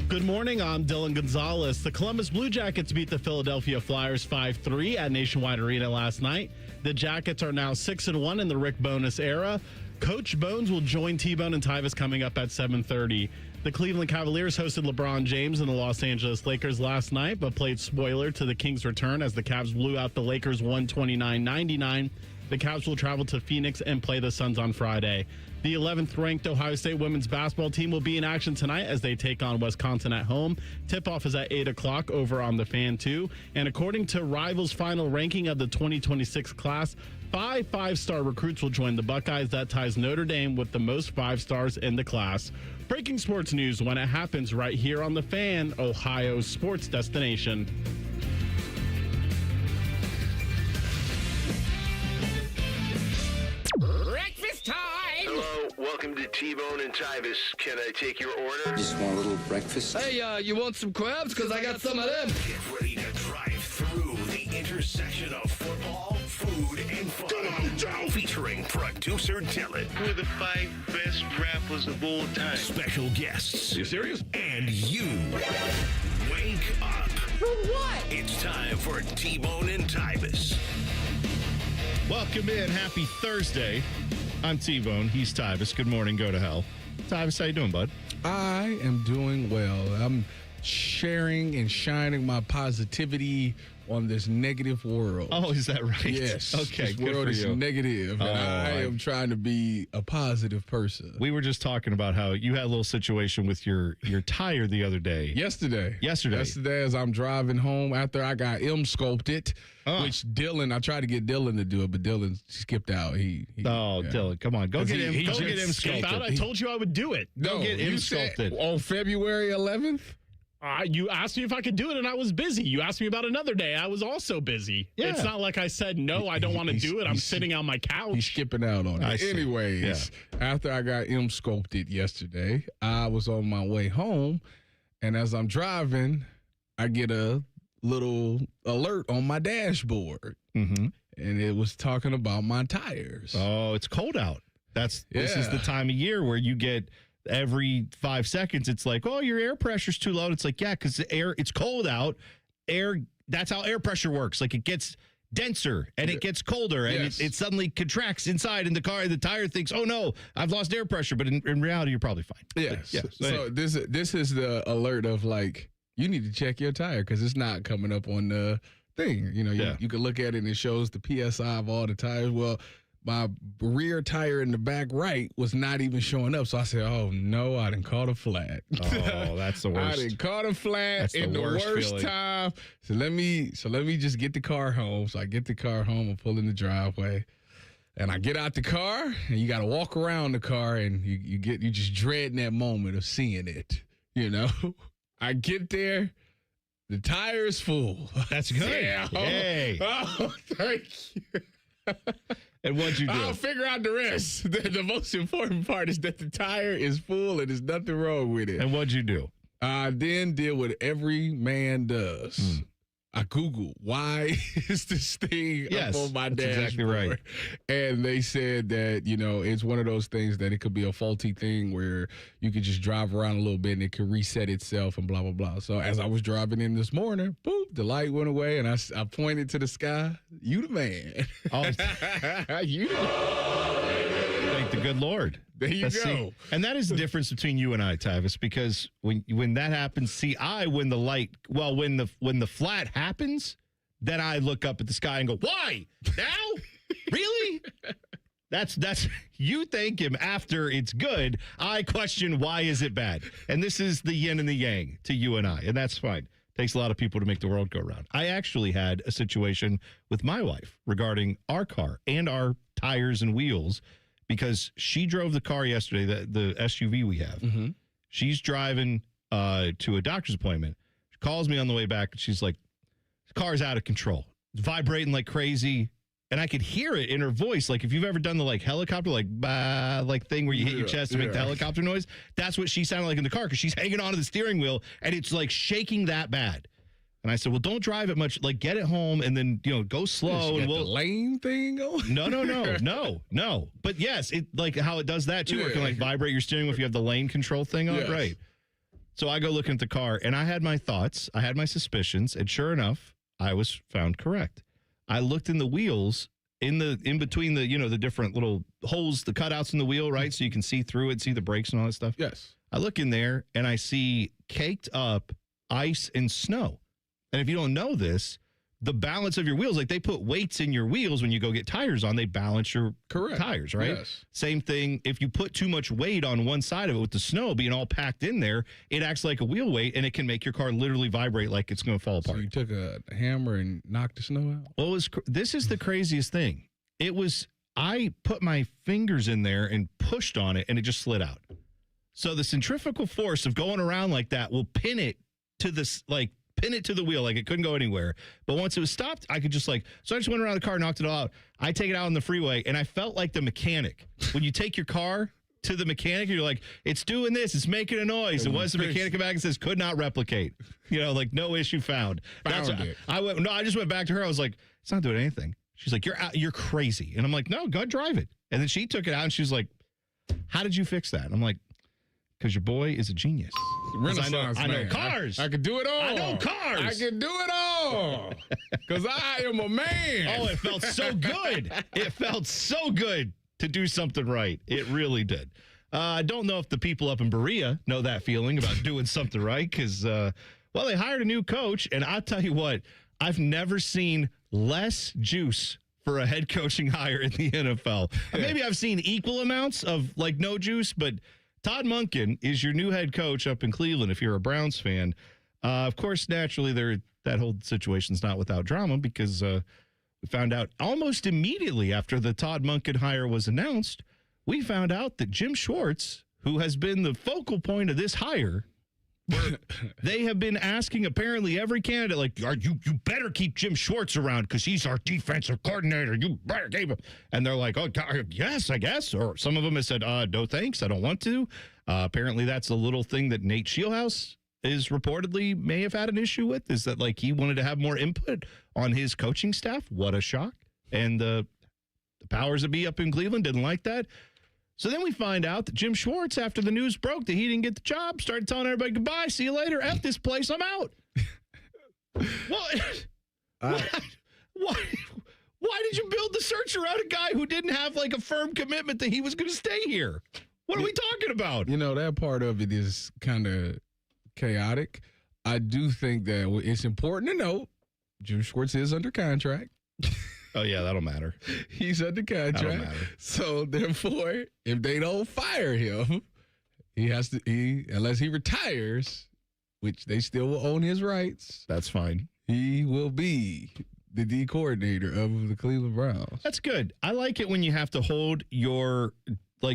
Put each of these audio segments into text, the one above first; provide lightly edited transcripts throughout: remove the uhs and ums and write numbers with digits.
Good morning, I'm Dylan Gonzalez. The Columbus Blue Jackets beat the Philadelphia Flyers 5-3 at Nationwide Arena last night. The Jackets are now 6-1 in the Rick Bowness era. Coach Bones will join T-Bone and Tyvis coming up at 7:30. The Cleveland Cavaliers hosted LeBron James and the Los Angeles Lakers last night, but played spoiler to the Kings' return as the Cavs blew out the Lakers 129-99. The Cavs will travel to Phoenix and play the Suns on Friday. The 11th-ranked Ohio State women's basketball team will be in action tonight as they take on Wisconsin at home. Tip-off is at 8 o'clock over on the Fan 2. And according to Rivals' final ranking of the 2026 class, 5 five-star recruits will join the Buckeyes. That ties Notre Dame with the most 5 stars in the class. Breaking sports news when it happens right here on the Fan, Ohio's sports destination. Breakfast time! Hello, welcome to T-Bone and Tyvis. Can I take your order? Just want a little breakfast. Hey, you want some crabs? Because I got some of them. Get ready to drive through the intersection of football, food, and fun. Come on, Joe! Featuring producer Dylan. Who are the 5 best rappers of all time? Special guests. You serious? And you. Wake up. For what? It's time for T-Bone and Tyvis. Welcome in. Happy Thursday. I'm T-Bone. He's Tyvis. Good morning. Go to hell. Tyvis, how you doing, bud? I am doing well. I'm sharing and shining my positivity on this negative world. Oh, is that right? Yes. Okay, this good world for is you. negative, and I I- am trying to be a positive person. We were just talking about how you had a little situation with your tire the other day. Yesterday, Yesterday, as I'm driving home after I got sculpted, Oh. which I tried to get Dylan to do it, but Dylan skipped out. He Oh, yeah. Dylan, come on. Go 'Cause get he- him. he Go just get him skipped sculpted. I told you I would do it. No, get him you said sculpted. on February 11th. You asked me if I could do it, and I was busy. You asked me about another day. I was also busy. Yeah. It's not like I said, no, I don't want to He's- do it. I'm he's- sitting on my couch. He's skipping out on I it. see. Anyways, after I got sculpted yesterday, I was on my way home, and as I'm driving, I get a little alert on my dashboard, Mm-hmm. and it was talking about my tires. Oh, it's cold out. This is Yeah. the time of year where you get every 5 seconds. It's like, oh, your air pressure's too low. It's like, yeah, because it's cold out. That's how air pressure works. Like it gets denser and it gets colder and Yes. it suddenly contracts inside in the car. And the tire thinks, oh no, I've lost air pressure. But in reality, you're probably fine. Yes. But, yeah. So this is the alert of like, you need to check your tire because it's not coming up on the thing. You know, you can look at it and it shows the PSI of all the tires. Well, my rear tire in the back right was not even showing up. So I said, oh, no, I didn't caught a flat. Oh, that's the worst. I didn't caught a flat That's the in the worst worst feeling. time. So let me just get the car home. So I get the car home and pull in the driveway. And I get out the car and you got to walk around the car and you just dreading that moment of seeing it. You know, I get there. The tire is full. That's good. Yeah. Hey. Oh, thank you. And what'd you do? I'll figure out the rest. The most important part is that the tire is full and there's nothing wrong with it. And what'd you do? I then did what every man does. I Googled, why is this thing Yes, up on my that's dashboard? exactly right. And they said that, it's one of those things that it could be a faulty thing where you could just drive around a little bit and it could reset itself and blah, blah, blah. So as I was driving in this morning, boop, the light went away and I pointed to the sky. You the man. Oh, You the man. thank the good Lord. There you Let's go. see. And that is the difference between you and I, Tyvis, because when that happens, when the flat happens, then I look up at the sky and go, why? Now? Really? That's you thank him after it's good. I question why is it bad? And this is the yin and the yang to you and I, and that's fine. Takes a lot of people to make the world go round. I actually had a situation with my wife regarding our car and our tires and wheels because she drove the car yesterday, the SUV we have. Mm-hmm. She's driving to a doctor's appointment. She calls me on the way back, and she's like, the car's out of control. It's vibrating like crazy. And I could hear it in her voice. Like if you've ever done the helicopter, bah, thing where you hit your chest to make the helicopter noise, that's what she sounded like in the car because she's hanging onto the steering wheel and it's like shaking that bad. And I said, well, don't drive it much. Like get it home and then, go slow. And the lane thing going? No. But yes, it like how it does that too. Where it can vibrate your steering wheel if you have the lane control thing on. Yes. Right. So I go looking at the car, and I had my thoughts. I had my suspicions, and sure enough, I was found correct. I looked in the wheels, in between the, the different little holes, the cutouts in the wheel, right? So you can see through it, see the brakes and all that stuff. Yes. I look in there, and I see caked up ice and snow. And if you don't know this, the balance of your wheels, like they put weights in your wheels when you go get tires on, they balance your tires, right? Yes. Same thing. If you put too much weight on one side of it with the snow being all packed in there, it acts like a wheel weight and it can make your car literally vibrate like it's going to fall apart. So you took a hammer and knocked the snow out? Well, this is the craziest thing. I put my fingers in there and pushed on it and it just slid out. So the centrifugal force of going around like that will pin it to the wheel, like it couldn't go anywhere. But once it was stopped, I could just so I just went around the car, knocked it all out. I take it out on the freeway, and I felt like the mechanic. When you take your car to the mechanic, you're like, it's doing this, it's making a noise. And once the mechanic comes back and says, could not replicate, no issue found. I just went back to her. I was like, it's not doing anything. She's like, you're crazy. And I'm like, no, go drive it. And then she took it out, and she was like, how did you fix that? I'm like, because your boy is a genius. Renaissance I know man. cars. I can do it all. I know cars. I can do it all. Because I am a man. Oh, it felt so good. It felt so good to do something right. It really did. I don't know if the people up in Berea know that feeling about doing something right because, they hired a new coach. And I'll tell you what, I've never seen less juice for a head coaching hire in the NFL. Maybe I've seen equal amounts of no juice, but Todd Monken is your new head coach up in Cleveland if you're a Browns fan. Of course, naturally, that whole situation's not without drama because we found out almost immediately after the Todd Monken hire was announced, we found out that Jim Schwartz, who has been the focal point of this hire, they have been asking apparently every candidate, you better keep Jim Schwartz around because he's our defensive coordinator. You better keep him. And they're like, oh, yes, I guess. Or some of them have said, no, thanks. I don't want to. Apparently, that's a little thing that Nate Shieldhouse is reportedly may have had an issue with, is that he wanted to have more input on his coaching staff. What a shock. And the powers that be up in Cleveland didn't like that. So then we find out that Jim Schwartz, after the news broke that he didn't get the job, started telling everybody, goodbye, see you later, F this place, I'm out. Why did you build the search around a guy who didn't have a firm commitment that he was going to stay here? What are we talking about? That part of it is kind of chaotic. I do think that it's important to note Jim Schwartz is under contract. Oh, yeah, that'll matter. He's under contract. That'll matter. So, therefore, if they don't fire him, he has to, unless he retires, which they still will own his rights. That's fine. He will be the D coordinator of the Cleveland Browns. That's good. I like it when you have to hold your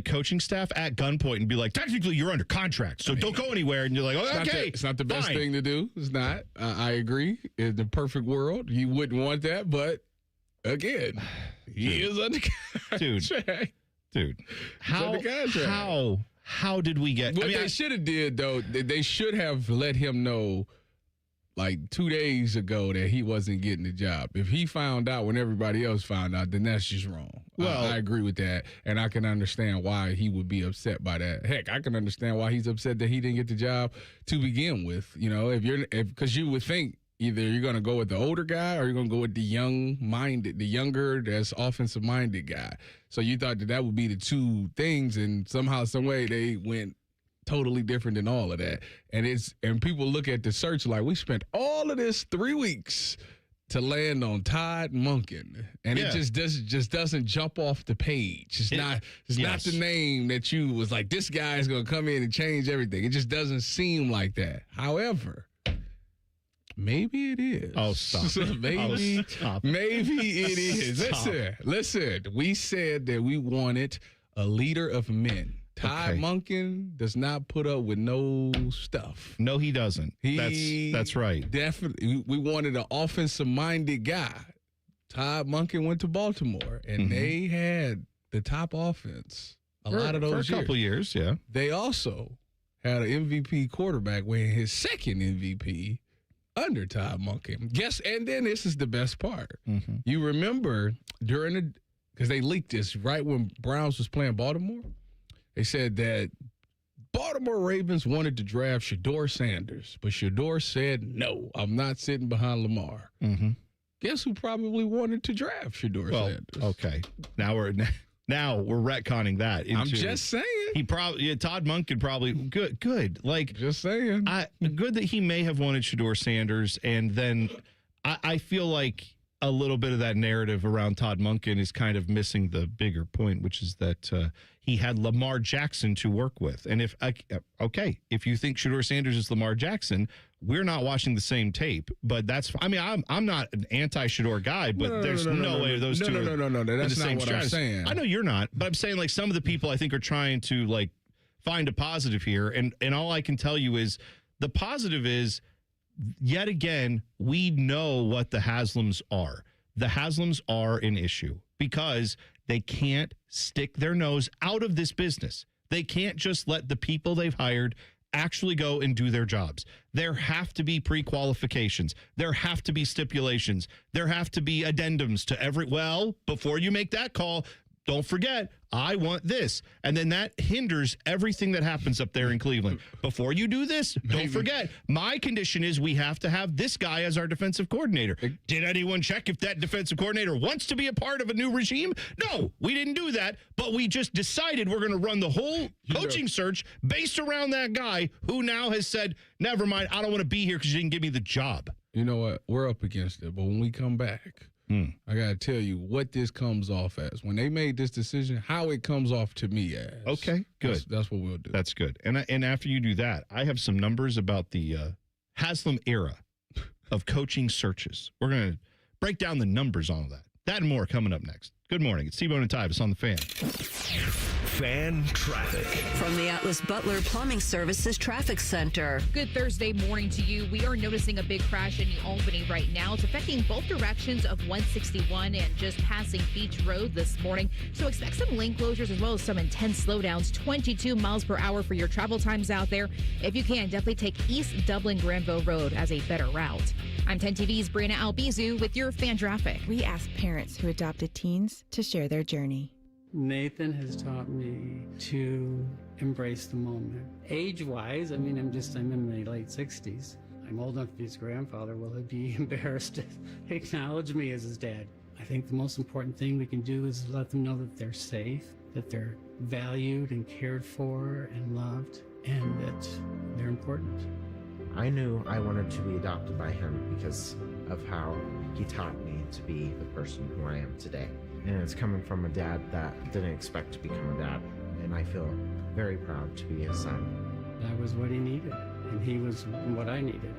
coaching staff at gunpoint and be like, technically you're under contract, so don't go anywhere. And you're like, oh, okay. It's not the best fine. thing to do. It's not. I agree. In the perfect world, you wouldn't want that, but again, he is under contract. Dude. How did we get? What they should have did, though, they should have let him know 2 days ago that he wasn't getting the job. If he found out when everybody else found out, then that's just wrong. Well, I agree with that, and I can understand why he would be upset by that. Heck, I can understand why he's upset that he didn't get the job to begin with. Because you would think either you're going to go with the older guy or you're going to go with the younger, that's offensive-minded guy. So you thought that would be the two things, and somehow, some way, they went totally different than all of that. And people look at the search like, we spent all of this 3 weeks to land on Todd Monken, and it just doesn't jump off the page. It's not the name that you was like, this guy is going to come in and change everything. It just doesn't seem like that. However, maybe it is. Oh, stop. Maybe it is. Listen, we said that we wanted a leader of men. Todd Monken does not put up with no stuff. No, he doesn't. That's right. Definitely. We wanted an offensive-minded guy. Todd Monken went to Baltimore, and they had the top offense a lot of those years. For a couple years, yeah. They also had an MVP quarterback winning his second MVP under Todd Monken. And then this is the best part. You remember because they leaked this right when Browns was playing Baltimore. They said that Baltimore Ravens wanted to draft Shedeur Sanders, but Shedeur said, no, I'm not sitting behind Lamar. Mm-hmm. Guess who probably wanted to draft Shedeur Sanders? Okay. Now we're retconning that. I'm just saying. Todd Monken probably good. Like, Just saying. Good that he may have wanted Shedeur Sanders, and then I feel like a little bit of that narrative around Todd Monken is kind of missing the bigger point, which is that he had Lamar Jackson to work with. And if you think Shedeur Sanders is Lamar Jackson, we're not watching the same tape. But I'm not an anti-Shedeur guy, but there's no way those two are No. That's the not same what I'm saying. I know you're not, but I'm saying like some of the people I think are trying to like find a positive here. And all I can tell you is the positive is, yet again, we know what the Haslams are. The Haslams are an issue because they can't stick their nose out of this business. They can't just let the people they've hired actually go and do their jobs. There have to be pre-qualifications. There have to be stipulations. There have to be addendums to before you make that call, don't forget, I want this. And then that hinders everything that happens up there in Cleveland. Before you do this, don't forget, my condition is we have to have this guy as our defensive coordinator. Did anyone check if that defensive coordinator wants to be a part of a new regime? No, we didn't do that, but we just decided we're going to run the whole coaching search based around that guy who now has said, never mind, I don't want to be here because you didn't give me the job. You know what? We're up against it, but when we come back, I got to tell you what this comes off as. When they made this decision, how it comes off to me as. Okay, good. That's what we'll do. That's good. And after you do that, I have some numbers about the Haslam era of coaching searches. We're going to break down the numbers on that. That and more coming up next. Good morning. It's T-Bone and Tyvis on the Fan. Fan traffic. From the Atlas Butler Plumbing Services Traffic Center. Good Thursday morning to you. We are noticing a big crash in Albany right now. It's affecting both directions of 161 and just passing Beach Road this morning. So expect some lane closures as well as some intense slowdowns. 22 miles per hour for your travel times out there. If you can, definitely take East Dublin Granville Road as a better route. I'm 10 TV's Brianna Albizu with your fan traffic. We ask parents who adopted teens to share their journey. Nathan has taught me to embrace the moment. Age-wise, I'm in my late 60s. I'm old enough to be his grandfather. Will he be embarrassed to acknowledge me as his dad? I think the most important thing we can do is let them know that they're safe, that they're valued and cared for and loved, and that they're important. I knew I wanted to be adopted by him because of how he taught me to be the person who I am today. And it's coming from a dad that didn't expect to become a dad. And I feel very proud to be his son. That was what he needed, and he was what I needed.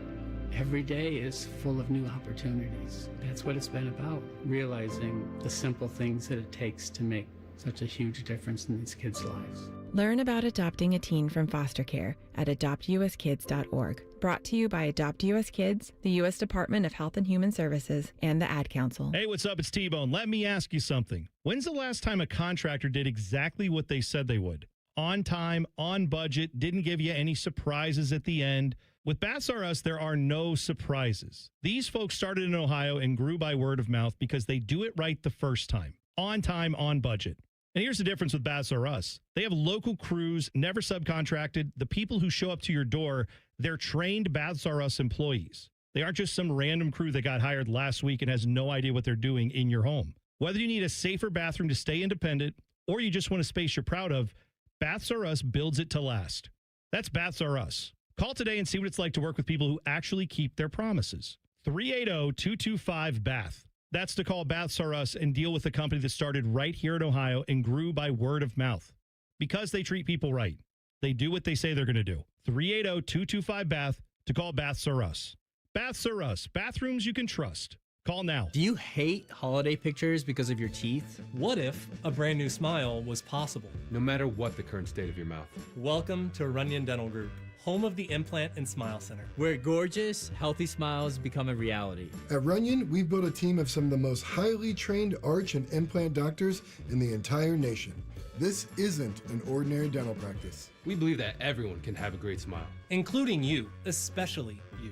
Every day is full of new opportunities. That's what it's been about, realizing the simple things that it takes to make such a huge difference in these kids' lives. Learn about adopting a teen from foster care at adoptuskids.org. Brought to you by Adopt US Kids, the U.S. Department of Health and Human Services, and the Ad Council. Hey, what's up? It's T-Bone. Let me ask you something. When's the last time a contractor did exactly what they said they would? On time, on budget, didn't give you any surprises at the end. With Baths R Us, there are no surprises. These folks started in Ohio and grew by word of mouth because they do it right the first time. On time, on budget. And here's the difference with Baths R Us. They have local crews, never subcontracted. The people who show up to your door, they're trained Baths R Us employees. They aren't just some random crew that got hired last week and has no idea what they're doing in your home. Whether you need a safer bathroom to stay independent or you just want a space you're proud of, Baths R Us builds it to last. That's Baths R Us. Call today and see what it's like to work with people who actually keep their promises. 380-225-BATH. That's to call Baths R Us and deal with a company that started right here in Ohio and grew by word of mouth. Because they treat people right. They do what they say they're going to do. 380-225-BATH to call Baths R Us. Baths R Us. Bathrooms you can trust. Call now. Do you hate holiday pictures because of your teeth? What if a brand new smile was possible? No matter what the current state of your mouth. Welcome to Runyon Dental Group, home of the Implant and Smile Center, where gorgeous, healthy smiles become a reality. At Runyon, we've built a team of some of the most highly trained arch and implant doctors in the entire nation. This isn't an ordinary dental practice. We believe that everyone can have a great smile. Including you, especially you.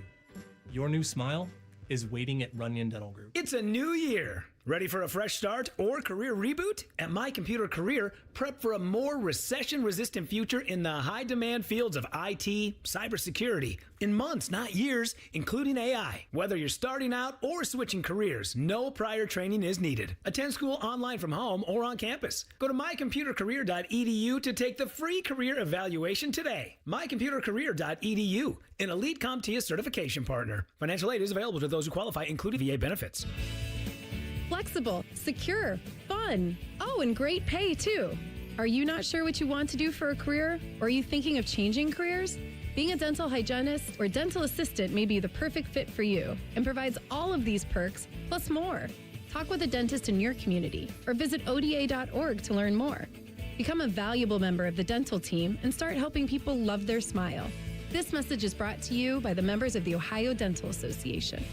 Your new smile is waiting at Runyon Dental Group. It's a new year. Ready for a fresh start or career reboot? At My Computer Career, prep for a more recession-resistant future in the high-demand fields of IT, cybersecurity, in months, not years, including AI. Whether you're starting out or switching careers, no prior training is needed. Attend school online from home or on campus. Go to mycomputercareer.edu to take the free career evaluation today. mycomputercareer.edu, an elite CompTIA certification partner. Financial aid is available to those who qualify, including VA benefits. Flexible, secure, fun. Oh, and great pay, too. Are you not sure what you want to do for a career? Or are you thinking of changing careers? Being a dental hygienist or dental assistant may be the perfect fit for you and provides all of these perks, plus more. Talk with a dentist in your community or visit ODA.org to learn more. Become a valuable member of the dental team and start helping people love their smile. This message is brought to you by the members of the Ohio Dental Association.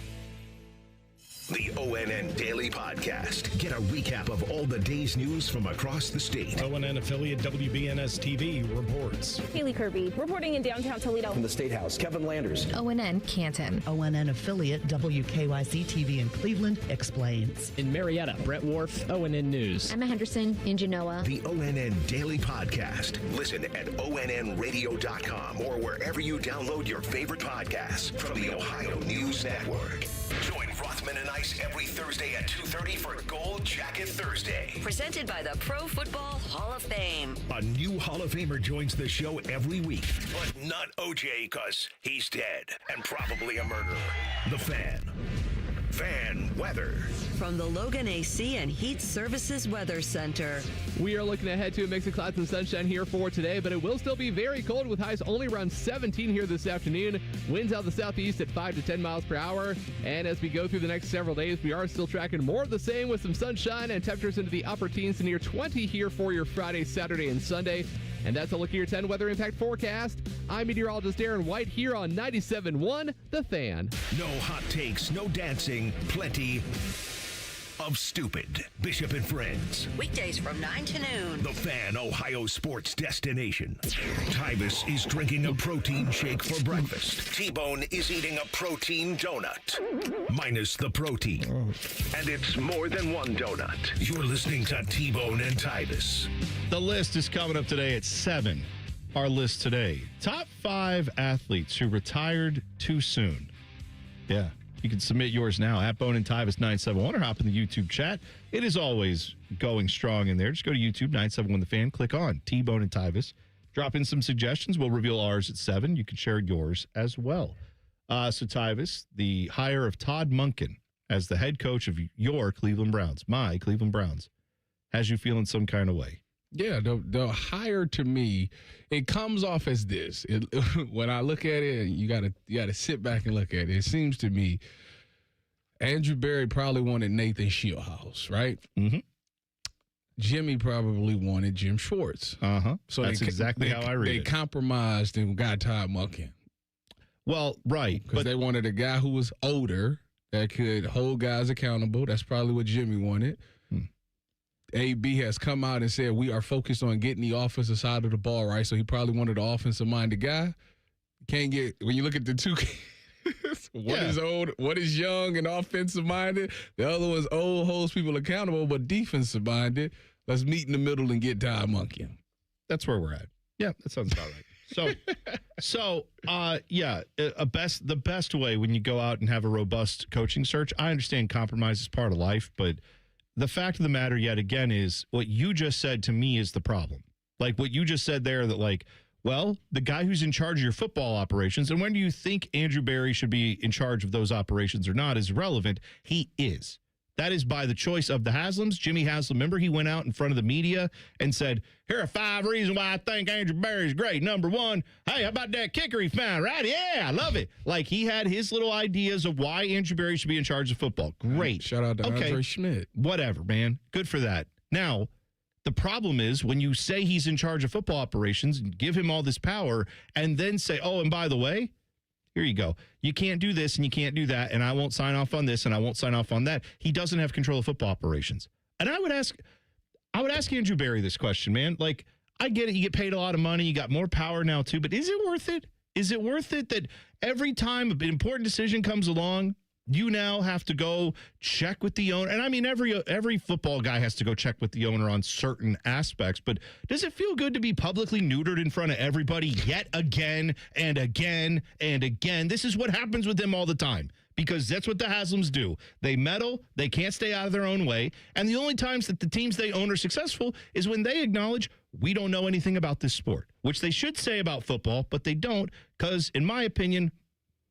The ONN Daily Podcast. Get a recap of all the day's news from across the state. ONN affiliate WBNS TV reports. Haley Kirby reporting in downtown Toledo. From the State House, Kevin Landers. ONN Canton. ONN affiliate WKYC TV in Cleveland explains. In Marietta, Brett Wharf, ONN News. Emma Henderson in Genoa. The ONN Daily Podcast. Listen at ONNradio.com or wherever you download your favorite podcasts from the Ohio News Network. Join Rothman and Ice every Thursday at 2:30 for Gold Jacket Thursday. Presented by the Pro Football Hall of Fame. A new Hall of Famer joins the show every week, but not OJ because he's dead and probably a murderer. The Fan. Fan weather. From the Logan AC and Heat Services Weather Center. We are looking ahead to a mix of clouds and sunshine here for today, but it will still be very cold with highs only around 17 here this afternoon. Winds out the southeast at 5 to 10 miles per hour. And as we go through the next several days, we are still tracking more of the same with some sunshine and temperatures into the upper teens to near 20 here for your Friday, Saturday, and Sunday. And that's a look at your 10 weather impact forecast. I'm meteorologist Aaron White here on 97.1 The Fan. No hot takes, no dancing, plenty of stupid. Bishop and Friends. Weekdays from 9 to noon. The Fan, Ohio sports destination. Tyvis is drinking a protein shake for breakfast. T-Bone is eating a protein donut. Minus the protein. And it's more than one donut. You're listening to T-Bone and Tyvis. The list is coming up today at 7. Our list today. Top 5 athletes who retired too soon. Yeah. You can submit yours now at Bone and Tyvis 971 or hop in the YouTube chat. It is always going strong in there. Just go to YouTube 971 The Fan. Click on T-Bone and Tyvis. Drop in some suggestions. We'll reveal ours at 7. You can share yours as well. So Tyvis, the hire of Todd Monken as the head coach of your Cleveland Browns, my Cleveland Browns, has you feeling some kind of way? Yeah, the hire to me, it comes off as this. When I look at it, you gotta sit back and look at it. It seems to me, Andrew Berry probably wanted Nathan Shieldhouse, right? Mm-hmm. Jimmy probably wanted Jim Schwartz. So that's exactly how I read it. They compromised and got Todd Monken. Well, right, because they wanted a guy who was older that could hold guys accountable. That's probably what Jimmy wanted. AB has come out and said we are focused on getting the offensive side of the ball right. So he probably wanted an offensive-minded guy. Can't get when you look at the two. One is old, one is young and offensive-minded. The other one's old, holds people accountable, but defensive-minded. Let's meet in the middle and get Todd Monken. That's where we're at. Yeah, that sounds about right. The best way when you go out and have a robust coaching search. I understand compromise is part of life, but the fact of the matter yet again is what you just said to me is the problem. Like what you just said there that like, well, the guy who's in charge of your football operations, and when do you think Andrew Berry should be in charge of those operations or not is relevant. He is. That is by the choice of the Haslams. Jimmy Haslam, remember, he went out in front of the media and said, here are 5 reasons why I think Andrew Berry's great. Number 1, hey, how about that kicker he found, right? Yeah, I love it. Like, he had his little ideas of why Andrew Berry should be in charge of football. Great. Shout out to Andre Schmidt. Whatever, man. Good for that. Now, the problem is when you say he's in charge of football operations and give him all this power and then say, oh, and by the way, here you go. You can't do this and you can't do that, and I won't sign off on this and I won't sign off on that. He doesn't have control of football operations. And I would ask Andrew Berry this question, man. Like, I get it. You get paid a lot of money. You got more power now, too. But is it worth it? Is it worth it that every time an important decision comes along, You now have to go check with the owner. And I mean, every football guy has to go check with the owner on certain aspects. But does it feel good to be publicly neutered in front of everybody yet again and again and again? This is what happens with them all the time, because that's what the Haslams do. They meddle. They can't stay out of their own way. And the only times that the teams they own are successful is when they acknowledge, we don't know anything about this sport, which they should say about football, but they don't, because in my opinion,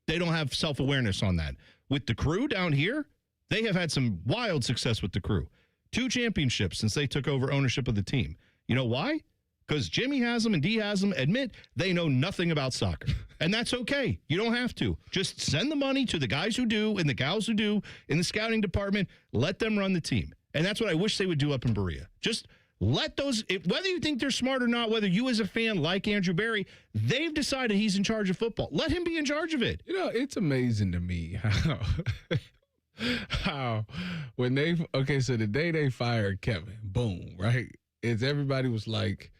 they don't have self-awareness on that. With the Crew down here, they have had some wild success with the Crew. 2 championships since they took over ownership of the team. You know why? Because Jimmy Haslam and Dee Haslam admit they know nothing about soccer. And that's okay. You don't have to. Just send the money to the guys who do and the gals who do in the scouting department. Let them run the team. And that's what I wish they would do up in Berea. Just let those, whether you think they're smart or not, whether you as a fan like Andrew Berry, they've decided he's in charge of football. Let him be in charge of it. You know, it's amazing to me how when so the day they fired Kevin, boom, right? Everybody was like,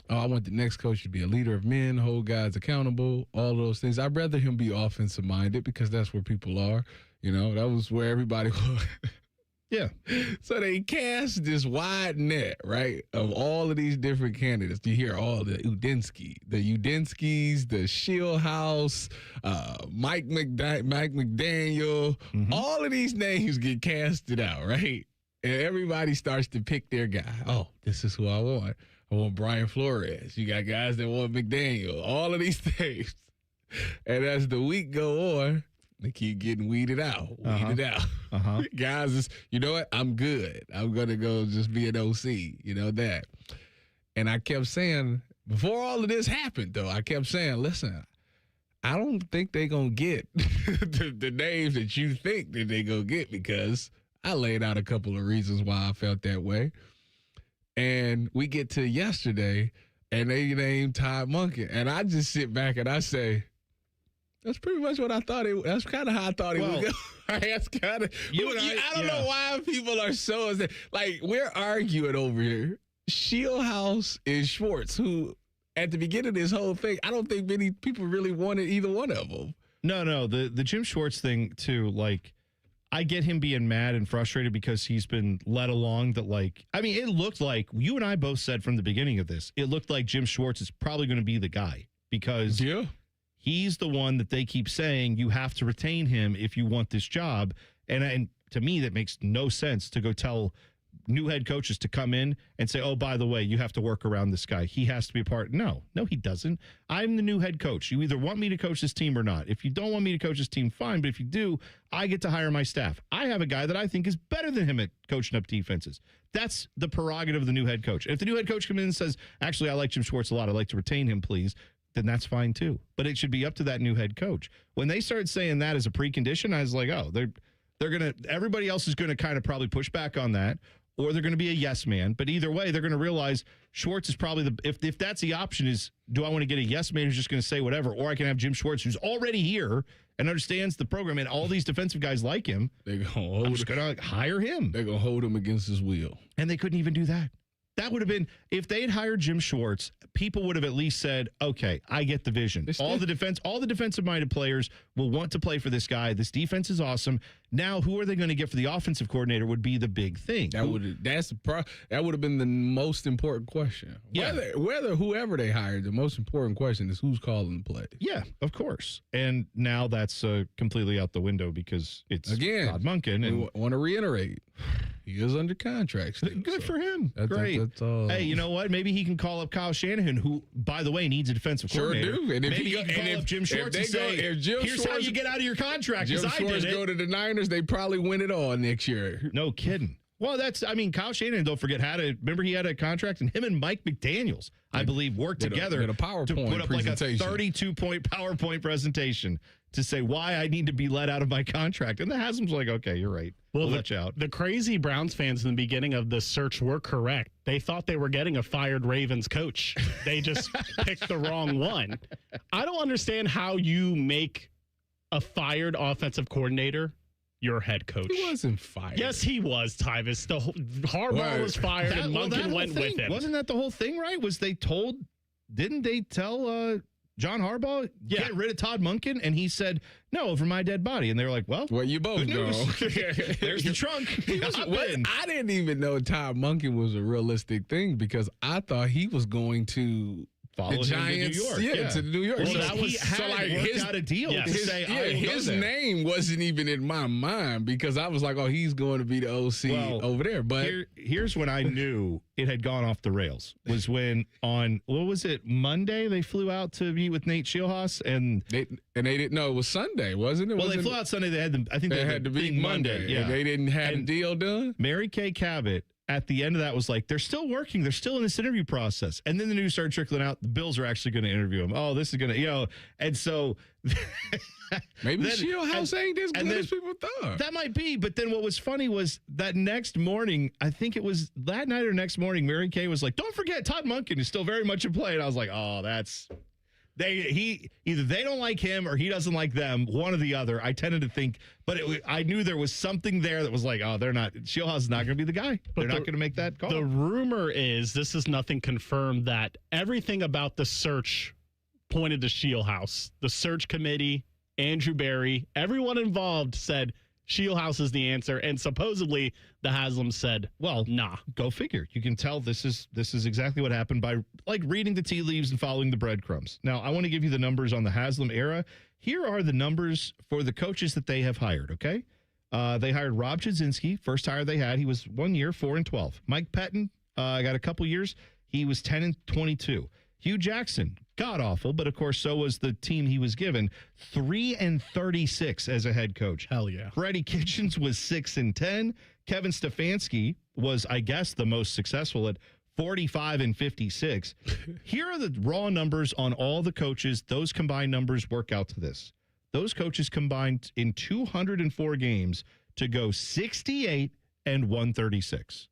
oh, I want the next coach to be a leader of men, hold guys accountable, all those things. I'd rather him be offensive minded because that's where people are. You know, that was where everybody was. Yeah. So they cast this wide net, right, of all of these different candidates. You hear all the Udinskis, the Shieldhouse, Mike McDaniel. Mm-hmm. All of these names get casted out, right? And everybody starts to pick their guy. Oh, this is who I want. I want Brian Flores. You got guys that want McDaniel. All of these things. And as the week go on, they keep getting weeded out. Guys, you know what? I'm good. I'm going to go just be an OC. You know that. And I kept saying, before all of this happened, though, I kept saying, listen, I don't think they're going to get the names that you think that they're going to get, because I laid out a couple of reasons why I felt that way. And we get to yesterday, and they named Todd Monken. And I just sit back and I say, that's pretty much what I thought. That's kind of how I thought it would go. That's kind of. I don't know why people are so like, we're arguing over here. Shieldhouse is Schwartz, who at the beginning of this whole thing, I don't think many people really wanted either one of them. No, the Jim Schwartz thing too. Like, I get him being mad and frustrated because he's been led along that, like, I mean, it looked like you and I both said from the beginning of this, it looked like Jim Schwartz is probably going to be the guy, because he's the one that they keep saying you have to retain him if you want this job. And to me, that makes no sense to go tell new head coaches to come in and say, oh, by the way, you have to work around this guy. He has to be a part. No, he doesn't. I'm the new head coach. You either want me to coach this team or not. If you don't want me to coach this team, fine. But if you do, I get to hire my staff. I have a guy that I think is better than him at coaching up defenses. That's the prerogative of the new head coach. If the new head coach comes in and says, actually, I like Jim Schwartz a lot, I'd like to retain him, please, then that's fine too. But it should be up to that new head coach. When they started saying that as a precondition, I was like, oh, they're going to, everybody else is going to kind of probably push back on that, or they're going to be a yes man. But either way, they're going to realize Schwartz is probably if that's the option, is do I want to get a yes man who's just going to say whatever, or I can have Jim Schwartz who's already here and understands the program and all these defensive guys like him. I'm just going to hire him. They're going to hold him against his will. And they couldn't even do that. That would have been, if they had hired Jim Schwartz, people would have at least said, okay, I get the vision. All the defensive-minded players will want to play for this guy. This defense is awesome. Now, who are they going to get for the offensive coordinator would be the big thing. That would have been the most important question. Yeah. Whether whoever they hired, the most important question is who's calling the play. Yeah, of course. And now that's completely out the window because it's Todd Monken. And I want to reiterate, he is under contract still, good for him. Great. That's all. Hey, you know what? Maybe he can call up Kyle Shanahan, who, by the way, needs a defensive coordinator. Sure do. And if maybe he can call up Jim Schwartz and say, here's how you get out of your contract. Jim Schwartz go to the Niners, they probably win it all next year. No kidding. Well, Kyle Shanahan, don't forget, remember he had a contract, and him and Mike McDaniels, I believe, worked together to put up like a 32-point PowerPoint presentation to say why I need to be let out of my contract. And the Haslam's like, okay, you're right. We'll let you out. The crazy Browns fans in the beginning of the search were correct. They thought they were getting a fired Ravens coach. They just picked the wrong one. I don't understand how you make a fired offensive coordinator your head coach. He wasn't fired. Yes, he was, Tyvis. Harbaugh was fired and Monken went with him. Wasn't that the whole thing, right? Didn't they tell John Harbaugh get rid of Todd Monken? And he said, no, over my dead body. And they were like, well, you both know. There's the trunk. I didn't even know Todd Monken was a realistic thing because I thought he was going to follow the Giants, to New York. to New York. Well, he worked out a deal to say, his name wasn't even in my mind because I was like, oh, he's going to be the OC over there. But here's when I knew it had gone off the rails was when on, what was it, Monday, they flew out to meet with Nate Schilhaas and they didn't know it was Sunday, wasn't it? Well, they flew out Sunday. They had I think they had the big Monday. Yeah. And they didn't have a deal done. Mary Kay Cabot at the end of that was like, they're still working. They're still in this interview process. And then the news started trickling out. The Bills are actually going to interview him. Oh, this is going to, and so. Maybe Schilhaas ain't as good as people thought. That might be. But then what was funny was that next morning, I think it was that night or next morning, Mary Kay was like, don't forget, Todd Monken is still very much in play. And I was like, oh, that's. Either they don't like him or he doesn't like them, one or the other. I tended to think, but I knew there was something there that was like, oh, they're not. Schilhaas is not going to be the guy. They're not going to make that call. The rumor is, this is nothing confirmed, that everything about the search pointed to Schilhaas. The search committee, Andrew Berry, everyone involved said Schilhaas is the answer, and supposedly the Haslam said, well, nah. Go figure. You can tell this is exactly what happened by like reading the tea leaves and following the breadcrumbs. Now, I want to give you the numbers on the Haslam era. Here are the numbers for the coaches that they have hired, okay? They hired Rob Chudzinski, first hire they had. He was 1 year, 4-12. Mike Pettin got a couple years. He was 10-22. Hugh Jackson, god-awful, but of course so was the team he was given, 3-36 as a head coach. Hell yeah. Freddie Kitchens was 6-10. Kevin Stefanski was, I guess, the most successful at 45-56. Here are the raw numbers on all the coaches. Those combined numbers work out to this. Those coaches combined in 204 games to go 68-136.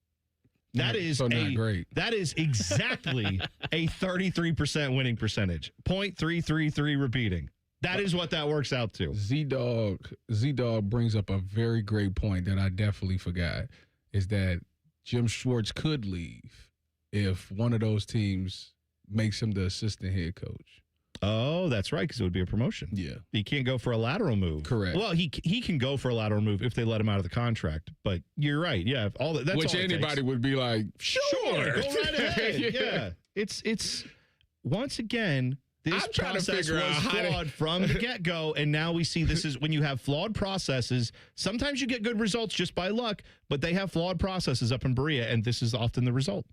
That is not great. That is exactly a 33% winning percentage. 0.333 repeating. That is what that works out to. Z-Dog brings up a very great point that I definitely forgot, is that Jim Schwartz could leave if one of those teams makes him the assistant head coach. Oh, that's right, because it would be a promotion. Yeah. He can't go for a lateral move. Correct. Well, he can go for a lateral move if they let him out of the contract. But you're right. Yeah. That's which all anybody would be like, sure, go right ahead. Yeah. It's once again, this process was flawed from the get-go, and now we see this is when you have flawed processes. Sometimes you get good results just by luck, but they have flawed processes up in Berea, and this is often the result.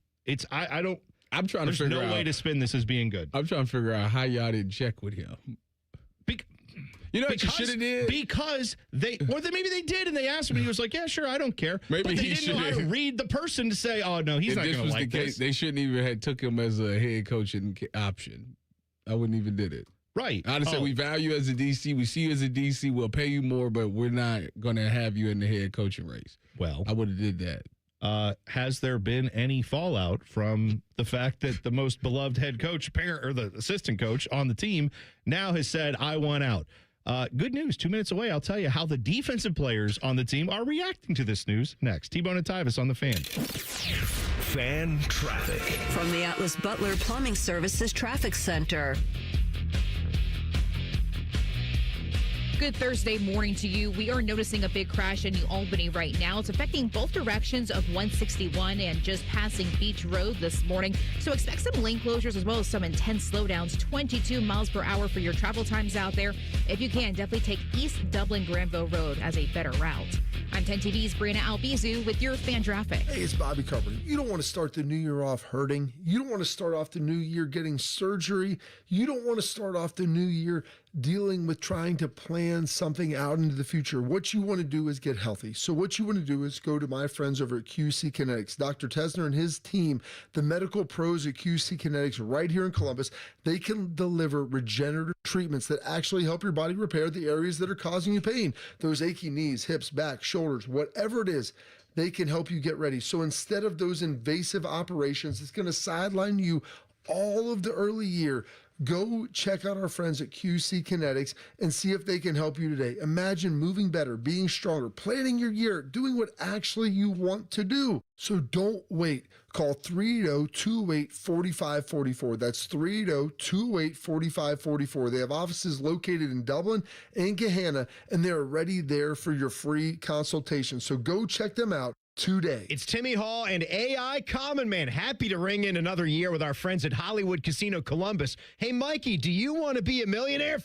I'm trying to figure out. There's no way to spin this as being good. I'm trying to figure out how y'all didn't check with him. You know what you should have did? Because maybe they did, and they asked him, and he was like, yeah, sure, I don't care. Maybe but they didn't know how to read the person to say, oh, no, he's not going to like this. They shouldn't even have took him as a head coaching option. I wouldn't even did it. Right. I'd have said, we value you as a DC. We see you as a DC. We'll pay you more, but we're not going to have you in the head coaching race. Well, I would have did that. Has there been any fallout from the fact that the most beloved head coach, parent, or the assistant coach on the team now has said, I want out? Good news. 2 minutes away, I'll tell you how the defensive players on the team are reacting to this news next. T-Bone and Tyvis on the Fan. Fan traffic. From the Atlas Butler Plumbing Services Traffic Center. Good Thursday morning to you. We are noticing a big crash in New Albany right now. It's affecting both directions of 161 and just passing Beach Road this morning. So expect some lane closures as well as some intense slowdowns. 22 miles per hour for your travel times out there. If you can, definitely take East Dublin Granville Road as a better route. I'm 10 TV's Brianna Albizu with your fan traffic. Hey, it's Bobby Carpenter. You don't want to start the new year off hurting. You don't want to start off the new year getting surgery. You don't want to start off the new year dealing with trying to plan something out into the future. What you want to do is get healthy. So what you want to do is go to my friends over at QC Kinetics. Dr. Tesner and his team, the medical pros at QC Kinetics right here in Columbus, they can deliver regenerative treatments that actually help your body repair the areas that are causing you pain. Those achy knees, hips, back, shoulders, whatever it is, they can help you get ready. So instead of those invasive operations, it's going to sideline you all of the early year. Go check out our friends at QC Kinetics and see if they can help you today. Imagine moving better, being stronger, planning your year, doing what actually you want to do. So don't wait. Call 380-228-4544. That's 380-228-4544. They have offices located in Dublin and Gahanna, and they're ready there for your free consultation. So go check them out today. It's Timmy Hall and AI Common Man. Happy to ring in another year with our friends at Hollywood Casino Columbus. Hey, Mikey, do you want to be a millionaire?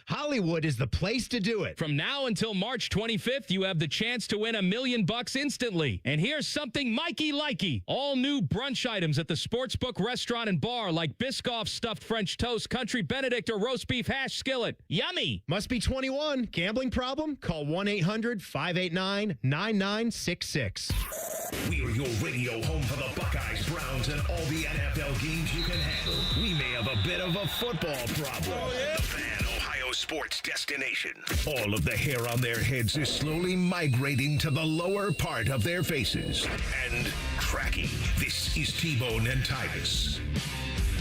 Hollywood is the place to do it. From now until March 25th, you have the chance to win $1 million instantly. And here's something Mikey likey. All new brunch items at the Sportsbook restaurant and bar like Biscoff stuffed French toast, country Benedict, or roast beef hash skillet. Yummy. Must be 21. Gambling problem? Call 1-800-589-9966. We're your radio home for the Buckeyes, Browns, and all the NFL games you can handle. We may have a bit of a football problem. Oh, yeah. The Fan Ohio sports destination. All of the hair on their heads is slowly migrating to the lower part of their faces. And tracking. This is T-Bone and Tyvis.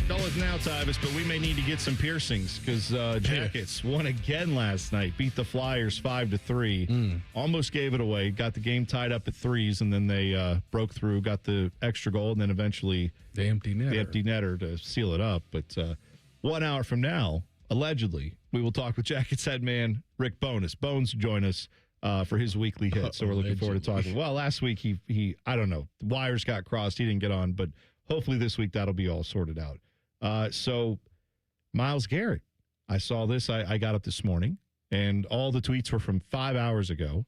Call us now, Tyvis, but we may need to get some piercings because Jackets won again last night. Beat the Flyers 5-3. Almost gave it away. Got the game tied up at 3s, and then they broke through, got the extra goal, and then eventually the empty netter to seal it up. But 1 hour from now, allegedly, we will talk with Jackets head man Rick Bones. Bones join us for his weekly hit. So we're looking forward to talking. Well, last week he I don't know, the wires got crossed. He didn't get on, but hopefully this week that'll be all sorted out. So Myles Garrett, I saw this. I got up this morning, and all the tweets were from 5 hours ago,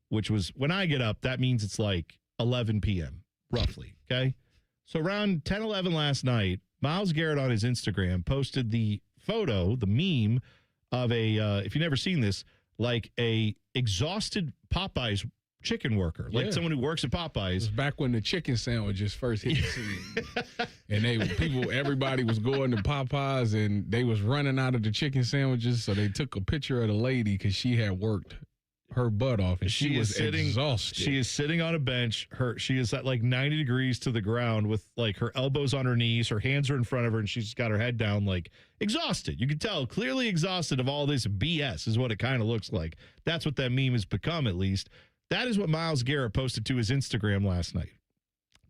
which was when I get up, that means it's like 11 p.m. roughly. Okay. So around 10, 11 last night, Myles Garrett on his Instagram posted the photo, the meme of if you've never seen this, like a exhausted Popeyes chicken worker, like someone who works at Popeyes. It was back when the chicken sandwiches first hit the scene. And everybody was going to Popeyes and they was running out of the chicken sandwiches. So they took a picture of the lady because she had worked her butt off and she was exhausted. She is sitting on a bench. She is at like 90 degrees to the ground with like her elbows on her knees. Her hands are in front of her and she's got her head down, like exhausted. You can tell clearly exhausted of all this BS is what it kind of looks like. That's what that meme has become, at least. That is what Myles Garrett posted to his Instagram last night.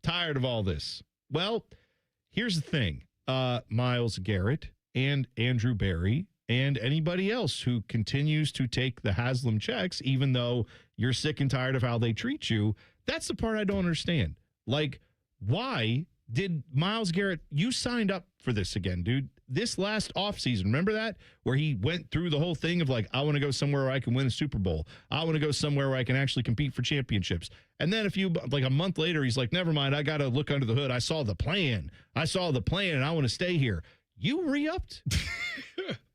Tired of all this. Well, here's the thing. Myles Garrett and Andrew Berry and anybody else who continues to take the Haslam checks, even though you're sick and tired of how they treat you, that's the part I don't understand. Like, why did Myles Garrett, you signed up for this again, dude. This last offseason, remember that? Where he went through the whole thing of like, I want to go somewhere where I can win a Super Bowl. I want to go somewhere where I can actually compete for championships. And then a month later, he's like, never mind, I got to look under the hood. I saw the plan, and I want to stay here. You re-upped?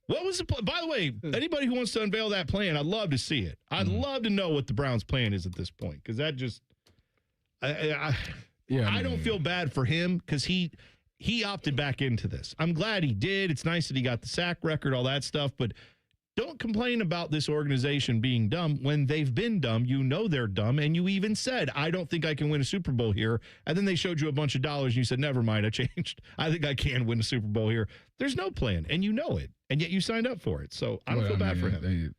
What was the plan? By the way, anybody who wants to unveil that plan, I'd love to see it. I'd love to know what the Browns' plan is at this point, because that just, I don't feel bad for him because he opted back into this. I'm glad he did. It's nice that he got the sack record, all that stuff, but don't complain about this organization being dumb when they've been dumb. You know they're dumb, and you even said, I don't think I can win a Super Bowl here. And then they showed you a bunch of dollars, and you said, never mind, I changed. I think I can win a Super Bowl here. There's no plan, and you know it, and yet you signed up for it. So I don't feel bad for him.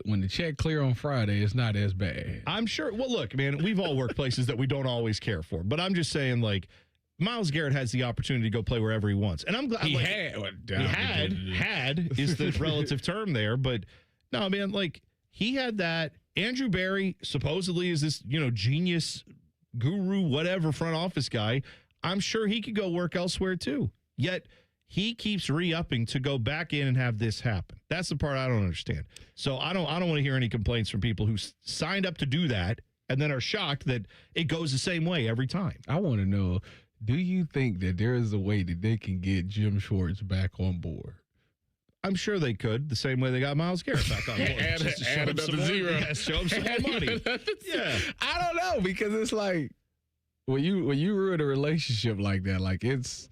When the check clear on Friday, it's not as bad. I'm sure. Well, look, man, we've all worked places that we don't always care for, but I'm just saying, like, Myles Garrett has the opportunity to go play wherever he wants. And I'm glad had is the relative term there, but no, man, like he had that. Andrew Berry supposedly is this, genius guru, whatever front office guy. I'm sure he could go work elsewhere too. Yet he keeps re-upping to go back in and have this happen. That's the part I don't understand. So I don't want to hear any complaints from people who signed up to do that and then are shocked that it goes the same way every time. I want to know, do you think that there is a way that they can get Jim Schwartz back on board? I'm sure they could, the same way they got Myles Garrett back on board. add another zero. Show him some more money. Yeah. I don't know, because it's like when you ruin a relationship like that, like it's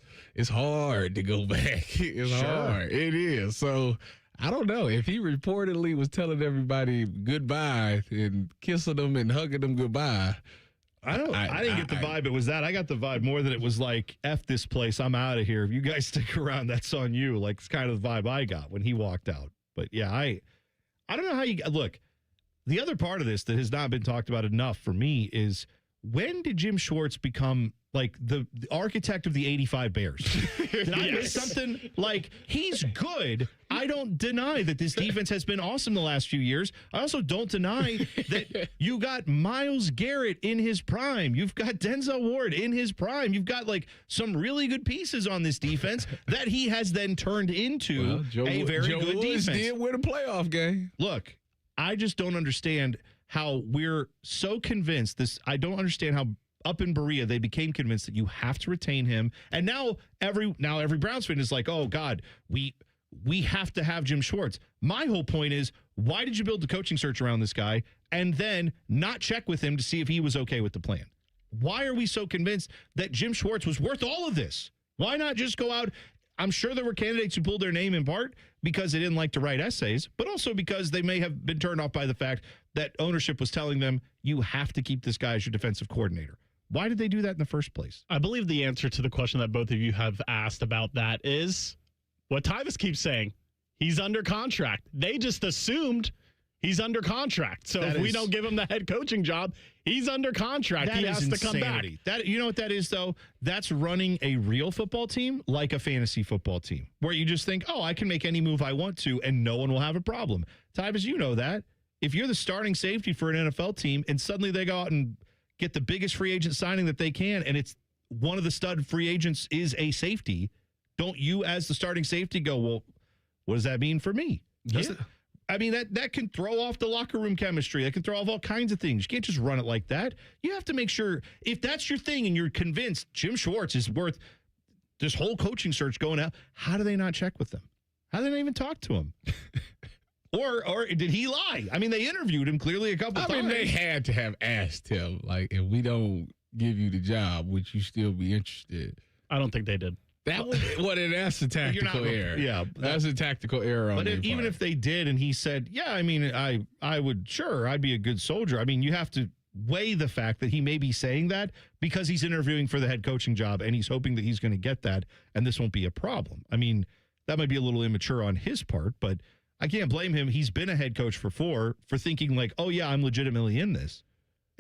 hard to go back. It's hard. It is. So I don't know. If he reportedly was telling everybody goodbye and kissing them and hugging them goodbye, I didn't get the vibe it was that. I got the vibe more that it was like, F this place, I'm out of here. If you guys stick around, that's on you. Like, it's kind of the vibe I got when he walked out. But yeah, I don't know how you look. The other part of this that has not been talked about enough for me is when did Jim Schwartz become like the architect of the 85 Bears? Did I miss something? Like, he's good. I don't deny that this defense has been awesome the last few years. I also don't deny that you got Myles Garrett in his prime. You've got Denzel Ward in his prime. You've got like some really good pieces on this defense that he has then turned into a very good defense. Did win a playoff game. Look, I just don't understand how we're so convinced this. I don't understand how up in Berea they became convinced that you have to retain him. And now every Browns fan is like, oh God, we have to have Jim Schwartz. My whole point is, why did you build the coaching search around this guy and then not check with him to see if he was okay with the plan? Why are we so convinced that Jim Schwartz was worth all of this? Why not just go out? I'm sure there were candidates who pulled their name in part because they didn't like to write essays, but also because they may have been turned off by the fact that ownership was telling them, you have to keep this guy as your defensive coordinator. Why did they do that in the first place? I believe the answer to the question that both of you have asked about that is what Tyvis keeps saying. He's under contract. They just assumed he's under contract. So if we don't give him the head coaching job, he's under contract. He has to come back. That, you know what that is, though? That's running a real football team like a fantasy football team, where you just think, oh, I can make any move I want to, and no one will have a problem. Tyvis, you know that. If you're the starting safety for an NFL team, and suddenly they go out and get the biggest free agent signing that they can, and it's one of the stud free agents is a safety, don't you as the starting safety go, well, what does that mean for me? I mean, that can throw off the locker room chemistry. That can throw off all kinds of things. You can't just run it like that. You have to make sure, if that's your thing and you're convinced Jim Schwartz is worth this whole coaching search going out, how do they not check with them? How do they not even talk to him? Or did he lie? I mean, they interviewed him clearly a couple times. I mean, they had to have asked him, like, if we don't give you the job, would you still be interested? I don't think they did. That was that's a tactical error. Yeah, that's a tactical error. On but even if they did, and he said, "Yeah, I mean, I would, sure, I'd be a good soldier." I mean, you have to weigh the fact that he may be saying that because he's interviewing for the head coaching job, and he's hoping that he's going to get that, and this won't be a problem. I mean, that might be a little immature on his part, but I can't blame him. He's been a head coach for thinking like, "Oh yeah, I'm legitimately in this,"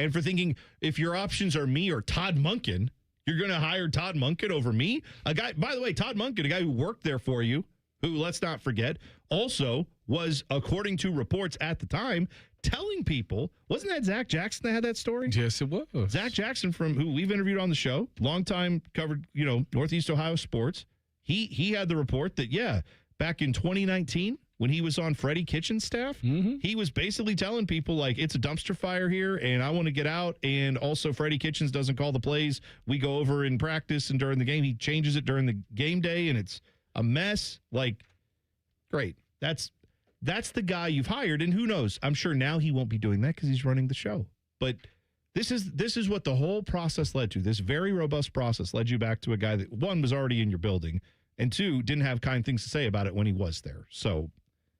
and for thinking if your options are me or Todd Monken. You're going to hire Todd Monken over me? A guy, by the way, Todd Monken, a guy who worked there for you, who, let's not forget, also was, according to reports at the time, telling people, wasn't that Zach Jackson that had that story? Yes, it was. Zach Jackson, from who we've interviewed on the show, long time covered, Northeast Ohio sports. He had the report that, yeah, back in 2019, when he was on Freddie Kitchen's staff, he was basically telling people, like, it's a dumpster fire here, and I want to get out, and also Freddie Kitchens doesn't call the plays. We go over in practice and during the game. He changes it during the game day, and it's a mess. Like, great. That's the guy you've hired, and who knows? I'm sure now he won't be doing that because he's running the show. But this is what the whole process led to. This very robust process led you back to a guy that, one, was already in your building, and two, didn't have kind things to say about it when he was there. So...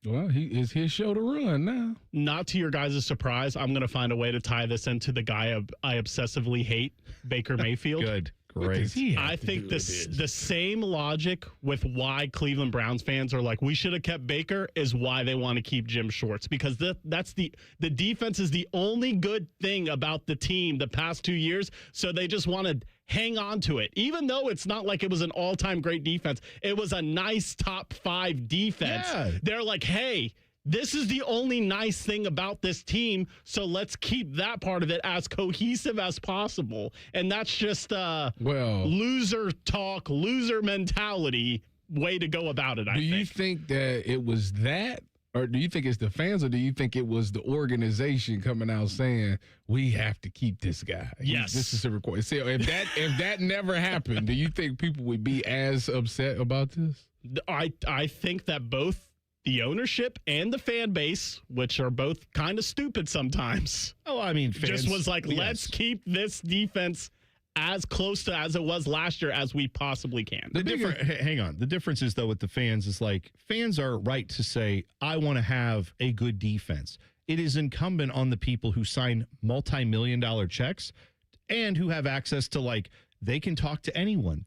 well, it's his show to run now. Not to your guys' surprise, I'm going to find a way to tie this into the guy I obsessively hate, Baker Mayfield. Good. Great. I think the same logic with why Cleveland Browns fans are like, we should have kept Baker, is why they want to keep Jim Schwartz, because that's the defense is the only good thing about the team the past 2 years. So they just want to hang on to it, even though it's not like it was an all-time great defense. It was a nice top 5 defense. Yeah. They're like, hey, this is the only nice thing about this team, so let's keep that part of it as cohesive as possible. And that's just loser talk, loser mentality way to go about it, I think. Do you think that it was that? Or do you think it's the fans, or do you think it was the organization coming out saying, we have to keep this guy? Yes. This is a request. So if that never happened, do you think people would be as upset about this? I think that both the ownership and the fan base, which are both kind of stupid sometimes. Oh, I mean, fans, just was like, let's keep this defense as close to as it was last year as we possibly can. Hang on. The difference is, though, with the fans is like, fans are right to say, I want to have a good defense. It is incumbent on the people who sign multi-million-dollar checks and who have access to, like, they can talk to anyone.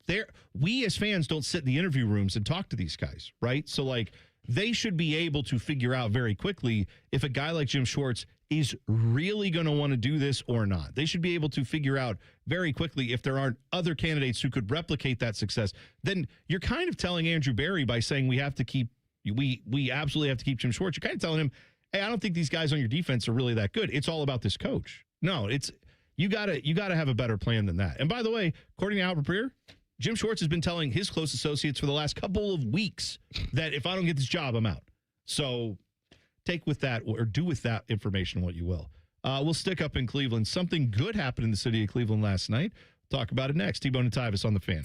We as fans don't sit in the interview rooms and talk to these guys, right? So, like, they should be able to figure out very quickly if a guy like Jim Schwartz is really going to want to do this or not. They should be able to figure out very quickly if there aren't other candidates who could replicate that success. Then you're kind of telling Andrew Berry by saying we absolutely have to keep Jim Schwartz. You're kind of telling him, hey, I don't think these guys on your defense are really that good. It's all about this coach. No, you gotta have a better plan than that. And by the way, according to Albert Breer, Jim Schwartz has been telling his close associates for the last couple of weeks that if I don't get this job, I'm out. So take with that or do with that information what you will. We'll stick up in Cleveland. Something good happened in the city of Cleveland last night. Talk about it next. T-Bone and Tyvis on the Fan.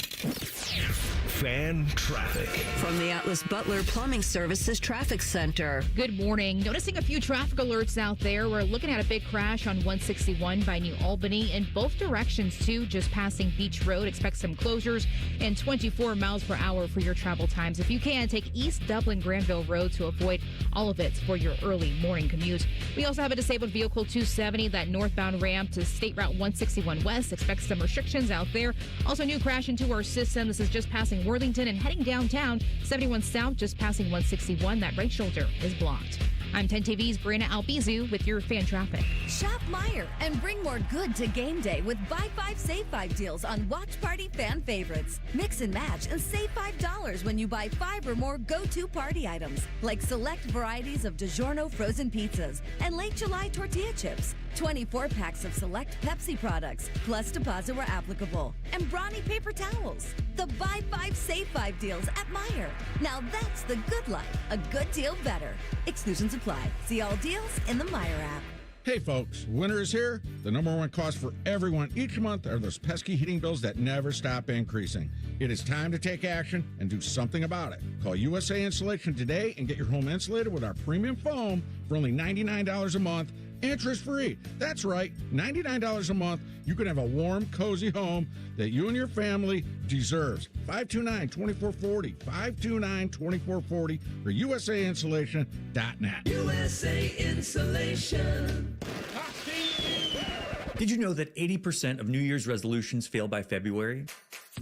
Fan traffic. From the Atlas Butler Plumbing Services Traffic Center. Good morning. Noticing a few traffic alerts out there. We're looking at a big crash on 161 by New Albany in both directions, too, just passing Beach Road. Expect some closures and 24 miles per hour for your travel times. If you can, take East Dublin Granville Road to avoid all of it for your early morning commute. We also have a disabled vehicle 270, that northbound ramp to State Route 161 West. Expect some restrictions out there. Also, new crash into our system. This is just passing Worthington and heading downtown. 71 South, just passing 161. That right shoulder is blocked. I'm 10 TV's Brianna Albizu with your fan traffic. Shop Meijer and bring more good to game day with buy 5, save 5 deals on watch party fan favorites. Mix and match and save $5 when you buy 5 or more go-to party items, like select varieties of DiGiorno frozen pizzas and Late July tortilla chips. 24 packs of select Pepsi products, plus deposit where applicable, and Brawny paper towels. The buy 5, save 5 deals at Meijer. Now that's the good life. A good deal better. Exclusions apply. See all deals in the Meijer app. Hey folks, winter is here. The number one cost for everyone each month are those pesky heating bills that never stop increasing. It is time to take action and do something about it. Call USA Insulation today and get your home insulated with our premium foam for only $99 a month. Interest-free. That's right, $99 a month. You can have a warm, cozy home that you and your family deserves. 529-2440. 529-2440 or USAinsulation.net. USA Insulation. Did you know that 80% of New Year's resolutions fail by February?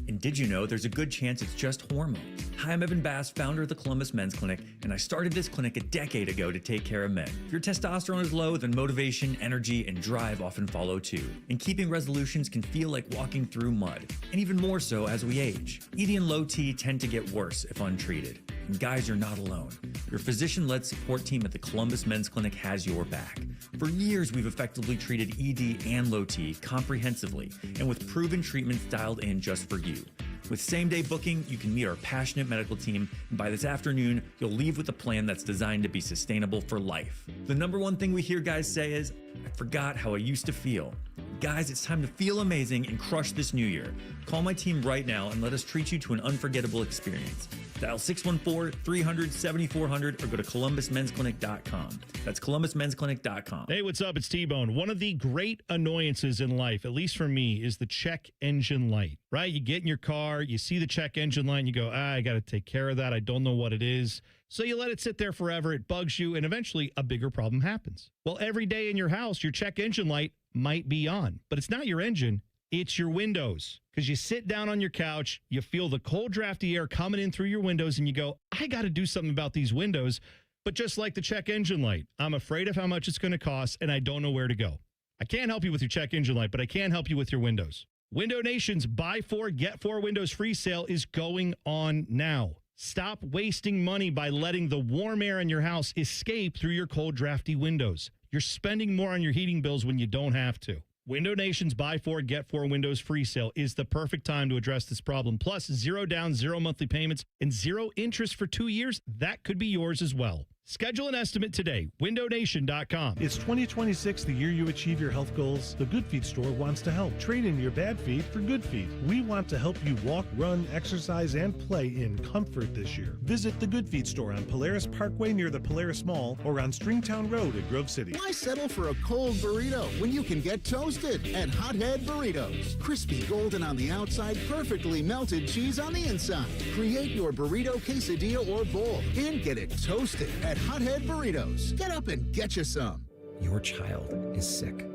And did you know there's a good chance it's just hormones? Hi, I'm Evan Bass, founder of the Columbus Men's Clinic, and I started this clinic a decade ago to take care of men. If your testosterone is low, then motivation, energy, and drive often follow too. And keeping resolutions can feel like walking through mud, and even more so as we age. ED and low T tend to get worse if untreated. And guys, you're not alone. Your physician-led support team at the Columbus Men's Clinic has your back. For years, we've effectively treated ED and low T comprehensively, and with proven treatments dialed in just for you. With same-day booking, you can meet our passionate medical team, and by this afternoon, you'll leave with a plan that's designed to be sustainable for life. The number one thing we hear guys say is, I forgot how I used to feel. Guys, it's time to feel amazing and crush this new year. Call my team right now and let us treat you to an unforgettable experience. Dial 614-300-7400 or go to columbusmensclinic.com. That's columbusmensclinic.com. Hey, what's up? It's T-Bone. One of the great annoyances in life, at least for me, is the check engine light, right? You get in your car, you see the check engine light, and you go, I got to take care of that. I don't know what it is. So you let it sit there forever. It bugs you, and eventually a bigger problem happens. Well, every day in your house, your check engine light might be on, but it's not your engine. It's your windows, because you sit down on your couch, you feel the cold, drafty air coming in through your windows, and you go, I got to do something about these windows. But just like the check engine light, I'm afraid of how much it's going to cost, and I don't know where to go. I can't help you with your check engine light, but I can help you with your windows. Window Nation's Buy 4, Get 4 Windows free sale is going on now. Stop wasting money by letting the warm air in your house escape through your cold, drafty windows. You're spending more on your heating bills when you don't have to. Window Nation's Buy 4, Get 4 Windows free sale is the perfect time to address this problem. Plus, 0 down, 0 monthly payments, and 0 interest for 2 years. That could be yours as well. Schedule an estimate today. WindowNation.com. It's 2026, the year you achieve your health goals. The Good Feet store wants to help. Trade in your bad feet for good feet. We want to help you walk, run, exercise, and play in comfort this year. Visit the Good Feet store on Polaris Parkway near the Polaris Mall or on Stringtown Road at Grove City. Why settle for a cold burrito when you can get toasted at Hothead Burritos? Crispy golden on the outside, perfectly melted cheese on the inside. Create your burrito, quesadilla, or bowl and get it toasted at Hothead Burritos. Get up and get you some. Your child is sick.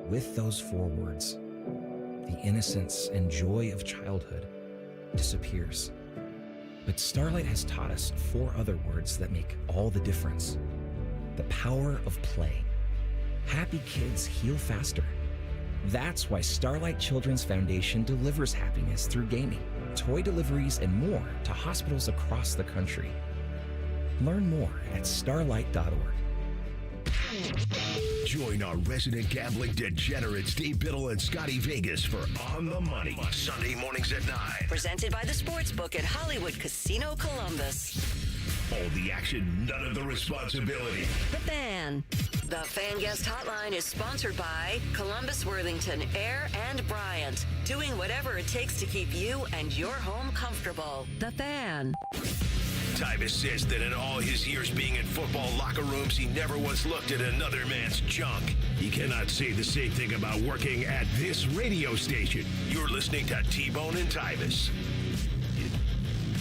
With those 4 words, the innocence and joy of childhood disappears. But Starlight has taught us 4 other words that make all the difference. The power of play. Happy kids heal faster. That's why Starlight Children's Foundation delivers happiness through gaming, toy deliveries, and more to hospitals across the country. Learn more at starlight.org. Join our resident gambling degenerates Dave Biddle and Scotty Vegas for On the Money, Sunday mornings at 9. Presented by the Sportsbook at Hollywood Casino Columbus. All the action, none of the responsibility. The Fan. The Fan Guest Hotline is sponsored by Columbus, Worthington, Air, and Bryant. Doing whatever it takes to keep you and your home comfortable. The Fan. Tyvis says that in all his years being in football locker rooms, he never once looked at another man's junk. He cannot say the same thing about working at this radio station. You're listening to T-Bone and Tyvis.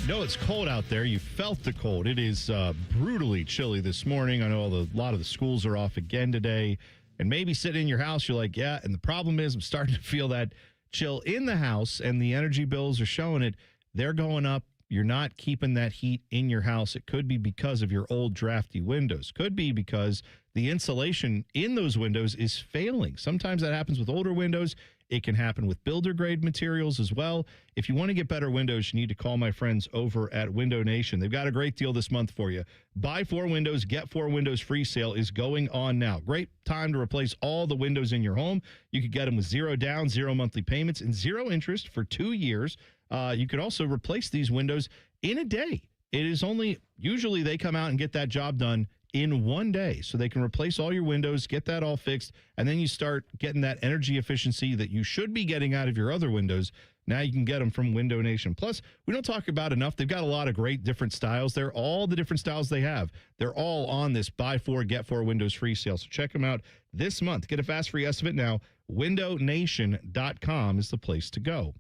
No, it's cold out there. You felt the cold. It is brutally chilly this morning. I know a lot of the schools are off again today. And maybe sitting in your house, you're like, yeah. And the problem is I'm starting to feel that chill in the house, and the energy bills are showing it. They're going up. You're not keeping that heat in your house. It could be because of your old drafty windows. Could be because the insulation in those windows is failing. Sometimes that happens with older windows. It can happen with builder grade materials as well. If you want to get better windows, you need to call my friends over at Window Nation. They've got a great deal this month for you. Buy 4 windows, get 4 windows free sale is going on now. Great time to replace all the windows in your home. You could get them with 0 down, 0 monthly payments, and 0 interest for 2 years. You could also replace these windows in a day. It is only, usually they come out and get that job done in 1 day. So they can replace all your windows, get that all fixed, and then you start getting that energy efficiency that you should be getting out of your other windows. Now you can get them from Window Nation. Plus, we don't talk about enough. They've got a lot of great different styles there. All the different styles they have, they're all on this buy 4, get 4 windows free sale. So check them out this month. Get a fast free estimate now. WindowNation.com is the place to go.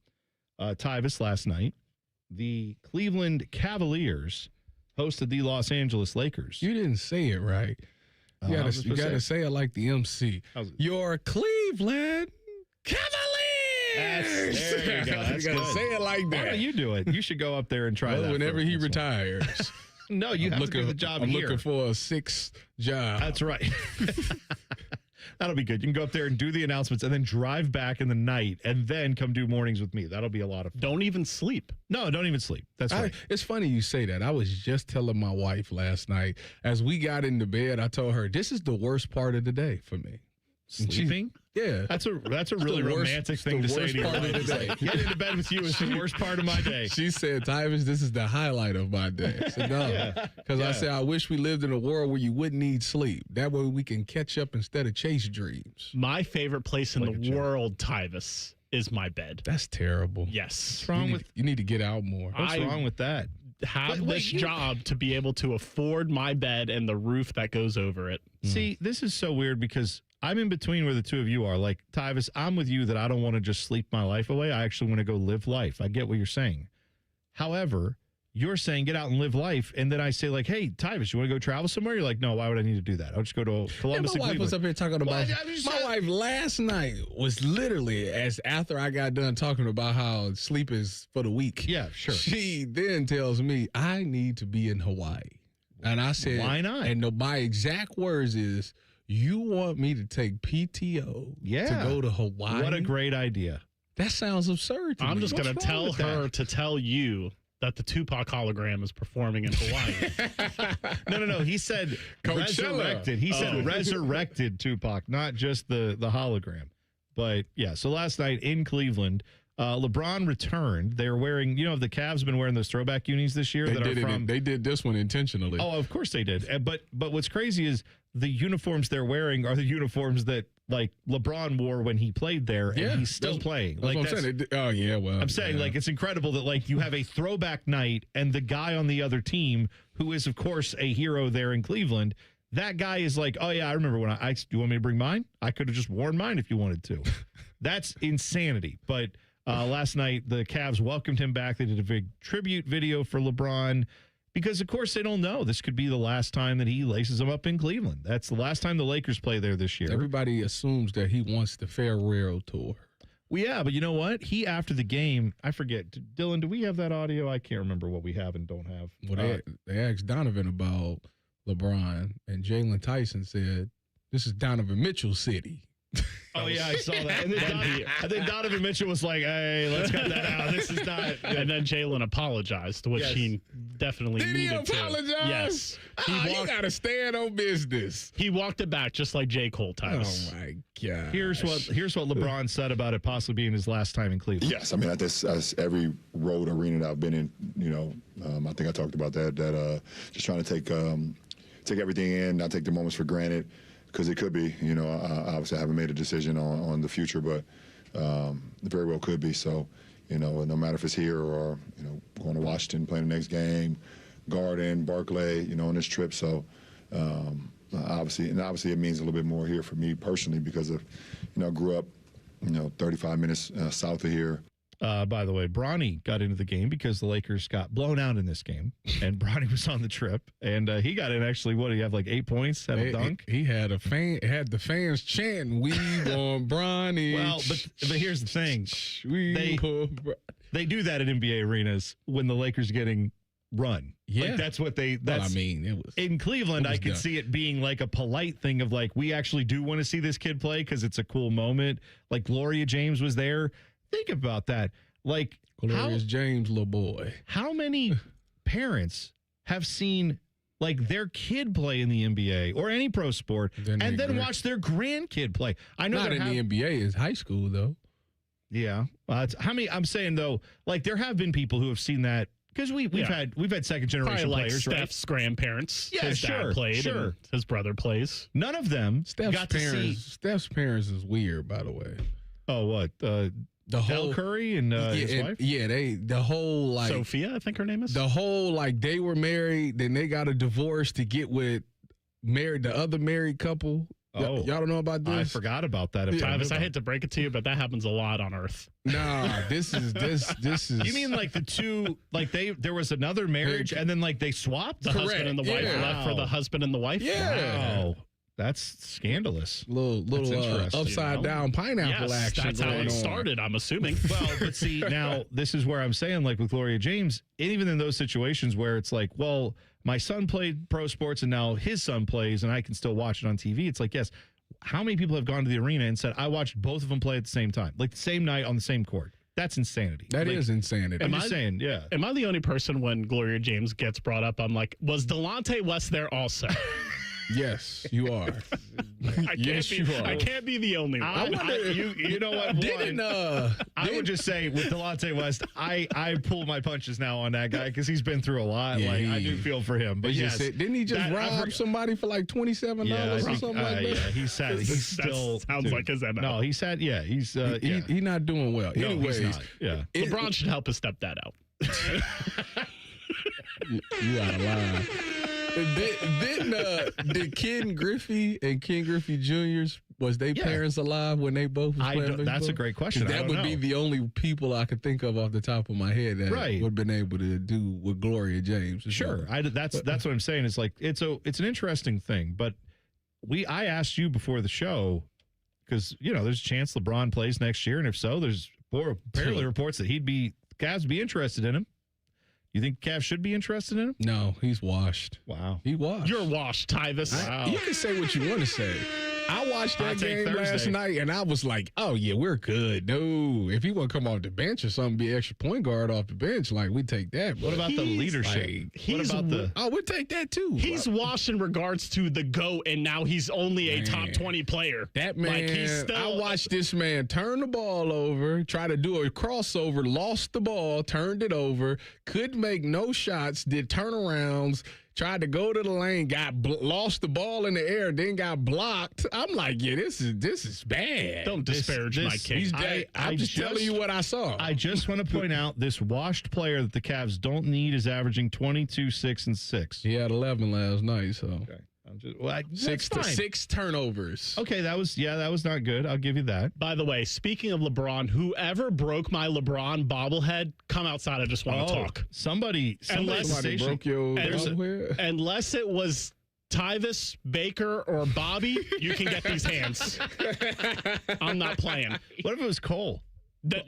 Tyvis, last night, the Cleveland Cavaliers hosted the Los Angeles Lakers. You didn't say it right. You gotta say it like the MC. Your Cleveland Cavaliers. There you go. That's you gotta good. say it like that. Why don't you do it? You should go up there and try that. Whenever he retires. No, you have to do the job I'm here. looking for a 6th job. That's right. That'll be good. You can go up there and do the announcements and then drive back in the night and then come do mornings with me. That'll be a lot of fun. Don't even sleep. No, don't even sleep. That's right. It's funny you say that. I was just telling my wife last night as we got into bed, I told her, this is the worst part of the day for me. Sleeping? Yeah. That's a really romantic thing to say to your wife. Getting into bed with you is the worst part of my day. She said, Tyvis, this is the highlight of my day. I said, no. Because I said, I wish we lived in a world where you wouldn't need sleep. That way we can catch up instead of chase dreams. My favorite place in the world, Tyvis, is my bed. That's terrible. Yes. What's wrong with you need to get out more. What's wrong with that? Have this job to be able to afford my bed and the roof that goes over it. See, this is so weird because I'm in between where the two of you are. Like, Tyvis, I'm with you that I don't want to just sleep my life away. I actually want to go live life. I get what you're saying. However, you're saying get out and live life. And then I say, like, hey, Tyvis, you want to go travel somewhere? You're like, no, why would I need to do that? I'll just go to Columbus and my wife was up here talking about my wife last night was literally after I got done talking about how sleep is for the weak. Yeah, sure. She then tells me I need to be in Hawaii. And I said, why not? And my exact words is, you want me to take PTO to go to Hawaii? What a great idea. That sounds absurd to me. I'm just going to tell her to tell you that the Tupac hologram is performing in Hawaii. No. He said resurrected. He said resurrected Tupac, not just the hologram. But, yeah, so last night in Cleveland, LeBron returned. They were wearing, the Cavs have been wearing those throwback unis this year. They did this one intentionally. Oh, of course they did. But what's crazy is the uniforms they're wearing are the uniforms that, like, LeBron wore when he played there, and he's still playing. That's what I'm saying. Oh, yeah, well. I'm saying, like, it's incredible that, like, you have a throwback night, and the guy on the other team, who is, of course, a hero there in Cleveland, that guy is like, oh, yeah, I remember when do you want me to bring mine? I could have just worn mine if you wanted to. That's insanity. But last night, the Cavs welcomed him back. They did a big tribute video for LeBron because, of course, they don't know. This could be the last time that he laces them up in Cleveland. That's the last time the Lakers play there this year. Everybody assumes that he wants the farewell tour. Well, yeah, but you know what? He, after the game, I forget. Dylan, do we have that audio? I can't remember what we have and don't have. Well, they asked Donovan about LeBron, and Jalen Tyson said, "This is Donovan Mitchell City." Oh, yeah, I saw that. And then Donovan Mitchell was like, hey, let's cut that out. This is not. And then Jalen apologized, which he definitely Did needed he apologize? to. Yes. You got to stand on business. He walked it back just like J. Cole, Tyvis. Oh, my God. Here's what LeBron said about it possibly being his last time in Cleveland. Yes, I mean, that's every road arena that I've been in, I think I talked about that just trying to take everything in, not take the moments for granted. Because it could be, obviously I haven't made a decision on the future, but it very well could be. So, no matter if it's here or, going to Washington, playing the next game, Garden, Barclay, on this trip. So, obviously it means a little bit more here for me personally because of, grew up, 35 minutes south of here. By the way, Bronny got into the game because the Lakers got blown out in this game, and Bronny was on the trip, and he got in actually. What, did he have, like 8 points? Had a dunk? He had the fans chanting, "We want Bronny." Well, but here's the thing. They do that at NBA arenas when the Lakers are getting run. Yeah. Like, that's what they, it was. In Cleveland, I could done. see it being like a polite thing of like, we actually do want to see this kid play because it's a cool moment. Like Gloria James was there. Think about that. Like, Glorious James, little boy. How many parents have seen like their kid play in the NBA or any pro sport and then watch their grandkid play? I know not in the NBA, it's high school though. Yeah. How many? I'm saying though, like there have been people who have seen that because we've had second generation like players, Steph's grandparents. Yeah, his dad played. And his brother plays. None of them Steph's parents is weird, by the way. Oh, what? The whole Curry and his wife? Yeah, the whole like Sophia, I think her name is. The whole like they were married, then they got a divorce to get with the other married couple. Oh, y'all don't know about this? I forgot about that. Travis, I hate to break it to you, but that happens a lot on Earth. Nah, this is. You mean like the two? Like there was another marriage, and then like they swapped the husband and the wife left for the husband and the wife. Yeah. Wow. That's scandalous. Little upside down pineapple action. That's how it started, I'm assuming. Well, but see, now this is where I'm saying, like with Gloria James, even in those situations where it's like, well, my son played pro sports and now his son plays and I can still watch it on TV. It's like, yes, how many people have gone to the arena and said, I watched both of them play at the same time, like the same night on the same court? That's insanity. That is insanity. I'm just saying, yeah. Am I the only person when Gloria James gets brought up, I'm like, was Delonte West there also? Yes, you are. You are. I can't be the only one. You know what? I would just say with Delonte West, I pull my punches now on that guy because he's been through a lot. Yeah, I do feel for him. But yes, didn't he just rob somebody for like $27 or something like that? Yeah, he's still sounds like his MO. No, he's sad. Yeah, he's he's not doing well. No, anyways, he's not. Yeah, LeBron should help his stepdad out. You out of line. Did Ken Griffey and Ken Griffey Jr.'s, was they parents alive when they both was playing baseball? That's a great question. That would be the only people I could think of off the top of my head that would have been able to do with Gloria James. Sure. That's what I'm saying. It's like it's an interesting thing. But I asked you before the show because there's a chance LeBron plays next year, and if so, there's apparently reports that Cavs would be interested in him. You think Cavs should be interested in him? No, he's washed. Wow. He washed. You're washed, Tyvis. Wow. You can say what you want to say. I watched that game last night, and I was like, oh, yeah, we're good. No, if he want to come off the bench or something, be extra point guard off the bench, like, we take that. What about the leadership? We'd take that, too. He's washed in regards to the GOAT, and now he's only a top 20 player. That man, I watched this man turn the ball over, try to do a crossover, lost the ball, turned it over, couldn't make no shots, did turnarounds, tried to go to the lane, lost the ball in the air, then got blocked. I'm like, yeah, this is bad. Don't disparage my king. I'm just telling you what I saw. I just want to point out this washed player that the Cavs don't need is averaging 22, 6, and 6. He had 11 last night, so. Okay. Six turnovers. Okay, that was not good. I'll give you that. By the way, speaking of LeBron, whoever broke my LeBron bobblehead, come outside. I just want to talk. Somebody broke your bobblehead. Unless it was Tyvis, Baker, or Bobby, you can get these hands. I'm not playing. What if it was Cole?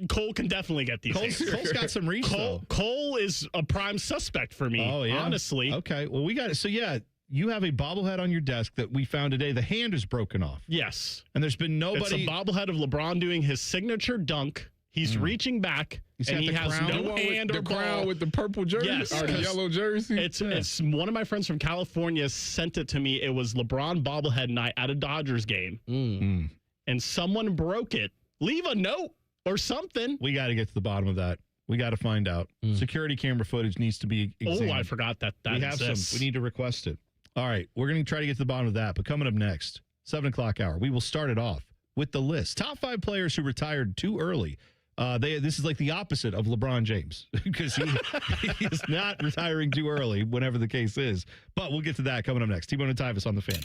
Cole can definitely get these. Cole's got some reach. Cole is a prime suspect for me. Oh, yeah. Honestly. Okay. Well, we got it. So, yeah, you have a bobblehead on your desk that we found today. The hand is broken off. Yes. And there's been nobody. It's a bobblehead of LeBron doing his signature dunk. He's reaching back, and he has no hand or ball. The crown with the purple jersey or the yellow jersey. It's one of my friends from California sent it to me. It was LeBron bobblehead night at a Dodgers game, and someone broke it. Leave a note or something. We got to get to the bottom of that. We got to find out. Security camera footage needs to be examined. Oh, I forgot that we have exists. some. We need to request it. All right, we're going to try to get to the bottom of that. But coming up next, 7 o'clock hour, we will start it off with the list. Top 5 players who retired too early. This is like the opposite of LeBron James because he is not retiring too early, whatever the case is. But we'll get to that coming up next. T-Bone and Tyvis on the Fan.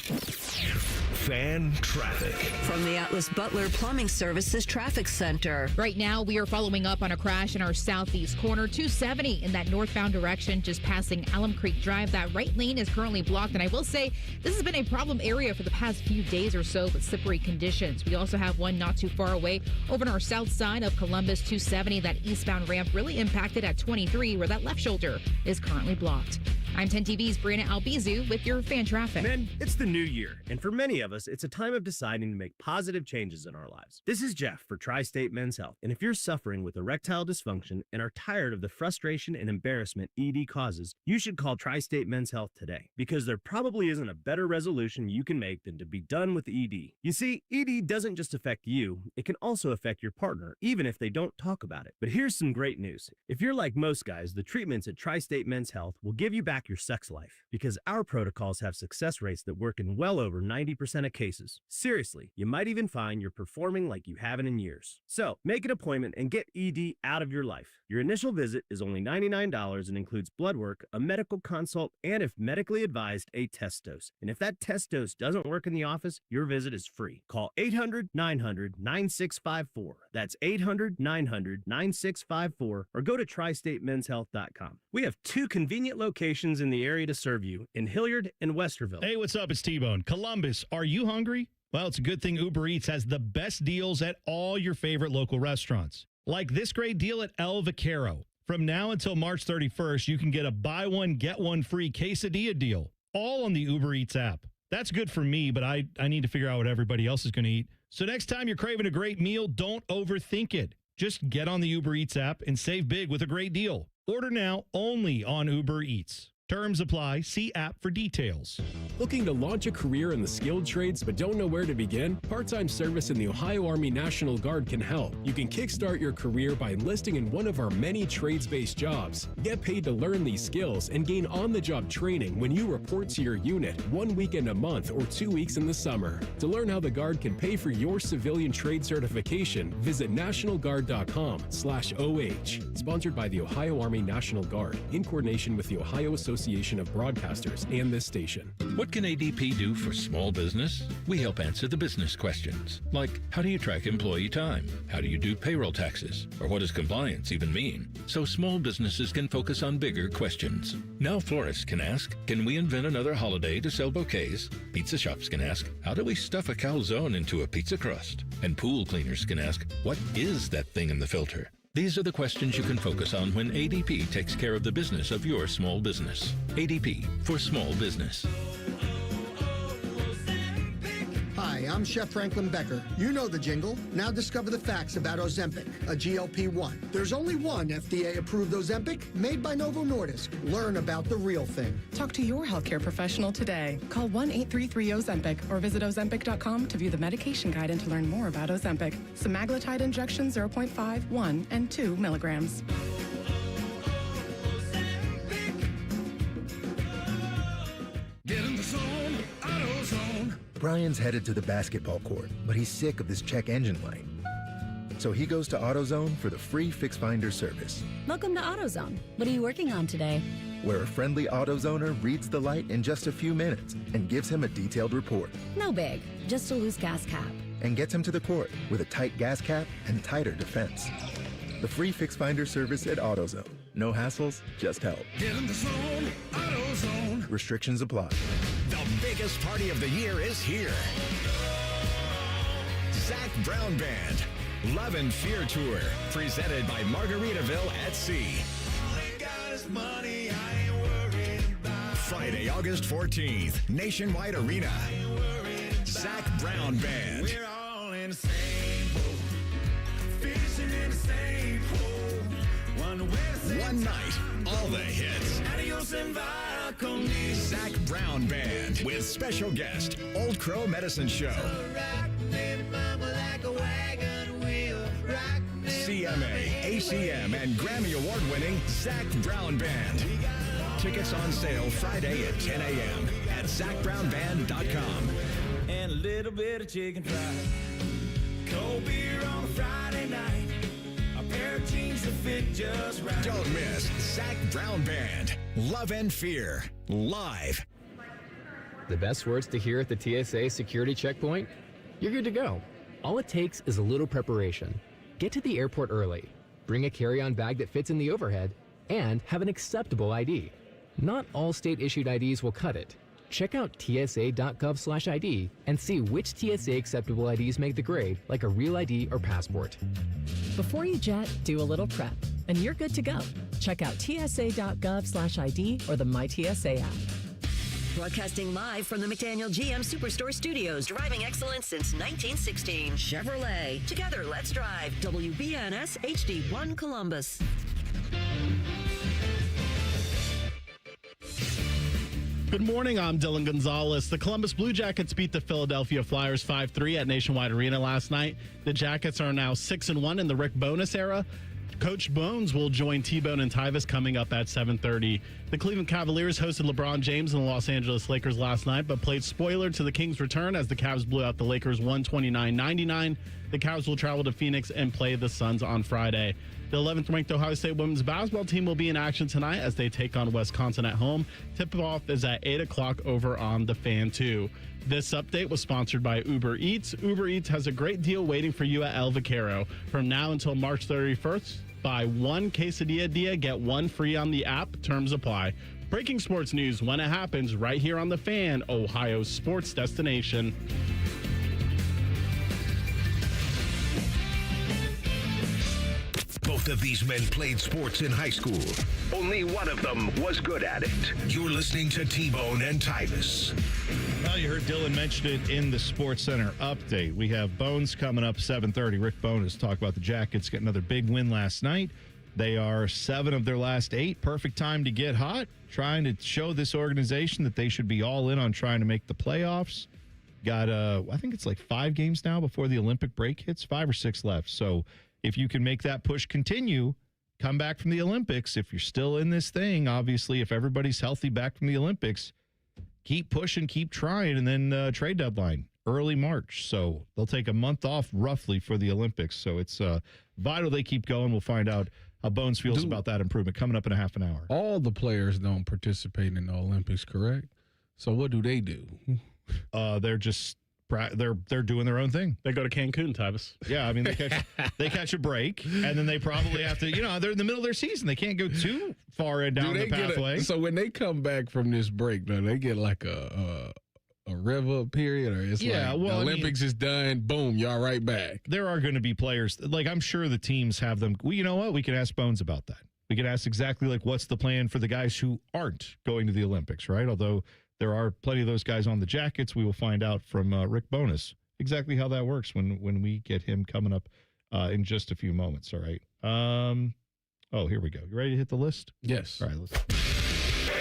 Fan traffic. From the Atlas Butler Plumbing Services Traffic Center. Right now, we are following up on a crash in our southeast corner, 270 in that northbound direction, just passing Alum Creek Drive. That right lane is currently blocked, and I will say this has been a problem area for the past few days or so with slippery conditions. We also have one not too far away over on our south side of Columbus, 270. That eastbound ramp really impacted at 23, where that left shoulder is currently blocked. I'm 10 TV's Brianna Albizu with your fan traffic. Men, it's the new year, and for many of us, it's a time of deciding to make positive changes in our lives. This is Jeff for Tri-State Men's Health, and if you're suffering with erectile dysfunction and are tired of the frustration and embarrassment ED causes, you should call Tri-State Men's Health today, because there probably isn't a better resolution you can make than to be done with ED. You see, ED doesn't just affect you, it can also affect your partner, even if they don't talk about it. But here's some great news. If you're like most guys, the treatments at Tri-State Men's Health will give you back your sex life, because our protocols have success rates that work in well over 90% of cases. Seriously, you might even find you're performing like you haven't in years. So, make an appointment and get ED out of your life. Your initial visit is only $99 and includes blood work, a medical consult, and if medically advised, a test dose. And if that test dose doesn't work in the office, your visit is free. Call 800-900-9654. That's 800-900-9654 or go to tristatemenshealth.com. We have 2 convenient locations in the area to serve you in Hilliard and Westerville. Hey, what's up? It's T-Bone. Columbus, are you hungry? Well, it's a good thing Uber Eats has the best deals at all your favorite local restaurants. Like this great deal at El Vaquero. From now until March 31st, you can get a buy one, get one free quesadilla deal, all on the Uber Eats app. That's good for me, but I need to figure out what everybody else is going to eat. So next time you're craving a great meal, don't overthink it. Just get on the Uber Eats app and save big with a great deal. Order now only on Uber Eats. Terms apply. See app for details. Looking to launch a career in the skilled trades but don't know where to begin? Part-time service in the Ohio Army National Guard can help. You can kickstart your career by enlisting in one of our many trades-based jobs. Get paid to learn these skills and gain on-the-job training when you report to your unit 1 weekend a month or 2 weeks in the summer. To learn how the Guard can pay for your civilian trade certification, visit nationalguard.com/OH. Sponsored by the Ohio Army National Guard in coordination with the Ohio Association of Broadcasters and this station. What can ADP do for small business? We help answer the business questions, like how do you track employee time? How do you do payroll taxes? Or what does compliance even mean? So small businesses can focus on bigger questions. Now florists can ask, can we invent another holiday to sell bouquets? Pizza shops can ask, how do we stuff a calzone into a pizza crust? And pool cleaners can ask, what is that thing in the filter? These are the questions you can focus on when ADP takes care of the business of your small business. ADP for small business. Hi, I'm Chef Franklin Becker. You know the jingle. Now discover the facts about Ozempic, a GLP-1. There's only one FDA-approved Ozempic made by Novo Nordisk. Learn about the real thing. Talk to your healthcare professional today. Call 1-833-OZEMPIC or visit Ozempic.com to view the medication guide and to learn more about Ozempic. Semaglutide injection 0.5, 1, and 2 milligrams. Get in the zone, AutoZone. Brian's headed to the basketball court, but he's sick of this check engine light. So he goes to AutoZone for the free Fix Finder service, Welcome to AutoZone. What are you working on today? where a friendly AutoZoner reads the light in just a few minutes and gives him a detailed report, No big, just a loose gas cap. and gets him to the court with a tight gas cap and tighter defense. The free Fix Finder service at AutoZone. No hassles, just help. Get in the zone, AutoZone. Restrictions apply. The biggest party of the year is here. Zach Brown Band, Love and Fear Tour, presented by Margaritaville at Sea. Friday, August 14th, Nationwide Arena. Zach Brown Band. We're all in the same boat, fishing in the same hole. One night, all the hits. Adios and via con me. Zach Brown Band with special guest, Old Crow Medicine Show. CMA, ACM, and Grammy Award-winning Zach Brown Band. Tickets on sale Friday at 10 a.m. at ZachBrownBand.com. And a little bit of chicken fried. Cold beer on a Friday night. A pair of jeans that fit just right. Don't miss Zach Brown Band. Love and Fear. Live. The best words to hear at the TSA security checkpoint? You're good to go. All it takes is a little preparation. Get to the airport early. Bring a carry-on bag that fits in the overhead. And have an acceptable ID. Not all state-issued IDs will cut it. Check out tsa.gov/ID and see which TSA acceptable IDs make the grade, like a real ID or passport. Before you jet, do a little prep, and you're good to go. Check out tsa.gov/ID or the MyTSA app. Broadcasting live from the McDaniel GM Superstore Studios, driving excellence since 1916. Chevrolet. Together, let's drive. WBNS HD1 Columbus. Good morning, I'm Dylan Gonzalez. The Columbus Blue Jackets beat the Philadelphia Flyers 5-3 at Nationwide Arena last night. The Jackets are now 6-1 in the Rick Bowness era. Coach Bones will join T-Bone and Tyvis coming up at 7:30. The Cleveland Cavaliers hosted LeBron James and the Los Angeles Lakers last night, but played spoiler to the Kings' return as the Cavs blew out the Lakers 129-99. The Cavs will travel to Phoenix and play the Suns on Friday. The 11th-ranked Ohio State women's basketball team will be in action tonight as they take on Wisconsin at home. Tip-off is at 8 o'clock over on the Fan 2. This update was sponsored by Uber Eats. Uber Eats has a great deal waiting for you at El Vaquero. From now until March 31st, buy one quesadilla dia, get one free on the app. Terms apply. Breaking sports news when it happens right here on the Fan, Ohio's sports destination. Both of these men played sports in high school. Only one of them was good at it. You're listening to T-Bone and Tyvis. Well, you heard Dylan mention it in the Sports Center update. We have Bones coming up 7:30. Rick Bones talk about the Jackets get another big win last night. They are 7 of their last 8. Perfect time to get hot. Trying to show this organization that they should be all in on trying to make the playoffs. Got, I think it's like 5 games now before the Olympic break hits. 5 or 6 left. So if you can make that push continue, come back from the Olympics. If you're still in this thing, obviously, if everybody's healthy back from the Olympics, keep pushing, keep trying, and then trade deadline, early March. So they'll take a month off roughly for the Olympics. So it's vital they keep going. We'll find out how Bones feels about that improvement coming up in a half an hour. All the players don't participate in the Olympics, correct? So what do? They're just they're doing their own thing. They go to Cancun, Tyvis. Yeah, I mean, they catch a break, and then they probably have to, they're in the middle of their season. They can't go too far down the pathway. So when they come back from this break, do they get like a river period, or it's the Olympics is done, boom, y'all right back? There are going to be players, like I'm sure the teams have them. Well, you know what? We can ask Bones about that. We can ask exactly like what's the plan for the guys who aren't going to the Olympics, right? Although there are plenty of those guys on the Jackets. We will find out from Rick Bowness exactly how that works when we get him coming up in just a few moments. All right. Here we go. You ready to hit the list? Yes. All right. Let's.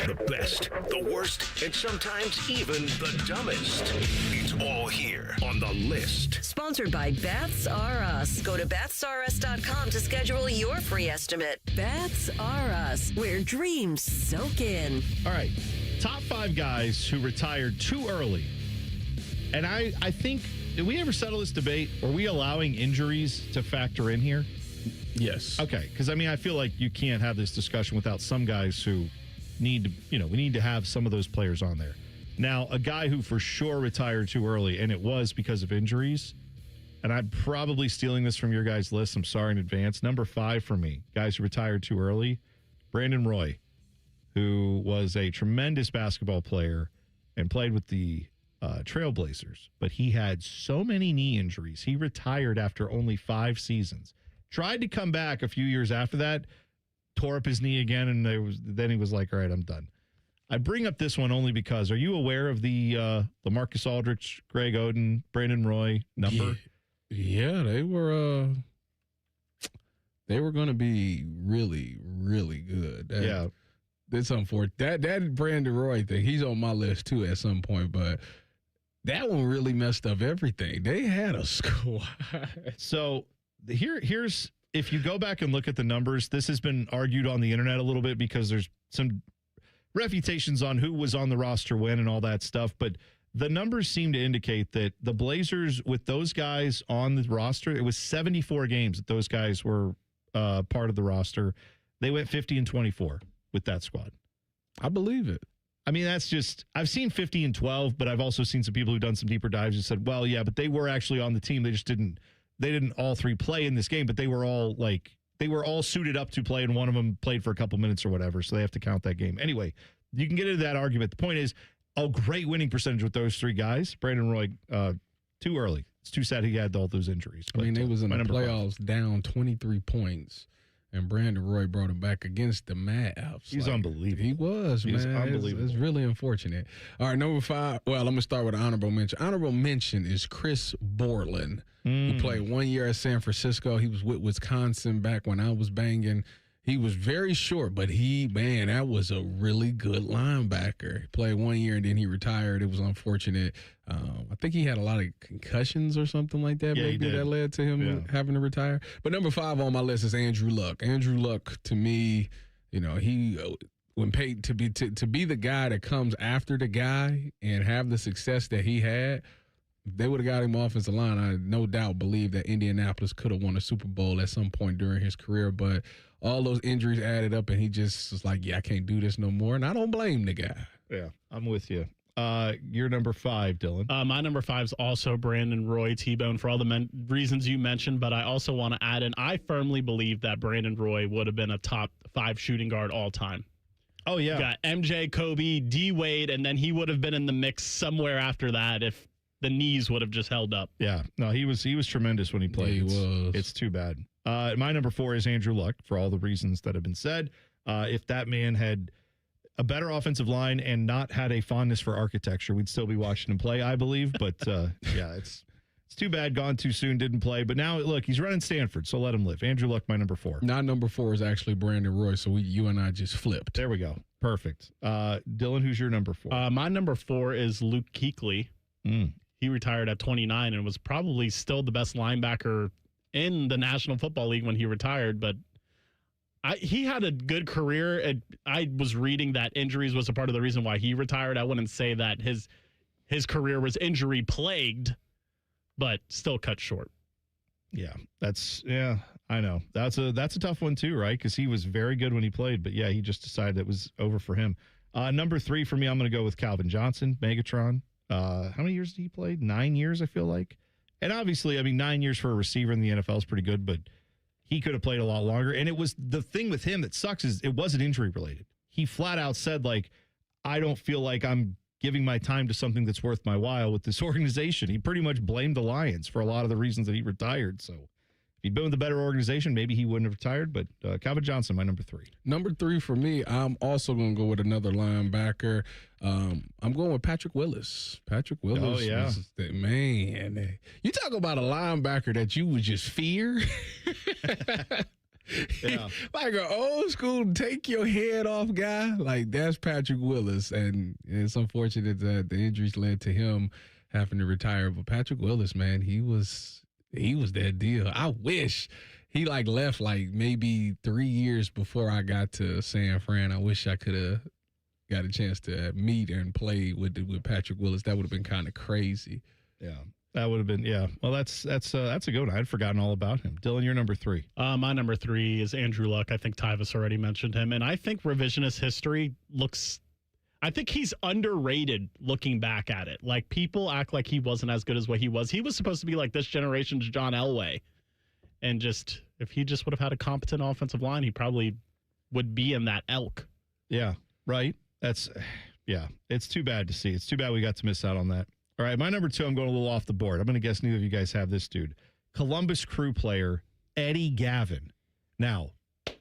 The best, the worst, and sometimes even the dumbest. It's all here on the list. Sponsored by Baths R Us. Go to bathsrus.com to schedule your free estimate. Baths R Us, where dreams soak in. All right. Top 5 guys who retired too early. And I think, did we ever settle this debate? Are we allowing injuries to factor in here? Yes. Okay. Because, I feel like you can't have this discussion without some guys who need to, we need to have some of those players on there. Now, a guy who for sure retired too early, and it was because of injuries, and I'm probably stealing this from your guys' list. I'm sorry in advance. Number 5 for me, guys who retired too early, Brandon Roy, who was a tremendous basketball player and played with the Trailblazers, but he had so many knee injuries. He retired after only 5 seasons. Tried to come back a few years after that, tore up his knee again, and then he was like, all right, I'm done. I bring up this one only because, are you aware of the Marcus Aldridge, Greg Oden, Brandon Roy number? Yeah, they were going to be really, really good. That's unfortunate. That Brandon Roy thing, he's on my list too at some point, but that one really messed up everything. They had a squad. So here's, if you go back and look at the numbers, this has been argued on the internet a little bit because there's some refutations on who was on the roster when and all that stuff, but the numbers seem to indicate that the Blazers, with those guys on the roster, it was 74 games that those guys were part of the roster. They went 50-24 with that squad. I believe it. I mean, that's just, I've seen 50-12, but I've also seen some people who've done some deeper dives and said, well, yeah, but they were actually on the team. They didn't all three play in this game, but they were all suited up to play, and one of them played for a couple minutes or whatever, so they have to count that game. Anyway, you can get into that argument. The point is, a great winning percentage with those 3 guys. Brandon Roy, too early. It's too sad he had all those injuries. I mean, they was in the playoffs down 23 points, and Brandon Roy brought him back against the Mavs. He's unbelievable. He was, man. He's unbelievable. It's really unfortunate. All right, number 5. Well, I'm going to start with an honorable mention. Honorable mention is Chris Borland. He played 1 year at San Francisco. He was with Wisconsin back when I was banging. He was very short, but that was a really good linebacker. He played 1 year and then he retired. It was unfortunate. I think he had a lot of concussions or something like that. Yeah, maybe that led to him having to retire. But number 5 on my list is Andrew Luck. Andrew Luck, to me, he when paid to be the guy that comes after the guy and have the success that he had. If they would have got him offensive line, I no doubt believe that Indianapolis could have won a Super Bowl at some point during his career. But all those injuries added up, and he just was like, yeah, I can't do this no more. And I don't blame the guy. Yeah, I'm with you. You're number 5, Dylan. My number 5 is also Brandon Roy T-Bone for all the reasons you mentioned, but I also want to add in, I firmly believe that Brandon Roy would have been a top 5 shooting guard all time. Oh, yeah. You got MJ, Kobe, D-Wade, and then he would have been in the mix somewhere after that if the knees would have just held up. Yeah. No, he was tremendous when he played. It's too bad. My number 4 is Andrew Luck for all the reasons that have been said. If that man had a better offensive line and not had a fondness for architecture, we'd still be watching him play, I believe. But yeah, it's too bad. Gone too soon, didn't play. But now, look, he's running Stanford, so let him live. Andrew Luck, my number 4. Not number 4 is actually Brandon Roy, so you and I just flipped. There we go. Perfect. Dylan, who's your number 4? My number 4 is Luke Kuechly. He retired at 29 and was probably still the best linebacker in the National Football League when he retired, but he had a good career. I was reading that injuries was a part of the reason why he retired. I wouldn't say that his career was injury plagued, but still cut short. Yeah, I know. That's a tough one too, right? Because he was very good when he played, but yeah, he just decided it was over for him. Number 3 for me, I'm going to go with Calvin Johnson, Megatron. How many years did he play? 9 years, I feel like. And obviously, I mean, 9 years for a receiver in the NFL is pretty good, but he could have played a lot longer. And it was the thing with him that sucks is it wasn't injury related. He flat out said, like, I don't feel like I'm giving my time to something that's worth my while with this organization. He pretty much blamed the Lions for a lot of the reasons that he retired. So if he'd been with a better organization, maybe he wouldn't have retired. But Calvin Johnson, my number 3. Number 3 for me, I'm also going to go with another linebacker. I'm going with Patrick Willis. Patrick Willis. Oh, yeah. Man, you talk about a linebacker that you would just fear. Yeah. Like an old school take your head off guy. Like, that's Patrick Willis. And it's unfortunate that the injuries led to him having to retire. But Patrick Willis, man, he was that deal. I wish he left maybe 3 years before I got to San Fran. I wish I could have got a chance to meet and play with Patrick Willis. That would have been kind of crazy. Yeah. That would have been, yeah. Well, that's a good one. I'd forgotten all about him. Dylan, you're number 3. My number 3 is Andrew Luck. I think Tyvis already mentioned him. And I think revisionist history I think he's underrated looking back at it. Like, people act like he wasn't as good as what he was. He was supposed to be like this generation's John Elway. And if he just would have had a competent offensive line, he probably would be in that elk. Yeah, right. It's too bad to see. It's too bad we got to miss out on that. All right, my number 2, I'm going a little off the board. I'm going to guess neither of you guys have this dude. Columbus Crew player Eddie Gavin. Now,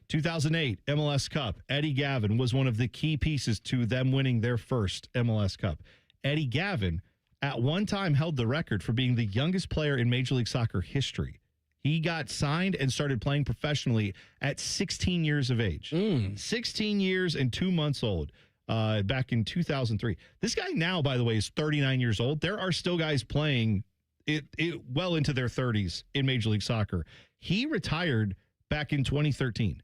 2008 MLS Cup. Eddie Gavin was one of the key pieces to them winning their first MLS Cup. Eddie Gavin at one time held the record for being the youngest player in Major League Soccer history. He got signed and started playing professionally at 16 years of age. 16 years and 2 months old back in 2003. This guy now, by the way, is 39 years old. There are still guys playing it well into their 30s in Major League Soccer. He retired back in 2013.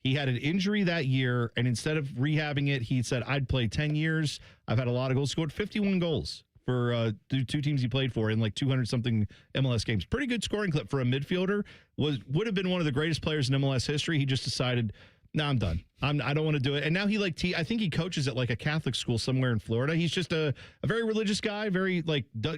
He had an injury that year, and instead of rehabbing it, he said, I'd play 10 years. I've had a lot of goals. Scored 51 goals for two teams he played for in like 200-something MLS games. Pretty good scoring clip for a midfielder. Would have been one of the greatest players in MLS history. He just decided, no, I'm done. I don't want to do it. And now I think he coaches at like a Catholic school somewhere in Florida. He's just a very religious guy, very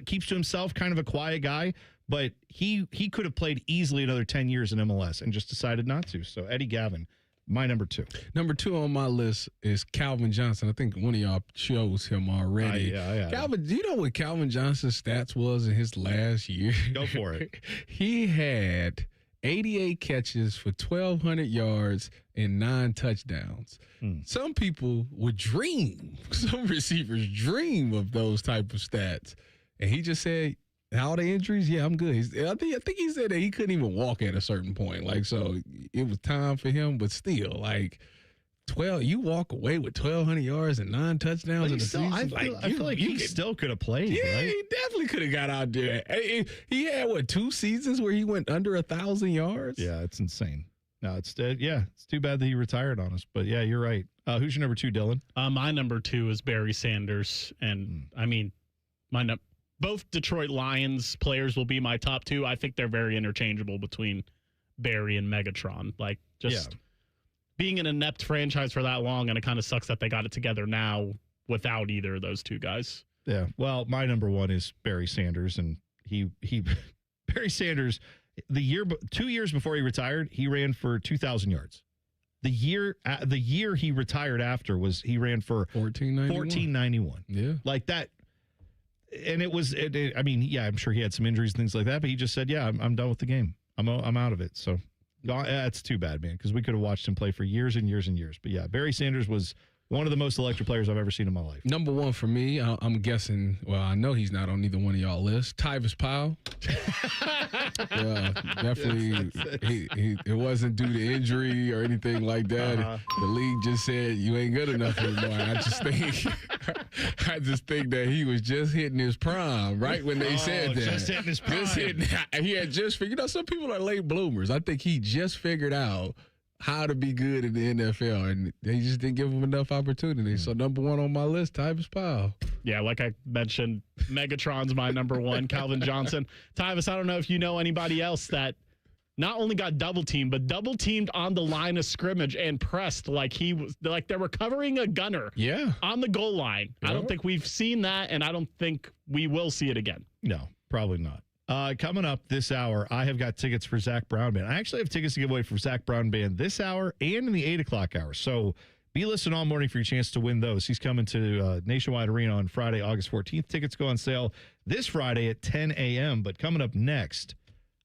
keeps to himself, kind of a quiet guy. But he could have played easily another 10 years in MLS and just decided not to. So Eddie Gavin, my number 2. Number 2 on my list is Calvin Johnson. I think one of y'all chose him already. Calvin, do you know what Calvin Johnson's stats was in his last year? Go for it. He had 88 catches for 1,200 yards and 9 touchdowns. Some people would dream, some receivers dream of those type of stats. And he just said, all the injuries, yeah, I'm good. I think he said that he couldn't even walk at a certain point. So it was time for him, but still, 12, you walk away with 1,200 yards and 9 touchdowns in the season. I feel like he still could have played. Yeah, right? he definitely could have got out there. He had 2 seasons where he went under 1,000 yards. Yeah, it's insane. No, it's too bad that he retired on us. But yeah, you're right. Who's your number 2, Dylan? My number 2 is Barry Sanders, and I mean, both Detroit Lions players will be my top 2. I think they're very interchangeable between Barry and Megatron. Being an inept franchise for that long, and it kind of sucks that they got it together now without either of those 2 guys. Yeah. Well, my number 1 is Barry Sanders, and he Barry Sanders, 2 years before he retired, he ran for 2,000 yards. The year he retired after he ran for 1491. Yeah. Like that. And I'm sure he had some injuries and things like that, but he just said, yeah, I'm done with the game. I'm out of it. So that's too bad, man, because we could have watched him play for years and years and years. But yeah, Barry Sanders was one of the most electric players I've ever seen in my life. Number 1 for me, I'm guessing, well, I know he's not on either one of y'all lists, Tyvis Powell. Definitely, it wasn't due to injury or anything like that. The league just said, you ain't good enough anymore. I just think that he was just hitting his prime right when they said that. Just hitting his prime. He had just figured, some people are late bloomers. I think he just figured out how to be good in the NFL, and they just didn't give him enough opportunity. So number 1 on my list, Tyvis Powell. Yeah, like I mentioned, Megatron's my number 1, Calvin Johnson. Tyvis, I don't know if you know anybody else that not only got double-teamed, but double-teamed on the line of scrimmage and pressed like they were covering a gunner on the goal line. Yeah. I don't think we've seen that, and I don't think we will see it again. No, probably not. Coming up this hour, I have got tickets for Zach Brown Band. I actually have tickets to give away for Zach Brown Band this hour and in the 8 o'clock hour. So be listening all morning for your chance to win those. He's coming to Nationwide Arena on Friday, August 14th. Tickets go on sale this Friday at 10 a.m. But coming up next,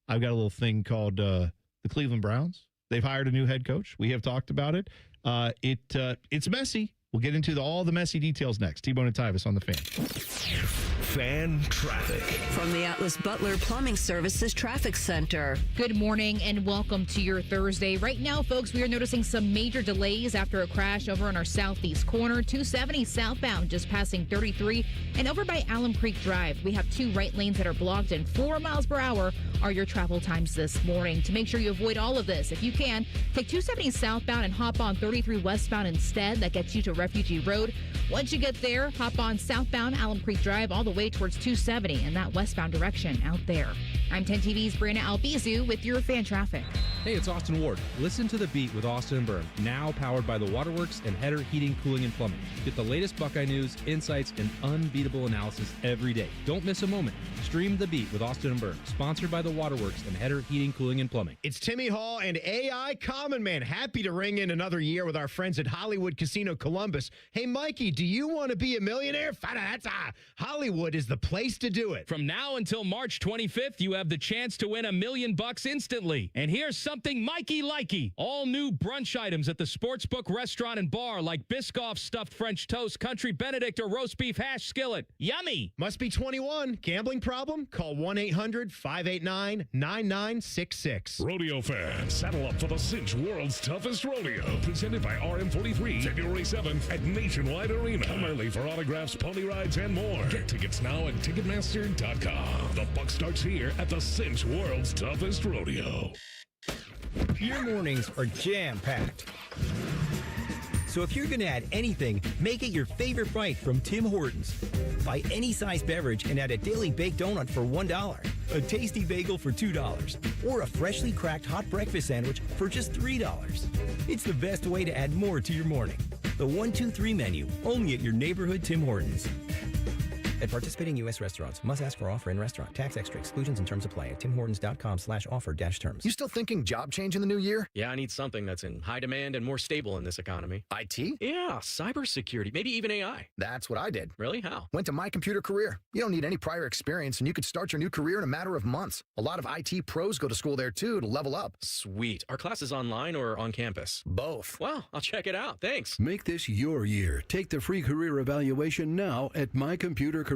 I've got a little thing called the Cleveland Browns. They've hired a new head coach. We have talked about it. It's messy. We'll get into all the messy details next. T-Bone and Tyvis on the Fan. Fan traffic. From the Atlas Butler Plumbing Services Traffic Center. Good morning and welcome to your Thursday. Right now, folks, we are noticing some major delays after a crash over on our southeast corner. 270 southbound just passing 33. And over by Alum Creek Drive, we have 2 right lanes that are blocked and 4 miles per hour are your travel times this morning. To make sure you avoid all of this, if you can, take 270 southbound and hop on 33 westbound instead. That gets you to Refugee Road. Once you get there, hop on southbound Alum Creek Drive all the way towards 270 in that westbound direction out there. I'm 10 TV's Brianna Albizu with your fan traffic. Hey, it's Austin Ward. Listen to The Beat with Austin and Byrne, now powered by the Waterworks and Header Heating, Cooling, and Plumbing. Get the latest Buckeye news, insights, and unbeatable analysis every day. Don't miss a moment. Stream The Beat with Austin and Byrne, sponsored by the Waterworks and Header Heating, Cooling, and Plumbing. It's Timmy Hall and AI Common Man. Happy to ring in another year with our friends at Hollywood Casino Columbus. Hey, Mikey, do you want to be a millionaire? That's Hollywood neighborhood is the place to do it. From now until March 25th, you have the chance to win $1 million instantly. And here's something Mikey likey. All new brunch items at the Sportsbook Restaurant and Bar like Biscoff stuffed French toast, country Benedict, or roast beef hash skillet. Yummy. Must be 21. Gambling problem? Call 1-800-589-9966. Rodeo fans, saddle up for the Cinch World's Toughest Rodeo. Presented by RM43, February 7th at Nationwide Arena. Come early for autographs, pony rides, and more. Get tickets now at Ticketmaster.com. The buck starts here at the Cinch World's Toughest Rodeo. Your mornings are jam-packed. So if you're going to add anything, make it your favorite bite from Tim Hortons. Buy any size beverage and add a daily baked donut for $1, a tasty bagel for $2, or a freshly cracked hot breakfast sandwich for just $3. It's the best way to add more to your morning. The 1-2-3 menu, only at your neighborhood Tim Hortons. At participating U.S. restaurants, must ask for offer in restaurant. Tax extra exclusions and terms apply at timhortons.com/offer-terms. You still thinking job change in the new year? Yeah, I need something that's in high demand and more stable in this economy. IT? Yeah, cybersecurity, maybe even AI. That's what I did. Really? How? Went to My Computer Career. You don't need any prior experience, and you could start your new career in a matter of months. A lot of IT pros go to school there, too, to level up. Sweet. Are classes online or on campus? Both. Well, I'll check it out. Thanks. Make this your year. Take the free career evaluation now at mycomputercareer.edu,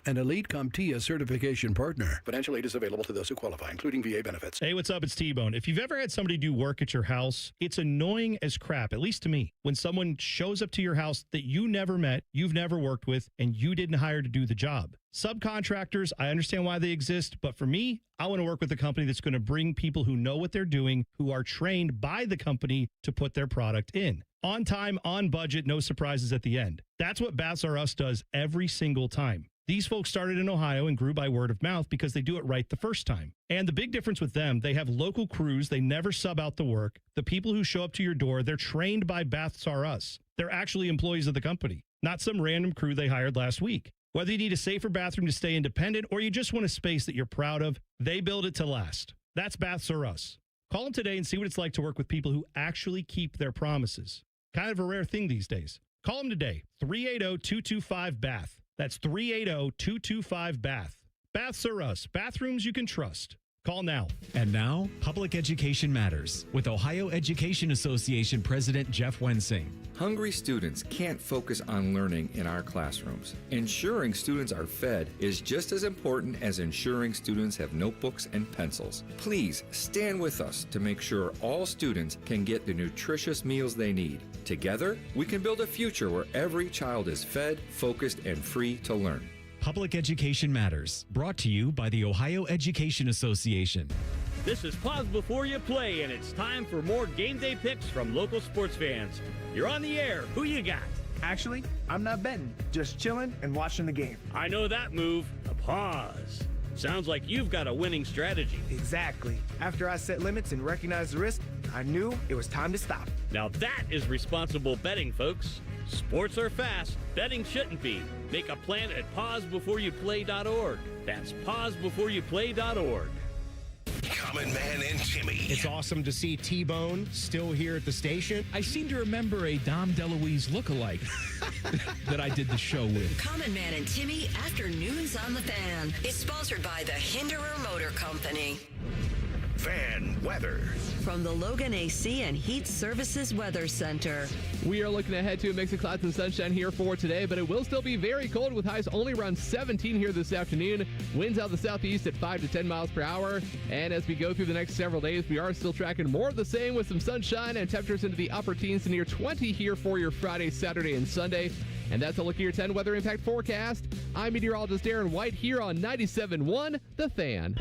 an Elite CompTIA certification partner. Financial aid is available to those who qualify, including VA benefits. Hey, what's up? It's T-Bone. If you've ever had somebody do work at your house, it's annoying as crap, at least to me, when someone shows up to your house that you never met, you've never worked with, and you didn't hire to do the job. Subcontractors, I understand why they exist, but for me, I want to work with a company that's going to bring people who know what they're doing, who are trained by the company to put their product in. On time, on budget, no surprises at the end. That's what Baths R Us does every single time. These folks started in Ohio and grew by word of mouth because they do it right the first time. And the big difference with them, they have local crews. They never sub out the work. The people who show up to your door, they're trained by Baths R Us. They're actually employees of the company, not some random crew they hired last week. Whether you need a safer bathroom to stay independent or you just want a space that you're proud of, they build it to last. That's Baths R Us. Call them today and see what it's like to work with people who actually keep their promises. Kind of a rare thing these days. Call them today, 380-225-BATH. That's 380-225-BATH. Baths R Us, bathrooms you can trust. Call now. And now, Public Education Matters with Ohio Education Association President Jeff Wensing. Hungry students can't focus on learning in our classrooms. Ensuring students are fed is just as important as ensuring students have notebooks and pencils. Please stand with us to make sure all students can get the nutritious meals they need. Together, we can build a future where every child is fed, focused, and free to learn. Public Education Matters, brought to you by the Ohio Education Association. This is Pause Before You Play, and it's time for more game day picks from local sports fans. You're on the air. Who you got? Actually, I'm not betting, just chilling and watching the game. I know that move. A pause. Sounds like you've got a winning strategy. Exactly. After I set limits and recognized the risk, I knew it was time to stop. Now that is responsible betting, folks. Sports are fast. Betting shouldn't be. Make a plan at pausebeforeyouplay.org. That's pausebeforeyouplay.org. Common Man and Timmy. It's awesome to see T-Bone still here at the station. I seem to remember a Dom DeLuise lookalike that I did the show with. Common Man and Timmy Afternoons on the Fan is sponsored by the Hinderer Motor Company. Fan weather. From the Logan AC and Heat Services Weather Center. We are looking ahead to a mix of clouds and sunshine here for today, but it will still be very cold with highs only around 17 here this afternoon. Winds out the southeast at 5 to 10 miles per hour. And as we go through the next several days, we are still tracking more of the same with some sunshine and temperatures into the upper teens to near 20 here for your Friday, Saturday, and Sunday. And that's a look at your 10 weather impact forecast. I'm meteorologist Aaron White here on 97.1 The Fan.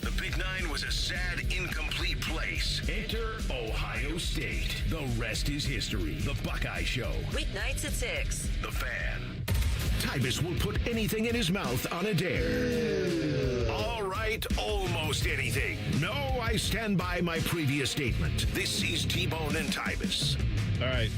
The Big Nine was a sad, incomplete place. Enter Ohio State. The rest is history. The Buckeye Show. Weeknights at 6. The Fan. Tyvis will put anything in his mouth on a dare. All right, almost anything. No, I stand by my previous statement. This is T-Bone and Tyvis. All right.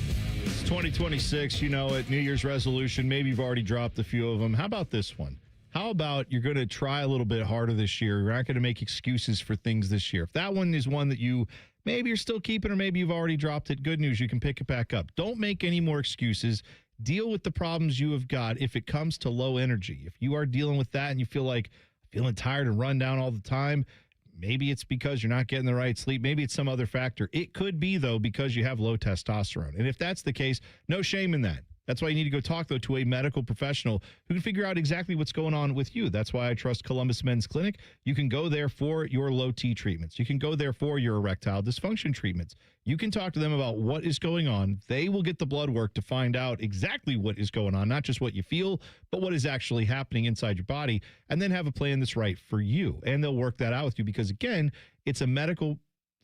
It's 2026. You know it. New Year's resolution. Maybe you've already dropped a few of them. How about this one? How about you're going to try a little bit harder this year? You're not going to make excuses for things this year. If that one is one that you maybe you're still keeping or maybe you've already dropped it, good news. You can pick it back up. Don't make any more excuses. deal with the problems you have got if it comes to low energy. If you are dealing with that and you feel like feeling tired and run down all the time, maybe it's because you're not getting the right sleep. Maybe it's some other factor. It could be, though, because you have low testosterone. And if that's the case, no shame in that. That's why you need to go talk, though, to a medical professional who can figure out exactly what's going on with you. That's why I trust Columbus Men's Clinic. You can go there for your low T treatments. You can go there for your erectile dysfunction treatments. You can talk to them about what is going on. They will get the blood work to find out exactly what is going on, not just what you feel, but what is actually happening inside your body, and then have a plan that's right for you. And they'll work that out with you because, again, it's a medical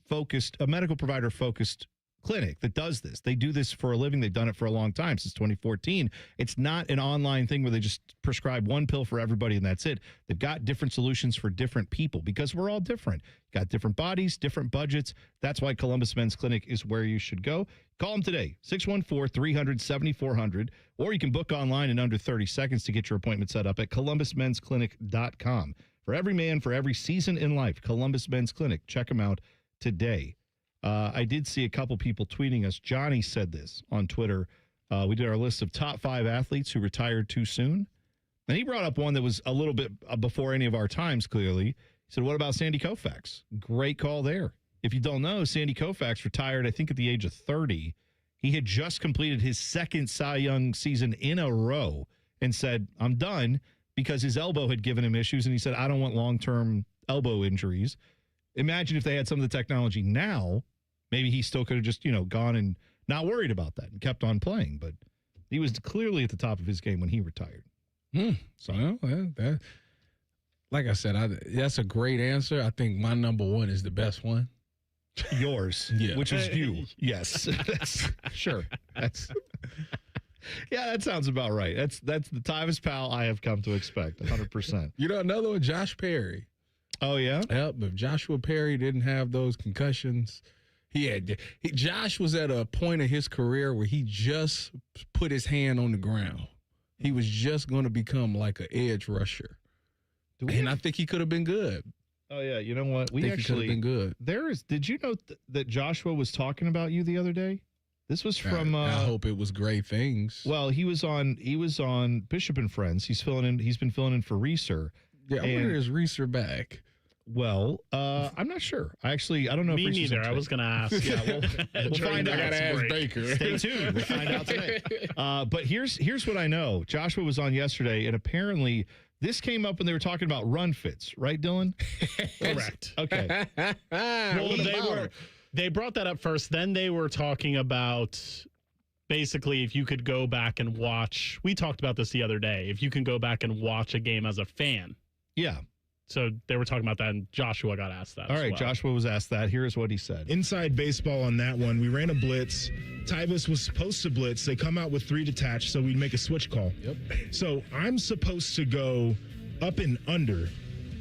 provider-focused clinic that does this. They do this for a living. They've done it for a long time, since 2014. It's not an online thing where they just prescribe one pill for everybody and that's it. They've got different solutions for different people because we're all different. Got different bodies, different budgets. That's why Columbus Men's Clinic is where you should go. Call them today, 614-300-7400, or you can book online in under 30 seconds to get your appointment set up at columbusmensclinic.com. For every man, for every season in life, Columbus Men's Clinic. Check them out today. I did see a couple people tweeting us. Johnny said this on Twitter. We did our list of top 5 athletes who retired too soon. And he brought up one that was a little bit before any of our times, clearly. He said, what about Sandy Koufax? Great call there. If you don't know, Sandy Koufax retired, I think, at the age of 30. He had just completed his second Cy Young season in a row and said, I'm done, because his elbow had given him issues. And he said, I don't want long-term elbow injuries. Imagine if they had some of the technology now. Maybe he still could have just, gone and not worried about that and kept on playing. But he was clearly at the top of his game when he retired. So, like I said, that's a great answer. I think my number one is the best one. Yours, yeah, which is you. Yes, sure. Yeah, that sounds about right. That's the Tyvis pal I have come to expect. 100%. Another one, Josh Perry. Oh yeah. Yep. If Joshua Perry didn't have those concussions. Josh was at a point in his career where he just put his hand on the ground. He was just going to become like an edge rusher. And I think he could have been good. Oh, yeah. You know what? He could have been good. Did you know that Joshua was talking about you the other day? This was from. I hope it was great things. Well, he was on Bishop and Friends. He's been filling in for Reeser. Yeah, I wonder is Reeser back? Well, I'm not sure. I don't know. Me if neither. I was going to ask. Yeah, we'll find out. I got to ask Baker. Stay tuned. We'll find out today. But here's what I know. Joshua was on yesterday, and apparently this came up when they were talking about run fits, right, Dylan? Correct. Okay. Well, they brought that up first. Then they were talking about basically if you could go back and watch. We talked about this the other day. If you can go back and watch a game as a fan. Yeah. So they were talking about that, and Joshua got asked that. All right, Joshua was asked that. Here's what he said. Inside baseball on that one, we ran a blitz. Tyvis was supposed to blitz. They come out with 3 detached, so we'd make a switch call. Yep. So I'm supposed to go up and under,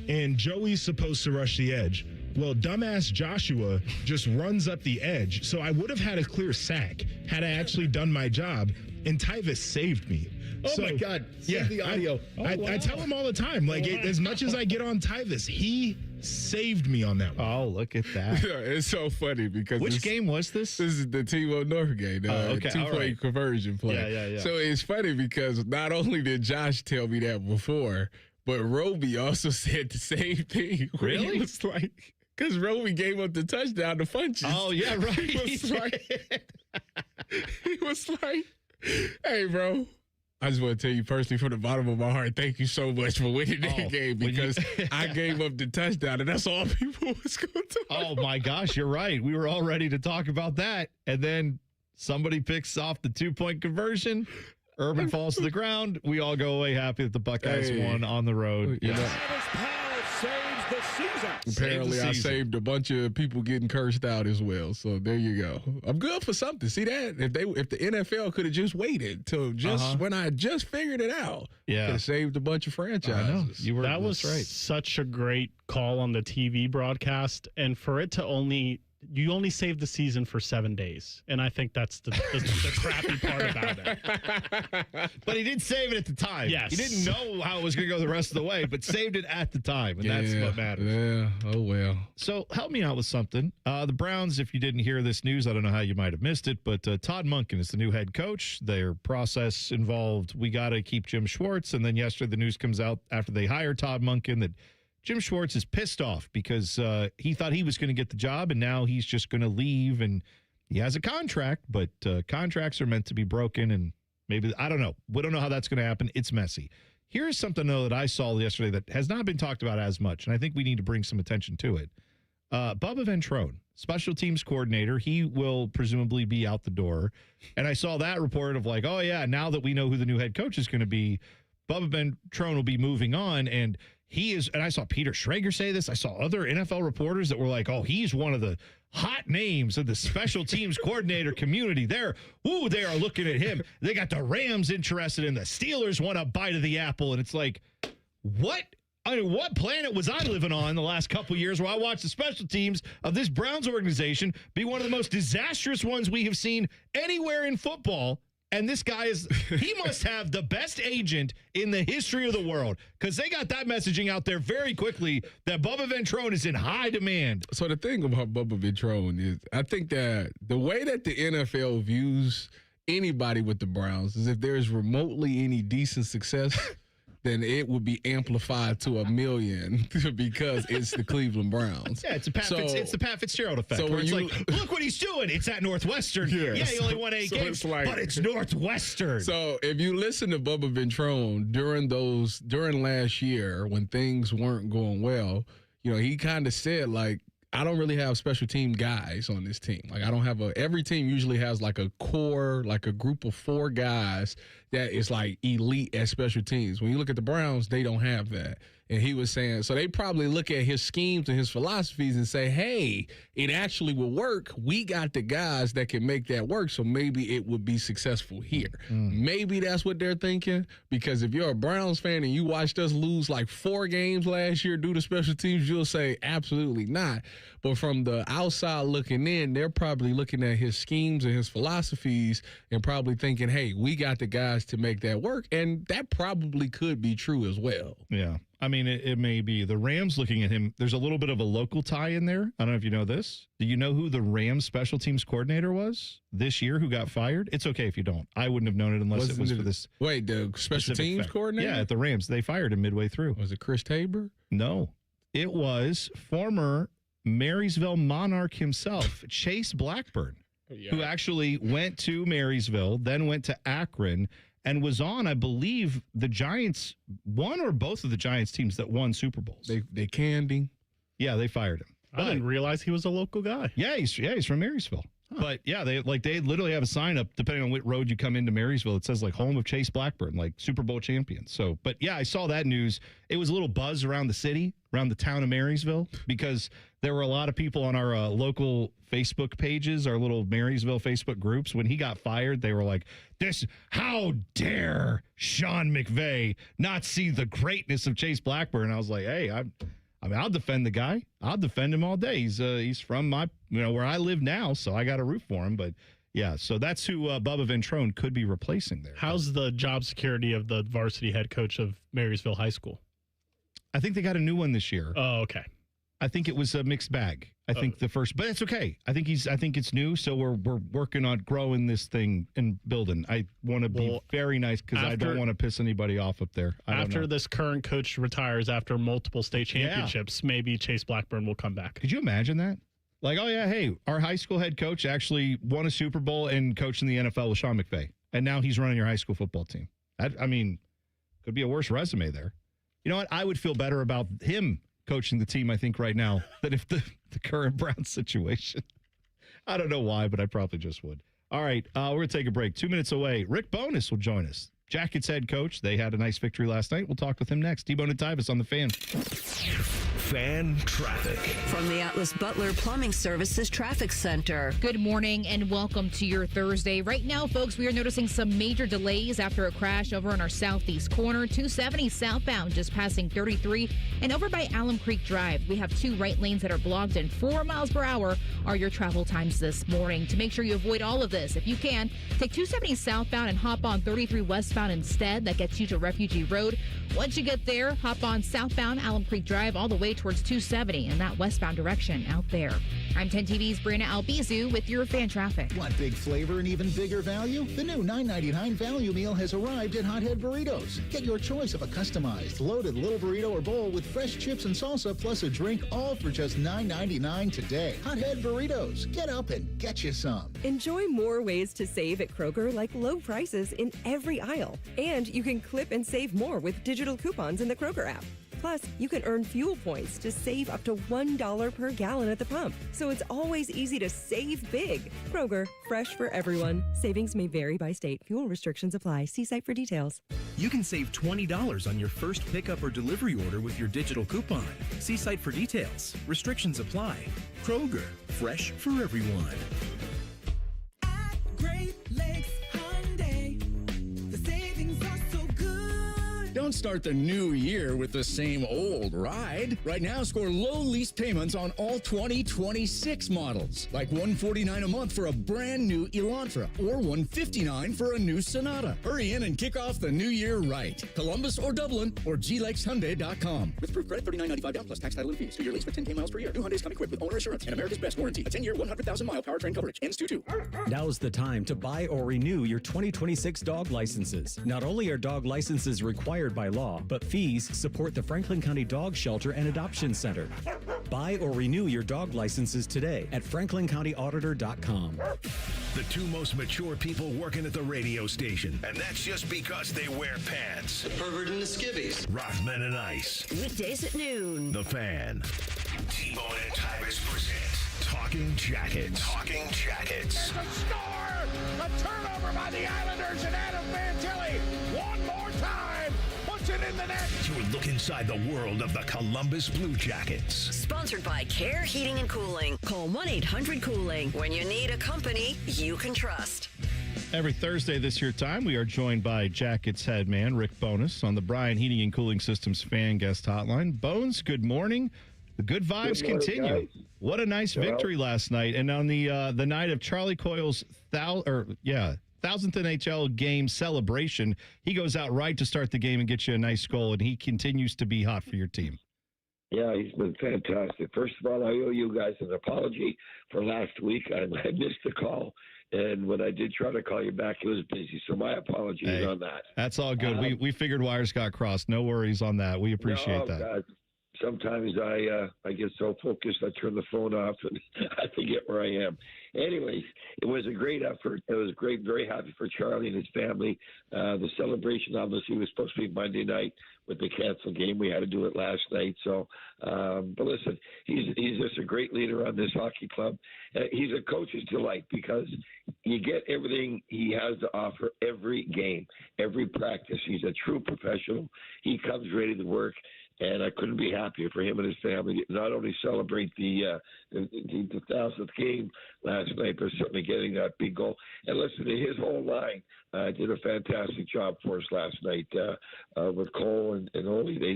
and Joey's supposed to rush the edge. Well, dumbass Joshua just runs up the edge. So I would have had a clear sack had I actually done my job, and Tyvis saved me. Oh, my God. Save the audio. I tell him all the time, as much as I get on Tyvis, he saved me on that one. Oh, look at that. It's so funny because which game was this? This is the T-Mobile North game, okay. 2-point conversion play. Yeah. So it's funny because not only did Josh tell me that before, but Roby also said the same thing. Really? He was like, because Roby gave up the touchdown to Funches. Oh, yeah, right. He was like, hey, bro. I just want to tell you personally from the bottom of my heart, thank you so much for winning that game because I gave up the touchdown, and that's all people was going to talk about. My gosh, you're right. We were all ready to talk about that, and then somebody picks off the 2-point conversion. Urban falls to the ground. We all go away happy that the Buckeyes won on the road. Apparently, I saved a bunch of people getting cursed out as well. So there you go. I'm good for something. See that? If the NFL could have just waited till when I just figured it out, could have saved a bunch of franchises. That was such a great call on the TV broadcast, and for it to only you only saved the season for 7 days. And I think that's the crappy part about it. But he did save it at the time. Yes. He didn't know how it was going to go the rest of the way, but saved it at the time. And that's what matters. Yeah. Oh, well. So help me out with something. The Browns, if you didn't hear this news, I don't know how you might have missed it, but Todd Monken is the new head coach. Their process involved, we got to keep Jim Schwartz. And then yesterday the news comes out after they hired Todd Monken that Jim Schwartz is pissed off because he thought he was going to get the job, and now he's just going to leave. And he has a contract, but contracts are meant to be broken, and maybe, I don't know. We don't know how that's going to happen. It's messy. Here's something, though, that I saw yesterday that has not been talked about as much, and I think we need to bring some attention to it. Bubba Ventrone, special teams coordinator, he will presumably be out the door. And I saw that report of like, oh, yeah, now that we know who the new head coach is going to be, Bubba Ventrone will be moving on, and he is, and I saw Peter Schrager say this. I saw other NFL reporters that were like, oh, he's one of the hot names of the special teams coordinator community. They are looking at him. They got the Rams interested in the Steelers want a bite of the apple. And it's like, what? I mean, what planet was I living on the last couple of years where I watched the special teams of this Browns organization be one of the most disastrous ones we have seen anywhere in football? And this guy he must have the best agent in the history of the world, because they got that messaging out there very quickly that Bubba Ventrone is in high demand. So the thing about Bubba Ventrone is, I think that the way that the NFL views anybody with the Browns is if there's remotely any decent success, then it would be amplified to 1,000,000 because it's the Cleveland Browns. Yeah, it's the Pat Fitzgerald effect. So where it's like, look what he's doing. It's at Northwestern. Yeah, he only won 8 games, but it's Northwestern. So if you listen to Bubba Ventrone during last year when things weren't going well, he kind of said like, I don't really have special team guys on this team. Like I don't have every team usually has like a core, like a group of 4 guys that is like elite at special teams. When you look at the Browns, they don't have that. And he was saying, so they probably look at his schemes and his philosophies and say, hey, it actually will work. We got the guys that can make that work, so maybe it would be successful here. Maybe that's what they're thinking, because if you're a Browns fan and you watched us lose like 4 games last year due to special teams, you'll say absolutely not. But from the outside looking in, they're probably looking at his schemes and his philosophies and probably thinking, hey, we got the guys to make that work. And that probably could be true as well. Yeah. I mean, it may be. The Rams looking at him, there's a little bit of a local tie in there. I don't know if you know this. Do you know who the Rams special teams coordinator was this year who got fired? It's okay if you don't. I wouldn't have known it unless it was for this. Wait, the special teams coordinator? Yeah, at the Rams. They fired him midway through. Was it Chris Tabor? No. It was former Marysville Monarch himself, Chase Blackburn, who actually went to Marysville, then went to Akron, and was on, I believe, the Giants, one or both of the Giants teams that won Super Bowls. They canned him. Yeah, they fired him. I didn't realize he was a local guy. Yeah, he's from Marysville. Huh. But yeah, they literally have a sign up depending on what road you come into Marysville. It says like home of Chase Blackburn, like Super Bowl champion. So, but yeah, I saw that news. It was a little buzz around the city, around the town of Marysville, because there were a lot of people on our local Facebook pages, our little Marysville Facebook groups. When he got fired, they were like, how dare Sean McVay not see the greatness of Chase Blackburn? I was like, hey, I'll defend the guy. I'll defend him all day. He's from where I live now, so I got to root for him. But yeah, so that's who Bubba Ventrone could be replacing there. How's the job security of the varsity head coach of Marysville High School? I think they got a new one this year. Oh, okay. I think it was a mixed bag. I think the first, but it's okay. I think it's new, so we're working on growing this thing and building. I want to be very nice because I don't want to piss anybody off up there. After this current coach retires after multiple state championships, maybe Chase Blackburn will come back. Could you imagine that? Like, oh yeah, hey, our high school head coach actually won a Super Bowl and coached in the NFL with Sean McVay, and now he's running your high school football team. I mean, could be a worse resume there. You know what? I would feel better about him coaching the team, I think, right now, than if the current Browns situation. I don't know why, but I probably just would. All right, we're going to take a break. 2 minutes away. Rick Bowness will join us. Jackets head coach. They had a nice victory last night. We'll talk with him next. T-Bone and Tyvis on The Fan. Fan traffic. From the Atlas Butler Plumbing Services Traffic Center. Good morning and welcome to your Thursday. Right now, folks, we are noticing some major delays after a crash over on our southeast corner. 270 southbound just passing 33. And over by Alum Creek Drive, we have 2 right lanes that are blocked and 4 miles per hour are your travel times this morning. To make sure you avoid all of this, if you can, take 270 southbound and hop on 33 westbound instead. That gets you to Refugee Road. Once you get there, hop on southbound Alum Creek Drive all the way towards 270 in that westbound direction out there. I'm 10 TV's Brianna Albizu with your fan traffic. Want big flavor and even bigger value? The new $9.99 value meal has arrived at Hothead Burritos. Get your choice of a customized, loaded little burrito or bowl with fresh chips and salsa plus a drink, all for just $9.99 today. Hothead Burritos. Get up and get you some. Enjoy more ways to save at Kroger, like low prices in every aisle. And you can clip and save more with digital coupons in the Kroger app. Plus, you can earn fuel points to save up to $1 per gallon at the pump. So it's always easy to save big. Kroger, fresh for everyone. Savings may vary by state. Fuel restrictions apply. See site for details. You can save $20 on your first pickup or delivery order with your digital coupon. See site for details. Restrictions apply. Kroger, fresh for everyone. At Great Lakes Hyundai, the savings are so good. Don't start the new year with the same old ride. Right now, score low lease payments on all 2026 models, like $149 a month for a brand new Elantra or $159 for a new Sonata. Hurry in and kick off the new year right. Columbus or Dublin or glakeshyundai.com. With proof credit $39.95 down plus tax, title, and fees. 2-year lease with 10K miles per year. New Hyundais come equipped with owner assurance and America's best warranty. A 10-year, 100,000-mile powertrain coverage. Ends 2-2. Now's the time to buy or renew your 2026 dog licenses. Not only are dog licenses required by law, but fees support the Franklin County Dog Shelter and Adoption Center. Buy or renew your dog licenses today at franklincountyauditor.com. The 2 most mature people working at the radio station, and that's just because they wear pants. The pervert and the skivvies. Rothman and Ice. Weekdays at noon. The Fan. T-Bone and Tyvis present Talking Jackets. Talking Jackets. There's a score! A turnover by the Islanders and Adam Fantilli. One more time. Puts it in the net. Your look inside the world of the Columbus Blue Jackets. Sponsored by Care Heating and Cooling. Call 1-800-COOLING. When you need a company you can trust. Every Thursday this year time, we are joined by Jackets head man Rick Bowness on the Bryan Heating and Cooling Systems fan guest hotline. Bones, good morning. The good vibes continue. Guys. What a nice victory last night. And on the night of Charlie Coyle's 1000th NHL game celebration, he goes out right to start the game and gets you a nice goal, and he continues to be hot for your team. Yeah, he's been fantastic. First of all, I owe you guys an apology for last week. I missed the call, and when I did try to call you back, it was busy. So my apologies on that. That's all good. We figured wires got crossed. No worries on that. We appreciate that. God. Sometimes I get so focused, I turn the phone off and I forget where I am. Anyways, it was a great effort. It was great. Very happy for Charlie and his family. The celebration obviously was supposed to be Monday night with the canceled game. We had to do it last night. So, but listen, he's just a great leader on this hockey club. He's a coach's delight because you get everything he has to offer every game, every practice. He's a true professional. He comes ready to work. And I couldn't be happier for him and his family. Not only celebrate the 1000th game last night, but certainly getting that big goal. And listen, his whole line did a fantastic job for us last night with Cole and Oli. They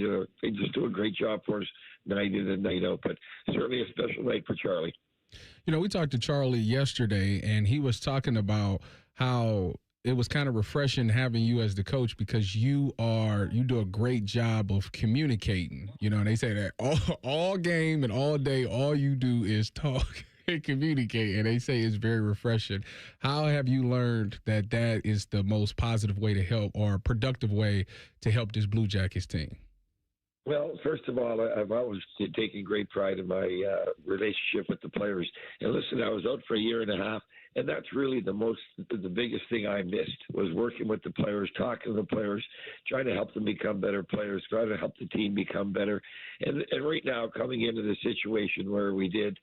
just do a great job for us night in and night out. But certainly a special night for Charlie. You know, we talked to Charlie yesterday, and he was talking about how it was kind of refreshing having you as the coach because you do a great job of communicating. You know, and they say that all game and all day, all you do is talk and communicate, and they say it's very refreshing. How have you learned that is the most positive way to help or productive way to help this Blue Jackets team? Well, first of all, I've always taken great pride in my relationship with the players. And listen, I was out for a year and a half, and that's really the biggest thing I missed was working with the players, talking to the players, trying to help them become better players, trying to help the team become better. And right now, coming into the situation where we did,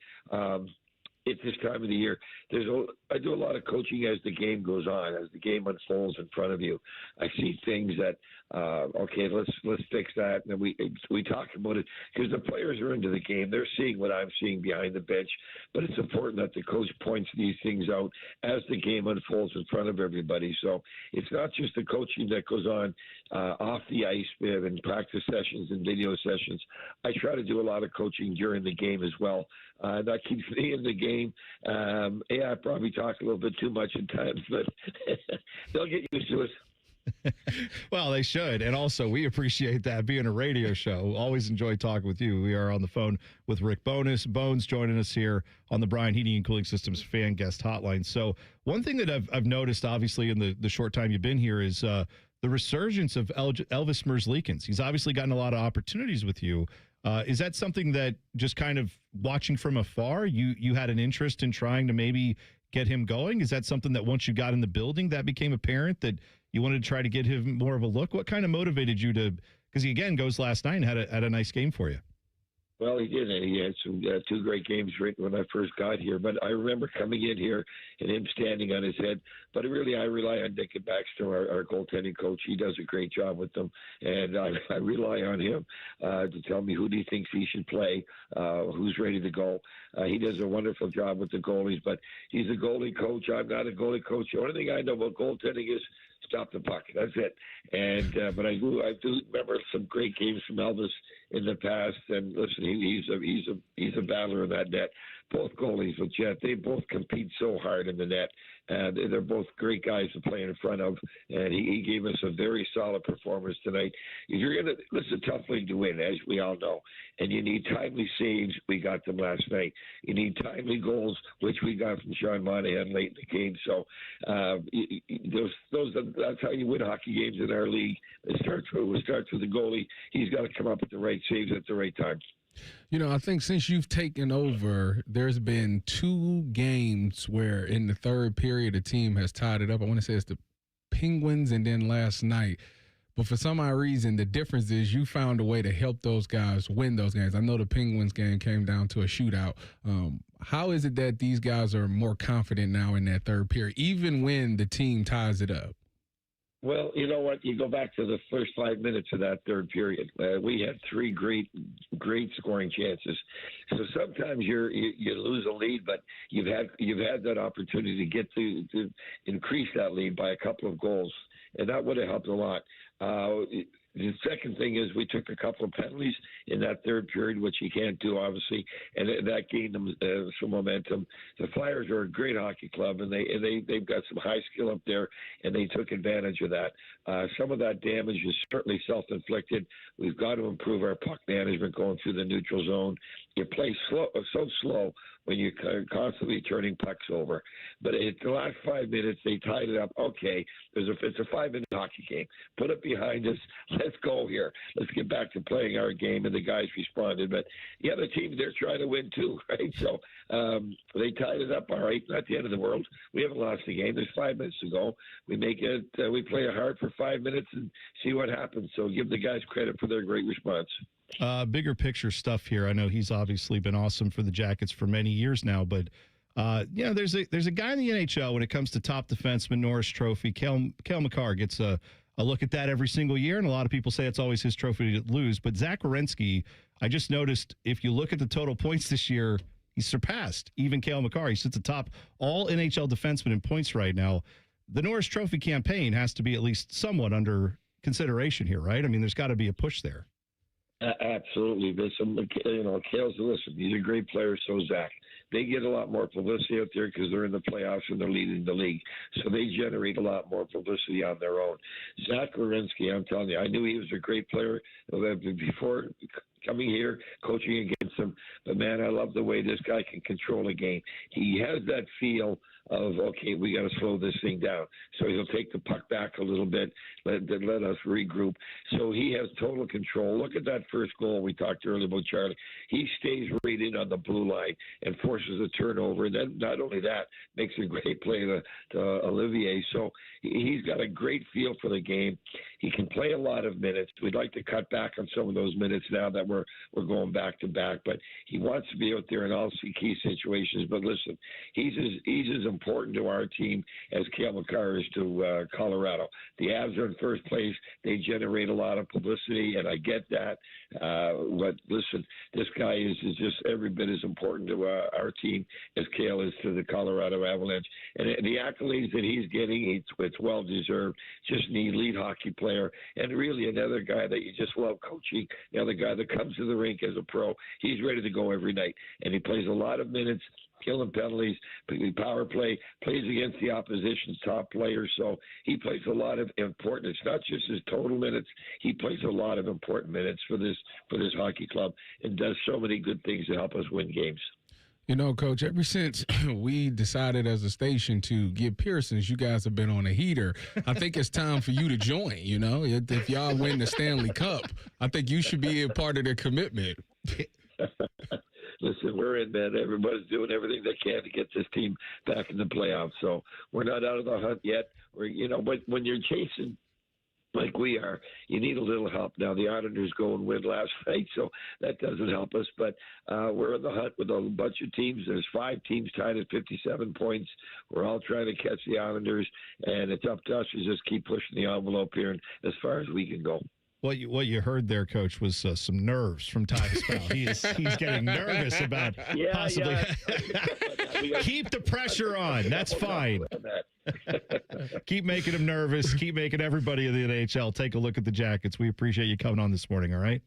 it's this time of the year. I do a lot of coaching as the game goes on, as the game unfolds in front of you. I see things that, okay, let's fix that, and then we talk about it because the players are into the game. They're seeing what I'm seeing behind the bench, but it's important that the coach points these things out as the game unfolds in front of everybody. So it's not just the coaching that goes on off the ice in practice sessions and video sessions. I try to do a lot of coaching during the game as well. That keeps me in the game. I probably talk a little bit too much at times, but they'll get used to it. Well, they should. And also, we appreciate that being a radio show. Always enjoy talking with you. We are on the phone with Rick Bones joining us here on the Bryan Heating and Cooling Systems fan guest hotline. So one thing that I've noticed, obviously, in the short time you've been here is the resurgence of Elvis Merzlikins. He's obviously gotten a lot of opportunities with you. Is that something that just kind of watching from afar, you had an interest in trying to maybe get him going? Is that something that once you got in the building that became apparent that you wanted to try to get him more of a look? What kind of motivated you to, because he again goes last night and had a nice game for you? Well, he did. He had some two great games right when I first got here. But I remember coming in here and him standing on his head. But really, I rely on Nick Baxter, our goaltending coach. He does a great job with them. And I rely on him to tell me who he thinks he should play, who's ready to go. He does a wonderful job with the goalies. But he's a goalie coach. I'm not a goalie coach. The only thing I know about goaltending is stop the puck. That's it. And but I do remember some great games from Elvis in the past. And listen, he's a battler in that net. Both goalies with Jet, they both compete so hard in the net. They're both great guys to play in front of. And he gave us a very solid performance tonight. If you're gonna, this is a tough league to win, as we all know. And you need timely saves. We got them last night. You need timely goals, which we got from Sean Monahan late in the game. So that's how you win hockey games in our league. It starts with the goalie. He's got to come up with the right saves at the right time. You know, I think since you've taken over, there's been 2 games where in the third period a team has tied it up. I want to say it's the Penguins and then last night. But for some odd reason, the difference is you found a way to help those guys win those games. I know the Penguins game came down to a shootout. How is it that these guys are more confident now in that third period, even when the team ties it up? Well, you know what? You go back to the first 5 minutes of that third period. We had 3 great scoring chances. So sometimes you lose a lead, but you've had that opportunity to get to increase that lead by a couple of goals, and that would have helped a lot. The second thing is we took a couple of penalties in that third period, which you can't do, obviously, and that gained them some momentum. The Flyers are a great hockey club, and they've got some high skill up there, and they took advantage of that. Some of that damage is certainly self-inflicted. We've got to improve our puck management going through the neutral zone. You play so slow when you're constantly turning pucks over. But at the last 5 minutes, they tied it up. Okay, it's a 5-minute hockey game. Put it behind us. Let's go here. Let's get back to playing our game, and the guys responded. But the other team, they're trying to win too, right? So they tied it up all right. Not the end of the world. We haven't lost the game. There's 5 minutes to go. We make it. We play it hard for 5 minutes and see what happens. So give the guys credit for their great response. Bigger picture stuff here. I know he's obviously been awesome for the Jackets for many years now, but there's a guy in the NHL when it comes to top defenseman, Norris Trophy. Cale Makar gets a look at that every single year, and a lot of people say it's always his trophy to lose. But Zach Werenski, I just noticed if you look at the total points this year, he's surpassed even Cale Makar. He sits atop all NHL defensemen in points right now. The Norris Trophy campaign has to be at least somewhat under consideration here, right? I mean, there's got to be a push there. Absolutely. Cale's, listen, he's a great player, so Zach. They get a lot more publicity out there because they're in the playoffs and they're leading the league. So they generate a lot more publicity on their own. Zach Werenski, I'm telling you, I knew he was a great player before coming here, coaching against him. But, man, I love the way this guy can control a game. He has that feel of, okay, we got to slow this thing down. So he'll take the puck back a little bit, let us regroup. So he has total control. Look at that first goal we talked earlier about Charlie. He stays right in on the blue line and forces a turnover. And then not only that, makes a great play to Olivier. So he's got a great feel for the game. He can play a lot of minutes. We'd like to cut back on some of those minutes now that we're we're going back to back. But he wants to be out there in all key situations. But listen, he's as important to our team as Cale Makar is to Colorado. The Avs are in first place. They generate a lot of publicity, and I get that. But listen, this guy is just every bit as important to our team as Cale is to the Colorado Avalanche. And the accolades that he's getting, it's well deserved. Just an elite hockey player, and really another guy that you just love coaching. The other guy that comes to the rink as a pro, he's ready to go every night, and he plays a lot of minutes, killing penalties, power play, plays against the opposition's top players. So he plays a lot of important. It's not just his total minutes; he plays a lot of important minutes for this hockey club, and does so many good things to help us win games. You know, Coach, ever since we decided as a station to give Pearsons, you guys have been on a heater. I think it's time for you to join, you know. If y'all win the Stanley Cup, I think you should be a part of the commitment. Listen, we're in, man. Everybody's doing everything they can to get this team back in the playoffs. So we're not out of the hunt yet. But when you're chasing like we are, you need a little help. Now, the Islanders go and win last night, so that doesn't help us. But we're in the hunt with a bunch of teams. There's 5 teams tied at 57 points. We're all trying to catch the Islanders, and it's up to us to just keep pushing the envelope here and as far as we can go. What you heard there, Coach, was some nerves from Tyvis Powell. He's getting nervous about possibly. Yeah. Keep the pressure on. That's fine. Keep making him nervous. Keep making everybody in the NHL take a look at the Jackets. We appreciate you coming on this morning. All right.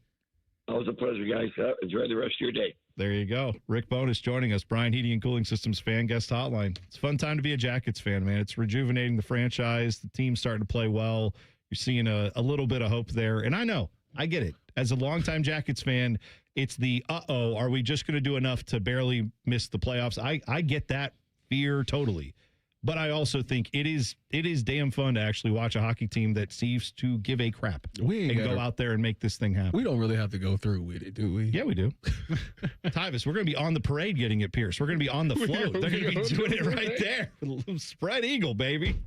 Always a pleasure, guys. Enjoy the rest of your day. There you go. Rick Bowness joining us, Brian Heating and Cooling Systems fan guest hotline. It's a fun time to be a Jackets fan, man. It's rejuvenating the franchise. The team's starting to play well. You're seeing a little bit of hope there. And I get it. As a longtime Jackets fan, it's the, are we just going to do enough to barely miss the playoffs? I get that fear totally. But I also think it is damn fun to actually watch a hockey team that seems to give a crap and go out there and make this thing happen. We don't really have to go through with it, do we? Yeah, we do. Tyvis, we're going to be on the parade getting it pierced. We're going to be on the float. They're going to be doing it right there. Spread eagle, baby.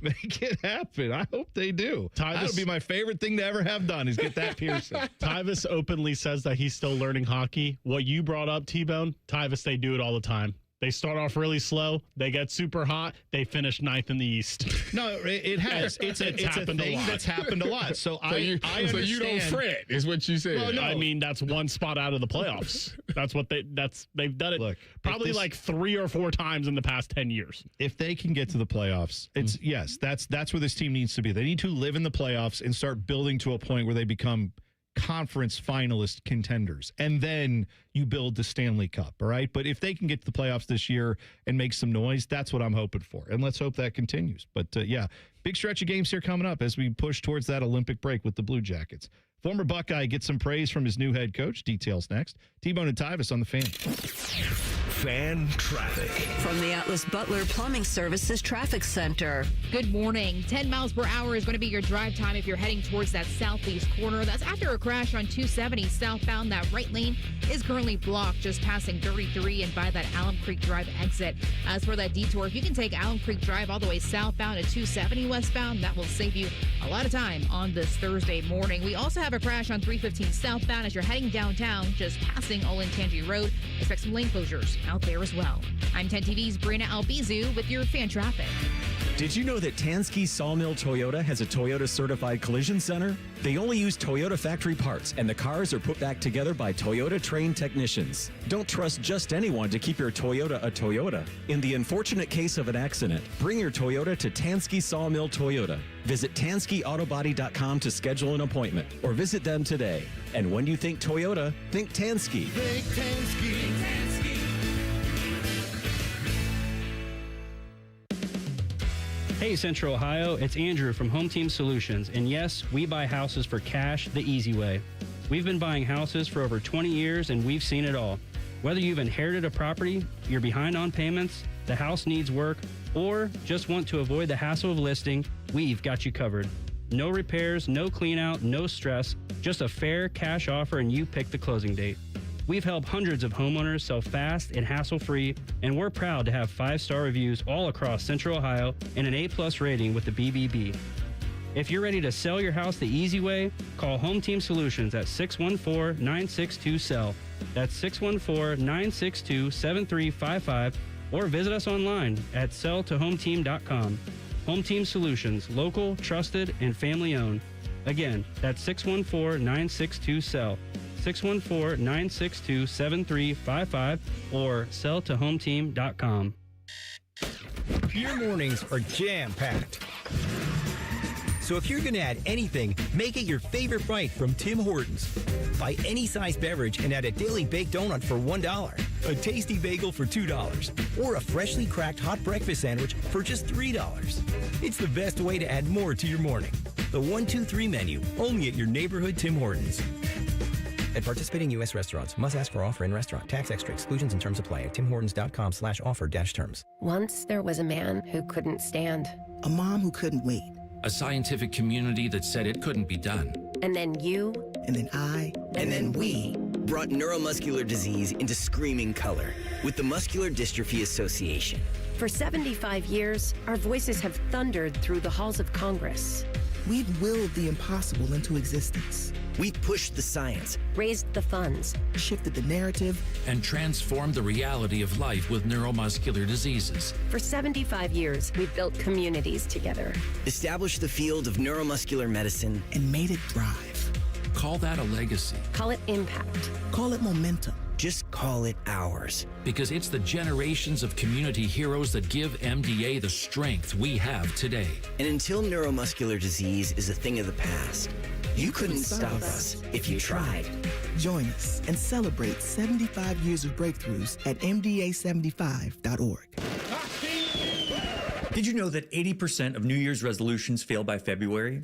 Make it happen. I hope they do. That'll be my favorite thing to ever have done is get that piercing. Tyvis openly says that he's still learning hockey. What you brought up, T-Bone, Tyvis, they do it all the time. They start off really slow. They get super hot. They finish 9th in the East. No, it has. It's a thing that's happened a lot. So I understand. So you don't fret, is what you say. Well, no. I mean, that's one spot out of the playoffs. That's what they've done it probably like 3 or 4 times in the past 10 years. If they can get to the playoffs, that's where this team needs to be. They need to live in the playoffs and start building to a point where they become conference finalist contenders, and then you build the Stanley Cup, all right? But if they can get to the playoffs this year and make some noise, that's what I'm hoping for, and let's hope that continues. But big stretch of games here coming up as we push towards that Olympic break with the Blue Jackets. Former Buckeye gets some praise from his new head coach. Details next. T-Bone and Tyvis on the Fan. Fan traffic. From the Atlas Butler Plumbing Services Traffic Center. Good morning. 10 miles per hour is going to be your drive time if you're heading towards that southeast corner. That's after a crash on 270 southbound. That right lane is currently blocked just passing 33 and by that Alum Creek Drive exit. As for that detour, if you can take Alum Creek Drive all the way southbound to 270 westbound, that will save you a lot of time on this Thursday morning. We also have a crash on 315 southbound as you're heading downtown, just passing Olentangy Road. Expect some lane closures out there as well. I'm 10 TV's Brina Albizu with your fan traffic. Did you know that Tansky Sawmill Toyota has a Toyota certified collision center? They only use Toyota factory parts, and the cars are put back together by Toyota trained technicians. Don't trust just anyone to keep your Toyota a Toyota. In the unfortunate case of an accident, bring your Toyota to Tansky Sawmill Toyota. Visit TanskyAutobody.com to schedule an appointment, or visit them today. And when you think Toyota, think Tansky. Think Tansky. Think Tansky. Hey Central Ohio, it's Andrew from Home Team Solutions, and yes, we buy houses for cash the easy way. We've been buying houses for over 20 years and we've seen it all. Whether you've inherited a property, you're behind on payments, the house needs work, or just want to avoid the hassle of listing, we've got you covered. No repairs, no clean out, no stress, just a fair cash offer and you pick the closing date. We've helped hundreds of homeowners sell fast and hassle-free, and we're proud to have 5-star reviews all across Central Ohio and an A+ rating with the BBB. If you're ready to sell your house the easy way, call Home Team Solutions at 614-962-SELL. That's 614-962-7355, or visit us online at selltohometeam.com. Home Team Solutions, local, trusted, and family owned. Again, that's 614-962-SELL. 614-962-7355 or selltohometeam.com. Your mornings are jam-packed. So if you're going to add anything, make it your favorite bite from Tim Hortons. Buy any size beverage and add a daily baked donut for $1, a tasty bagel for $2, or a freshly cracked hot breakfast sandwich for just $3. It's the best way to add more to your morning. The 1-2-3 menu, only at your neighborhood Tim Hortons. At participating U.S. restaurants, must ask for offer in restaurant. Tax extra exclusions and terms apply at timhortons.com/offer-terms. Once there was a man who couldn't stand. A mom who couldn't wait. A scientific community that said it couldn't be done. And then you. And then I. And then we brought neuromuscular disease into screaming color with the Muscular Dystrophy Association. For 75 years, our voices have thundered through the halls of Congress. We've willed the impossible into existence. We've pushed the science, raised the funds, shifted the narrative, and transformed the reality of life with neuromuscular diseases. For 75 years, we've built communities together, established the field of neuromuscular medicine, and made it thrive. Call that a legacy. Call it impact. Call it momentum. Just call it ours. Because it's the generations of community heroes that give MDA the strength we have today. And until neuromuscular disease is a thing of the past, you couldn't stop us if you tried. Join us and celebrate 75 years of breakthroughs at MDA75.org. Did you know that 80% of New Year's resolutions fail by February?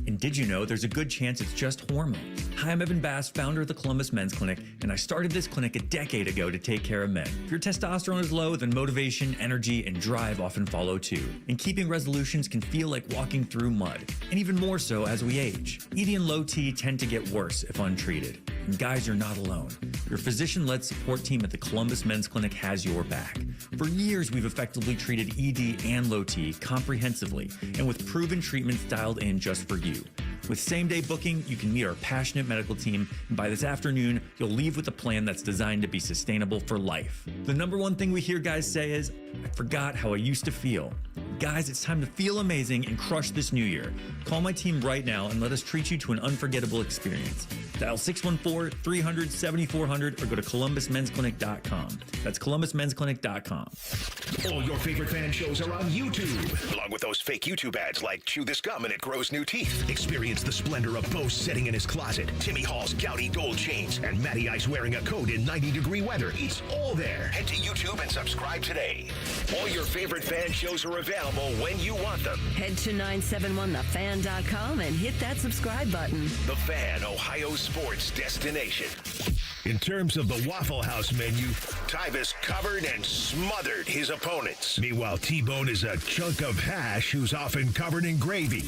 And did you know there's a good chance it's just hormones? Hi, I'm Evan Bass, founder of the Columbus Men's Clinic, and I started this clinic a decade ago to take care of men. If your testosterone is low, then motivation, energy, and drive often follow too. And keeping resolutions can feel like walking through mud, and even more so as we age. ED and low T tend to get worse if untreated. And guys, you're not alone. Your physician-led support team at the Columbus Men's Clinic has your back. For years, we've effectively treated ED and low T comprehensively, and with proven treatments dialed in just for you. With same-day booking, you can meet our passionate medical team, and by this afternoon, you'll leave with a plan that's designed to be sustainable for life. The number one thing we hear guys say is, I forgot how I used to feel. Guys, it's time to feel amazing and crush this new year. Call my team right now and let us treat you to an unforgettable experience. Dial 614-300-7400 or go to columbusmensclinic.com. That's columbusmensclinic.com. All your favorite fan shows are on YouTube, along with those fake YouTube ads like Chew This Gum and It Grows New Teeth. Experience the splendor of Bo sitting in his closet, Timmy Hall's gouty gold chains, and Matty Ice wearing a coat in 90-degree weather. It's all there. Head to YouTube and subscribe today. All your favorite fan shows are available when you want them. Head to 971thefan.com and hit that subscribe button. The Fan, Ohio's sports destination. In terms of the Waffle House menu, Tyvis covered and smothered his opponents. Meanwhile, T-Bone is a chunk of hash who's often covered in gravy.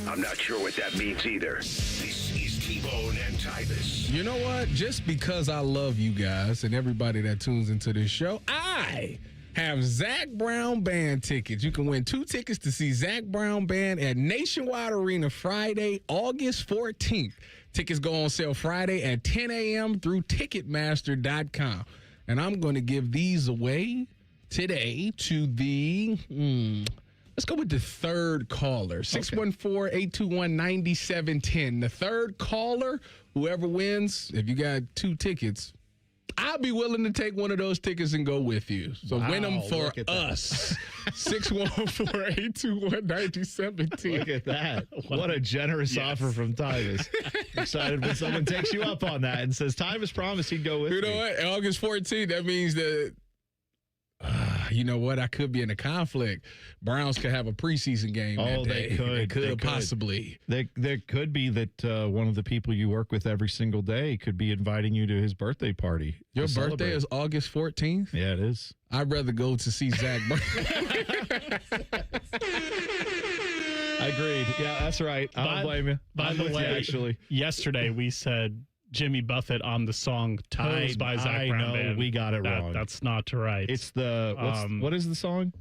I'm not sure what that means either. This is T-Bone and Tyvis. You know what? Just because I love you guys and everybody that tunes into this show, I have Zach Brown Band tickets. You can win 2 tickets to see Zach Brown Band at Nationwide Arena Friday, August 14th. Tickets go on sale Friday at 10 a.m. through Ticketmaster.com. And I'm going to give these away today to the, let's go with the third caller, 614-821-9710. The third caller, whoever wins, if you got 2 tickets, I'll be willing to take one of those tickets and go with you. So win them for us. 614-821-9710. Look at that. What a generous offer from Tyvis. Excited when someone takes you up on that and says, Tyvis promised he'd go with me. You know what? August 14th, that means that, you know what? I could be in a conflict. Browns could have a preseason game that day. They could possibly. There could be that one of the people you work with every single day could be inviting you to his birthday party. Your birthday is August 14th? Yeah, it is. I'd rather go to see Zach Brown. Agreed. Yeah, that's right. I don't blame you. By the way, actually, yesterday we said Jimmy Buffett on the song Toes by Zach Brown Band. We got it wrong. That's not right. It's the, what is the song?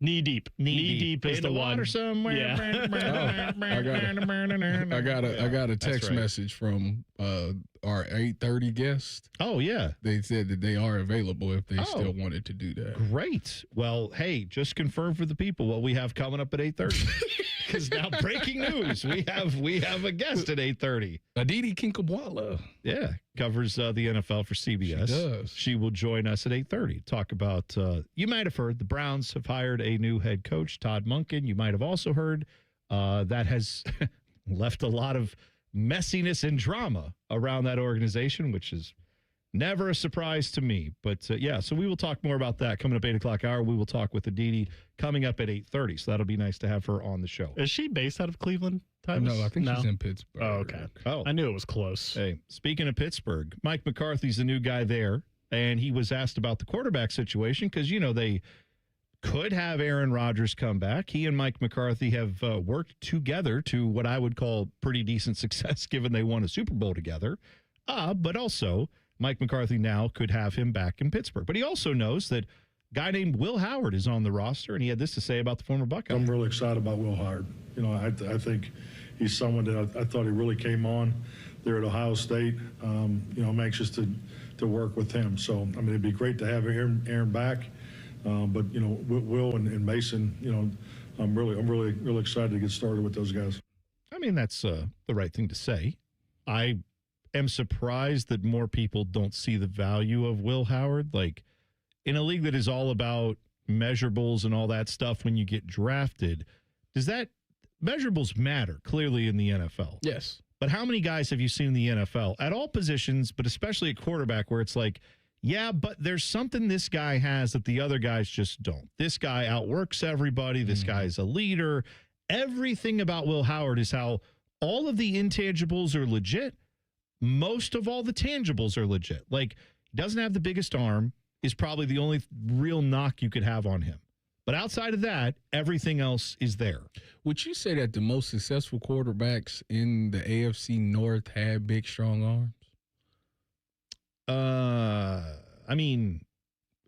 Knee deep. Knee deep is in the water one. somewhere. Yeah. I got a text right. message from our 8:30 guest. Oh, yeah. They said that they are available if they still wanted to do that. Great. Well, hey, just confirm for the people what we have coming up at 8:30. Because now breaking news, we have a guest at 8:30. Aditi Kinkabwala. Yeah, covers the NFL for CBS. She does. She will join us at 8:30. Talk about, you might have heard, the Browns have hired a new head coach, Todd Monken. You might have also heard that has left a lot of messiness and drama around that organization, which is never a surprise to me. But, yeah, so we will talk more about that coming up 8 o'clock hour. We will talk with Aditi coming up at 8:30. So that'll be nice to have her on the show. Is she based out of Cleveland, Tyvis? No, I think she's in Pittsburgh. Oh, okay. Oh, I knew it was close. Hey, speaking of Pittsburgh, Mike McCarthy's the new guy there, and he was asked about the quarterback situation because, you know, they could have Aaron Rodgers come back. He and Mike McCarthy have worked together to what I would call pretty decent success given they won a Super Bowl together. But also, Mike McCarthy now could have him back in Pittsburgh. But he also knows that a guy named Will Howard is on the roster, and he had this to say about the former Buckeye. I'm really excited about Will Howard. You know, I think he's someone that I thought he really came on there at Ohio State. You know, I'm anxious to work with him. So, I mean, it'd be great to have Aaron back. But, you know, Will and Mason, you know, I'm really excited to get started with those guys. I mean, that's the right thing to say. I am surprised that more people don't see the value of Will Howard. Like, in a league that is all about measurables and all that stuff when you get drafted, does that measurables matter clearly in the NFL? Yes. But how many guys have you seen in the NFL at all positions, but especially at quarterback, where it's like, yeah, but there's something this guy has that the other guys just don't. This guy outworks everybody. This guy's a leader. Everything about Will Howard is how all of the intangibles are legit. Most of all the tangibles are legit. Like, doesn't have the biggest arm is probably the only real knock you could have on him. But outside of that, everything else is there. Would you say that the most successful quarterbacks in the AFC North had big, strong arms? I mean,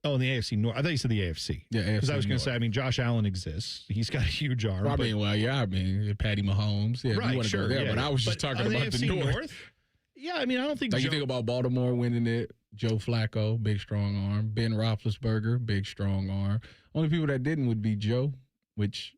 in the AFC North. I thought you said the AFC. Yeah, AFC. Because I was going to say, I mean, Josh Allen exists. He's got a huge arm. I mean, Patty Mahomes. Yeah, right, you want to sure, go there. Yeah. But I was just talking about the North. Yeah, I mean, I don't think you think about Baltimore winning it. Joe Flacco, big, strong arm. Ben Roethlisberger, big, strong arm. Only people that didn't would be Joe, which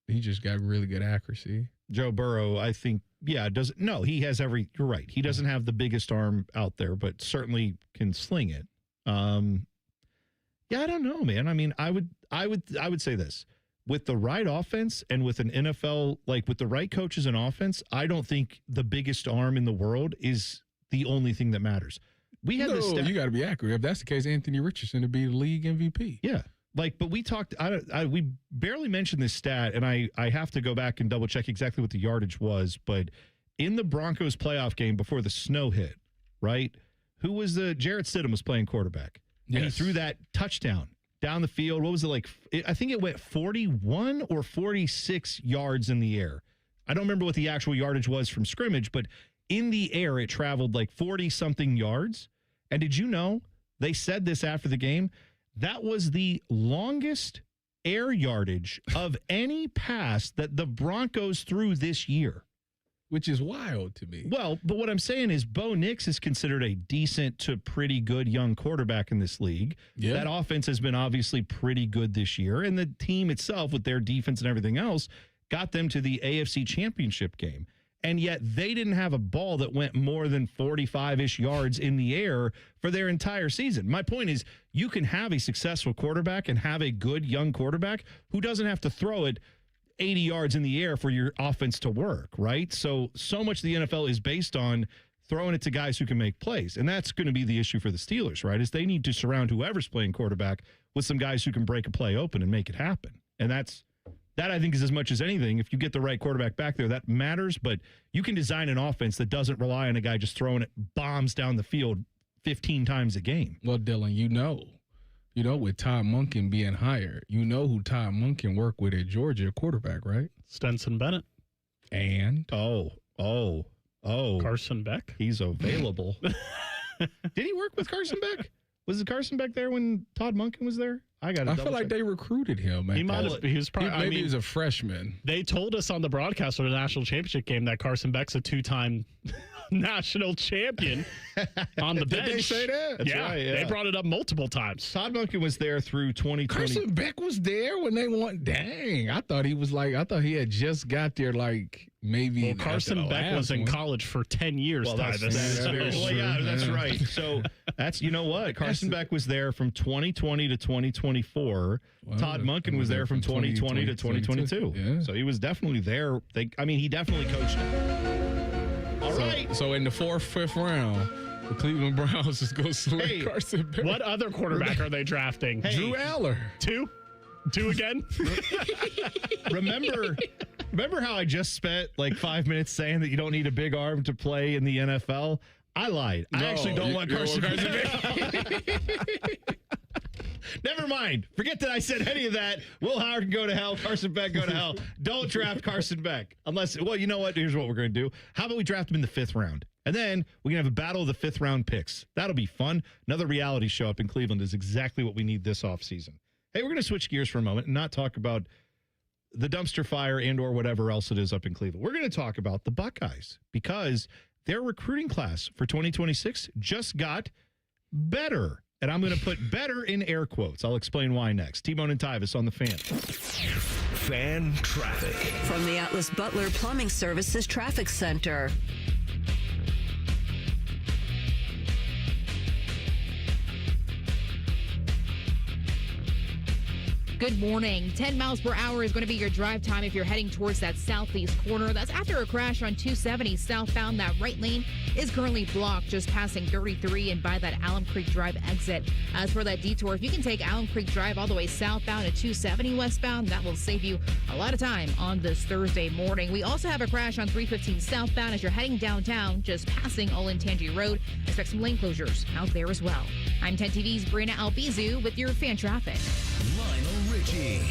he just got really good accuracy. Joe Burrow, I think, he has you're right. He doesn't have the biggest arm out there, but certainly can sling it. Yeah, I don't know, man. I mean, I would say this. With the right offense and with an NFL, like with the right coaches and offense, I don't think the biggest arm in the world is the only thing that matters. We had this stat. You got to be accurate. If that's the case, Anthony Richardson would be the league MVP. Yeah. But we talked, we barely mentioned this stat, and I have to go back and double check exactly what the yardage was. But in the Broncos playoff game before the snow hit, right? Jarrett Stidham was playing quarterback. Yes. And he threw that touchdown down the field. What was it like? I think it went 41 or 46 yards in the air. I don't remember what the actual yardage was from scrimmage, but in the air, it traveled like 40-something yards. And did you know, they said this after the game, that was the longest air yardage of any pass that the Broncos threw this year. Which is wild to me. Well, but what I'm saying is Bo Nix is considered a decent to pretty good young quarterback in this league. Yeah. That offense has been obviously pretty good this year, and the team itself with their defense and everything else got them to the AFC Championship game. And yet they didn't have a ball that went more than 45-ish yards in the air for their entire season. My point is you can have a successful quarterback and have a good young quarterback who doesn't have to throw it 80 yards in the air for your offense to work, right? So much of the NFL is based on throwing it to guys who can make plays. And that's going to be the issue for the Steelers, right? Is they need to surround whoever's playing quarterback with some guys who can break a play open and make it happen. And that I think is as much as anything. If you get the right quarterback back there, that matters. But you can design an offense that doesn't rely on a guy just throwing it bombs down the field 15 times a game. Well, Dylan, with Todd Monken being hired, you know who Todd Monken worked with at Georgia, quarterback, right? Stenson Bennett. And? Carson Beck. He's available. Did he work with Carson Beck? Was Carson Beck there when Todd Monken was there? I feel like they recruited him, man. He might have. He was probably. Maybe he was a freshman. They told us on the broadcast for the national championship game that Carson Beck's a 2-time national champion on the bench. Did they say that? That's right, yeah. They brought it up multiple times. Todd Monken was there through 2020. Carson Beck was there when they won. Dang, I thought he had just got there maybe. Well, Carson Beck was in college for 10 years, Well, Tyvis. yeah, that's right. So you know what? Carson Beck was there from 2020 to 2024. Todd Monken was there from 2020 to 2022. Yeah. So he was definitely there. He definitely coached him. All right. So in the fifth round, the Cleveland Browns is going to select Carson Beck. What other quarterback are they drafting? Drew Aller. Two again? Remember how I just spent 5 minutes saying that you don't need a big arm to play in the NFL? I lied. I actually don't want Carson Beck. Never mind. Forget that I said any of that. Will Howard can go to hell. Carson Beck go to hell. Don't draft Carson Beck. You know what? Here's what we're going to do. How about we draft him in the 5th round? And then we can have a battle of the 5th round picks. That'll be fun. Another reality show up in Cleveland is exactly what we need this offseason. Hey, we're going to switch gears for a moment and not talk about the dumpster fire and or whatever else it is up in Cleveland. We're going to talk about the Buckeyes because their recruiting class for 2026 just got better. And I'm going to put better in air quotes. I'll explain why next. T-Bone and Tyvis on the Fan. Fan traffic. From the Atlas Butler Plumbing Services Traffic Center. Good morning. 10 miles per hour is going to be your drive time if you're heading towards that southeast corner. That's after a crash on 270 southbound. That right lane is currently blocked just passing 33 and by that Alum Creek Drive exit. As for that detour, if you can take Alum Creek Drive all the way southbound to 270 westbound, that will save you a lot of time on this Thursday morning. We also have a crash on 315 southbound as you're heading downtown, just passing Olentangy Road. Expect some lane closures out there as well. I'm 10 TV's Brianna Albizu with your fan traffic. Lionel Richie.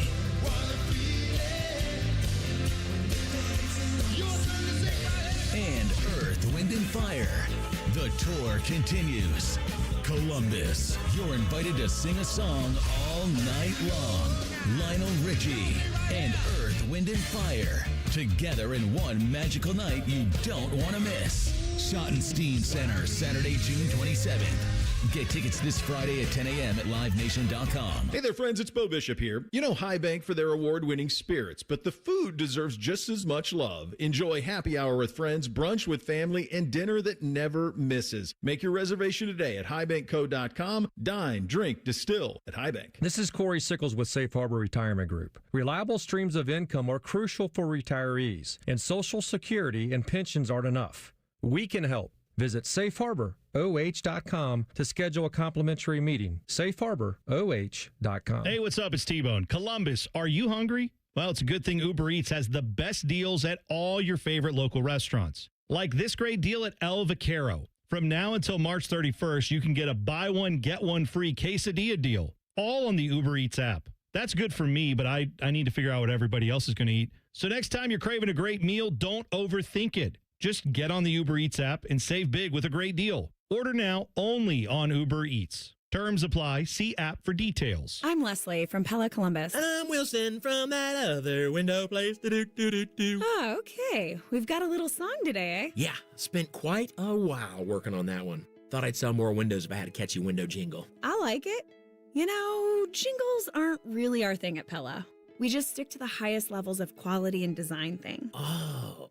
And Earth, Wind, and Fire. The tour continues. Columbus, you're invited to sing a song all night long. Lionel Richie and Earth, Wind, and Fire. Together in one magical night you don't want to miss. Schottenstein Center, Saturday, June 27th. Get tickets this Friday at 10 a.m. at livenation.com. Hey there, friends. It's Bo Bishop here. You know High Bank for their award-winning spirits, but the food deserves just as much love. Enjoy happy hour with friends, brunch with family, and dinner that never misses. Make your reservation today at highbankco.com. Dine, drink, distill at High Bank. This is Corey Sickles with Safe Harbor Retirement Group. Reliable streams of income are crucial for retirees, and Social Security and pensions aren't enough. We can help. Visit safeharboroh.com to schedule a complimentary meeting. safeharboroh.com. Hey, what's up? It's T-Bone. Columbus, are you hungry? Well, it's a good thing Uber Eats has the best deals at all your favorite local restaurants. Like this great deal at El Vaquero. From now until March 31st, you can get a buy one, get one free quesadilla deal, all on the Uber Eats app. That's good for me, but I need to figure out what everybody else is going to eat. So next time you're craving a great meal, don't overthink it. Just get on the Uber Eats app and save big with a great deal. Order now only on Uber Eats. Terms apply. See app for details. I'm Leslie from Pella Columbus. And I'm Wilson from that other window place. Oh, okay. We've got a little song today, eh? Yeah, spent quite a while working on that one. Thought I'd sell more windows if I had a catchy window jingle. I like it. You know, jingles aren't really our thing at Pella. We just stick to the highest levels of quality and design thing. Oh.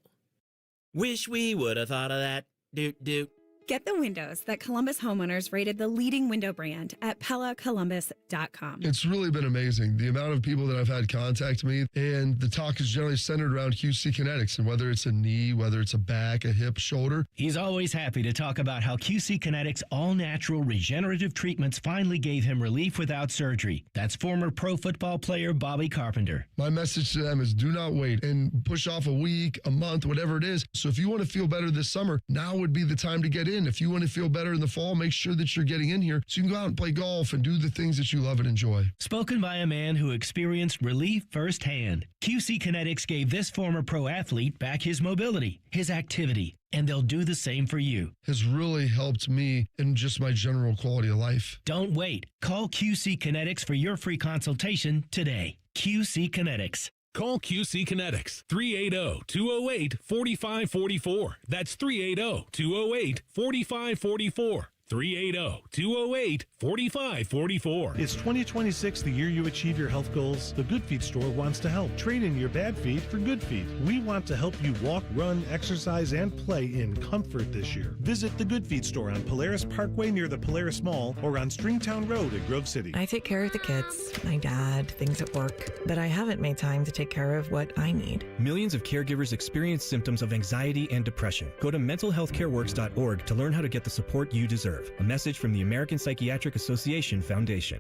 Wish we would have thought of that. Doot. Get the windows that Columbus homeowners rated the leading window brand at PellaColumbus.com. It's really been amazing, the amount of people that I've had contact me, and the talk is generally centered around QC Kinetics, and whether it's a knee, whether it's a back, a hip, shoulder. He's always happy to talk about how QC Kinetics all-natural regenerative treatments finally gave him relief without surgery. That's former pro football player Bobby Carpenter. My message to them is do not wait and push off a week, a month, whatever it is. So if you want to feel better this summer, now would be the time to get in. in. If you want to feel better in the fall, make sure that you're getting in here so you can go out and play golf and do the things that you love and enjoy. Spoken by a man who experienced relief firsthand. QC Kinetics gave this former pro athlete back his mobility, his activity, and they'll do the same for you. Has really helped me in just my general quality of life. Don't wait. Call QC Kinetics for your free consultation today. QC Kinetics. Call QC Kinetics, 380-208-4544. That's 380-208-4544. 380-208-4544. Is 2026 the year you achieve your health goals? The Good Feet store wants to help. Trade in your bad feet for good feet. We want to help you walk, run, exercise, and play in comfort this year. Visit the Good Feet store on Polaris Parkway near the Polaris Mall or on Stringtown Road at Grove City. I take care of the kids, my dad, things at work, but I haven't made time to take care of what I need. Millions of caregivers experience symptoms of anxiety and depression. Go to mentalhealthcareworks.org to learn how to get the support you deserve. A message from the American Psychiatric Association Foundation.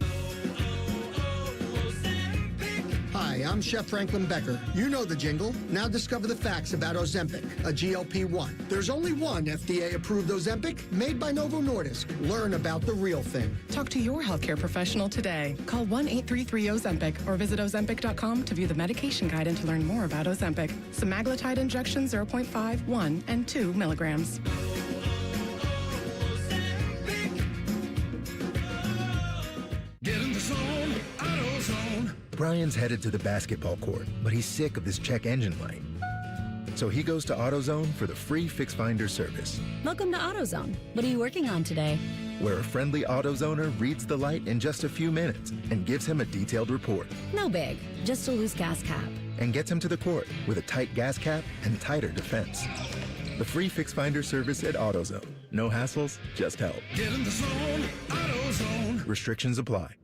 Hi, I'm Chef Franklin Becker. You know the jingle. Now discover the facts about Ozempic, a GLP-1. There's only one FDA-approved Ozempic made by Novo Nordisk. Learn about the real thing. Talk to your healthcare professional today. Call 1-833-OZEMPIC or visit Ozempic.com to view the medication guide and to learn more about Ozempic. Semaglutide injection 0.5, 1, and 2 milligrams. Get in the zone, AutoZone. Brian's headed to the basketball court, but he's sick of this check engine light. So he goes to AutoZone for the free Fix Finder service, Welcome to AutoZone. What are you working on today? where a friendly AutoZoner reads the light in just a few minutes and gives him a detailed report No big, just a loose gas cap. and gets him to the court with a tight gas cap and tighter defense. The free Fix Finder service at AutoZone. No hassles, just help. Get in the zone, AutoZone. Restrictions apply.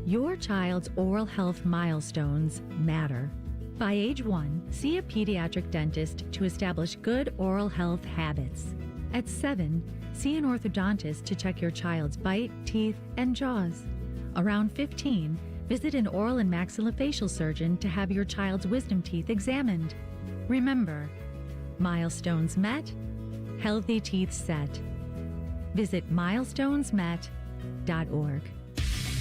Your child's oral health milestones matter. By age 1, see a pediatric dentist to establish good oral health habits. At 7, see an orthodontist to check your child's bite, teeth, and jaws. Around 15, visit an oral and maxillofacial surgeon to have your child's wisdom teeth examined. Remember, milestones met, healthy teeth set. Visit milestonesmet.org.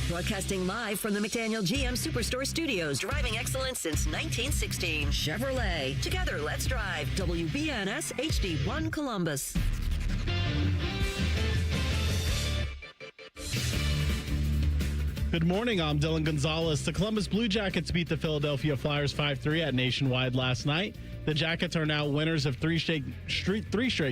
Broadcasting live from the McDaniel GM Superstore Studios, driving excellence since 1916. Chevrolet. Together, let's drive. WBNS HD1 Columbus. Good morning, I'm Dylan Gonzalez. The Columbus Blue Jackets beat the Philadelphia Flyers 5-3 at Nationwide last night. The Jackets are now winners of three straight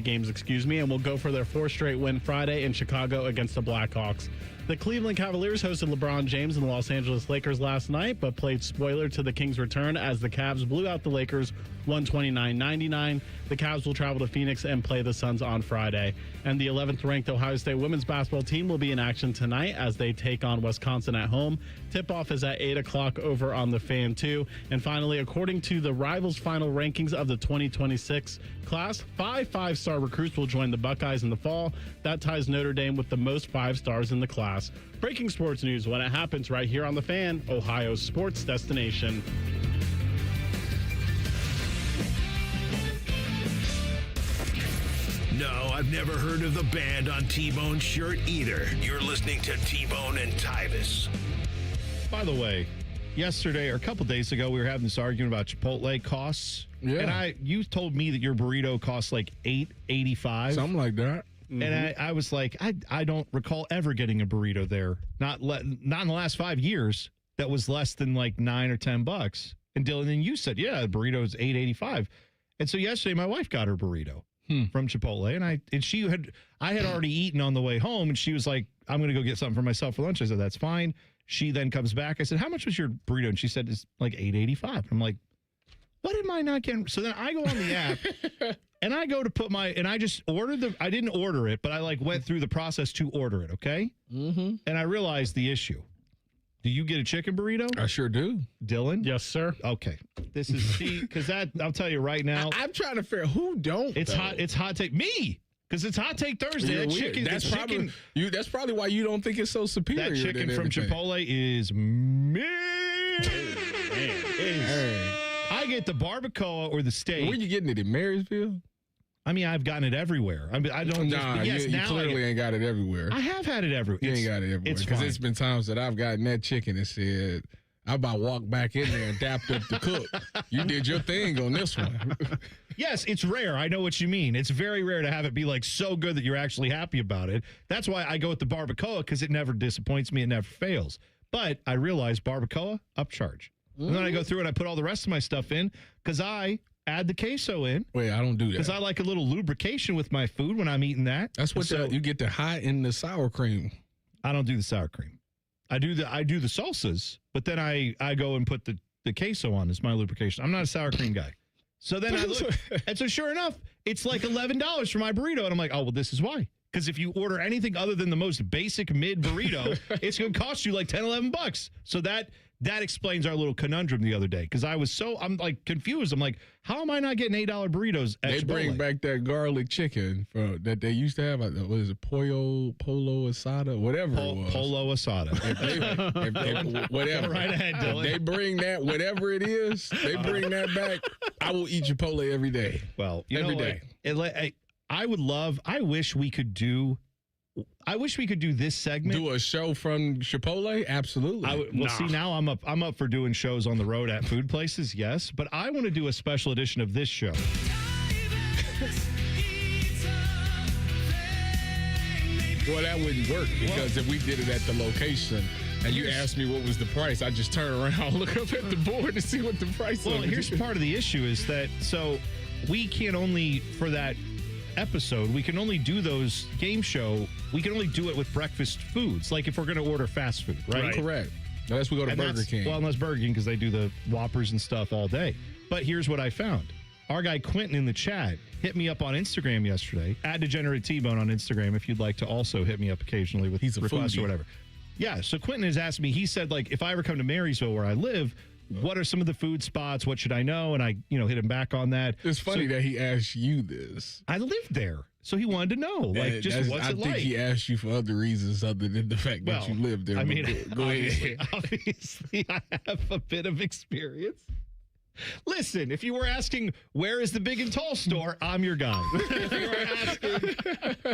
games, and will go for their fourth straight win Friday in Chicago against the Blackhawks. The Cleveland Cavaliers hosted LeBron James and the Los Angeles Lakers last night, but played spoiler to the Kings' return as the Cavs blew out the Lakers 129-99. The Cavs will travel to Phoenix and play the Suns on Friday. And the 11th-ranked Ohio State women's basketball team will be in action tonight as they take on Wisconsin at home. Tip-off is at 8 o'clock over on the Fan 2. And finally, according to the Rivals final rankings of the 2026 class, 5 5-star recruits will join the Buckeyes in the fall. That ties Notre Dame with the most 5 stars in the class. Breaking sports news when it happens right here on the Fan, Ohio's sports destination. No, I've never heard of the band on T-Bone's shirt either. You're listening to T-Bone and Tyvis. By the way, yesterday or a couple days ago, we were having this argument about Chipotle costs. Yeah. And you told me that your burrito costs like $8.85. Something like that. And I was like, I don't recall ever getting a burrito there. Not in the last 5 years that was less than like $9 or $10. And Dylan, then you said, yeah, the burrito is $8.85. And so yesterday my wife got her burrito from Chipotle, and I had already eaten on the way home, and she was like, I'm going to go get something for myself for lunch. I said, that's fine. She then comes back. I said, how much was your burrito? And she said, it's like $8.85. I'm like, what am I not getting? So then I go on the app and I go to put and I just ordered I didn't order it, but I like went through the process to order it. Okay. Mm-hmm. And I realized the issue. Do you get a chicken burrito? I sure do. Dylan? Yes, sir. Okay. This is, because I'll tell you right now. I'm trying to figure out who don't. It's hot take. Me. Because it's Hot Take Thursday. That chicken, that's probably why you don't think it's so superior. That chicken from Chipotle is I get the barbacoa or the steak. Where you getting it, in Marysville? I mean, I've gotten it everywhere. I don't. Nah, yes, you clearly ain't got it everywhere. I have had it everywhere. You ain't got it everywhere. Because it's been times that I've gotten that chicken and said, I about walk back in there and dapped up the cook. You did your thing on this one. Yes, it's rare. I know what you mean. It's very rare to have it be like so good that you're actually happy about it. That's why I go with the barbacoa, because it never disappoints me. It never fails. But I realize barbacoa, upcharge. And then I go through and I put all the rest of my stuff in because I add the queso in. Wait, I don't do that. Because I like a little lubrication with my food when I'm eating that. That's what you get the hot and the sour cream. I don't do the sour cream. I do the salsas, but then I go and put the queso on as my lubrication. I'm not a sour cream guy. So then I look, and so sure enough, it's like $11 for my burrito. And I'm like, oh, well, this is why. Because if you order anything other than the most basic mid burrito, it's going to cost you like $10, $11. So that explains our little conundrum the other day. Because I'm like confused. I'm like, how am I not getting $8 burritos at They bring Chipotle? back that garlic chicken that they used to have. What is it? Polo asada? Whatever it was. Polo asada. Whatever. Right ahead, Dylan. If they bring that, whatever it is, they bring that back. I will eat Chipotle every day. Well, every day. I wish we could do this segment. Do a show from Chipotle? Absolutely. See, now I'm up for doing shows on the road at food places, yes. But I want to do a special edition of this show. Well, that wouldn't work because if we did it at the location and you asked me what was the price, I just turn around, look up at the board to see what the price was. Well, here's part of the issue is that we can only, for that episode, we can only do those game show. We can only do it with breakfast foods, like if we're going to order fast food, right? Correct. Unless we go to Burger King. Well, unless Burger King, because they do the Whoppers and stuff all day. But here's what I found. Our guy Quentin in the chat hit me up on Instagram yesterday, @Degenerate T-Bone on Instagram, if you'd like to also hit me up occasionally with requests or whatever. Yeah, so Quentin has asked me, he said, like, if I ever come to Marysville where I live, what are some of the food spots? What should I know? And I, hit him back on that. It's funny that he asked you this. I lived there, so he wanted to know, like, just what's it like? I think he asked you for other reasons other than the fact that you lived there. I mean, go ahead. Obviously, I have a bit of experience. Listen, if you were asking, where is the big and tall store, I'm your guy. If you were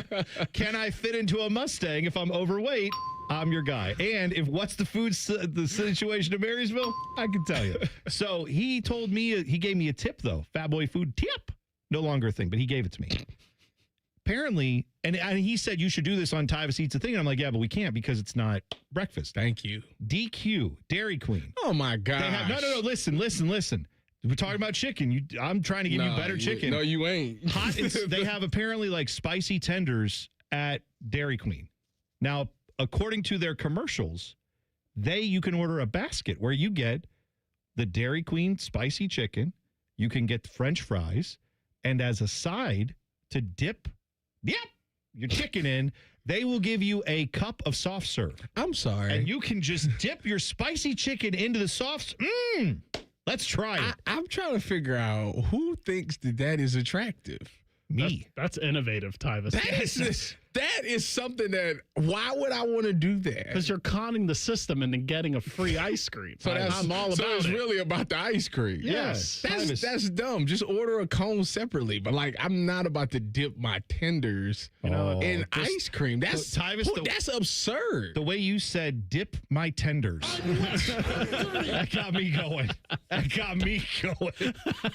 asking, can I fit into a Mustang if I'm overweight, I'm your guy. And if what's the situation in Marysville, I can tell you. So he told me, he gave me a tip, though. Fat Boy Food tip. No longer a thing, but he gave it to me. Apparently, and he said you should do this on Tyvis Eats a Thing. And I'm like, yeah, but we can't because it's not breakfast. Thank you. DQ, Dairy Queen. Oh, my God. No, listen. We're talking about chicken. I'm trying to give you better chicken. No, you ain't. They have apparently like spicy tenders at Dairy Queen. Now, according to their commercials, you can order a basket where you get the Dairy Queen spicy chicken. You can get French fries. And as a side to dip your chicken in, they will give you a cup of soft serve. I'm sorry. And you can just dip your spicy chicken into the soft. Let's try it. I'm trying to figure out who thinks that is attractive. Me. That's innovative, Tyvis. That is something that, why would I want to do that? Because you're conning the system into getting a free ice cream. So I'm all about it's it. really about the ice cream. Yes. That's dumb. Just order a cone separately. But like, I'm not about to dip my tenders in ice cream. That's that's absurd. The way you said dip my tenders. That got me going.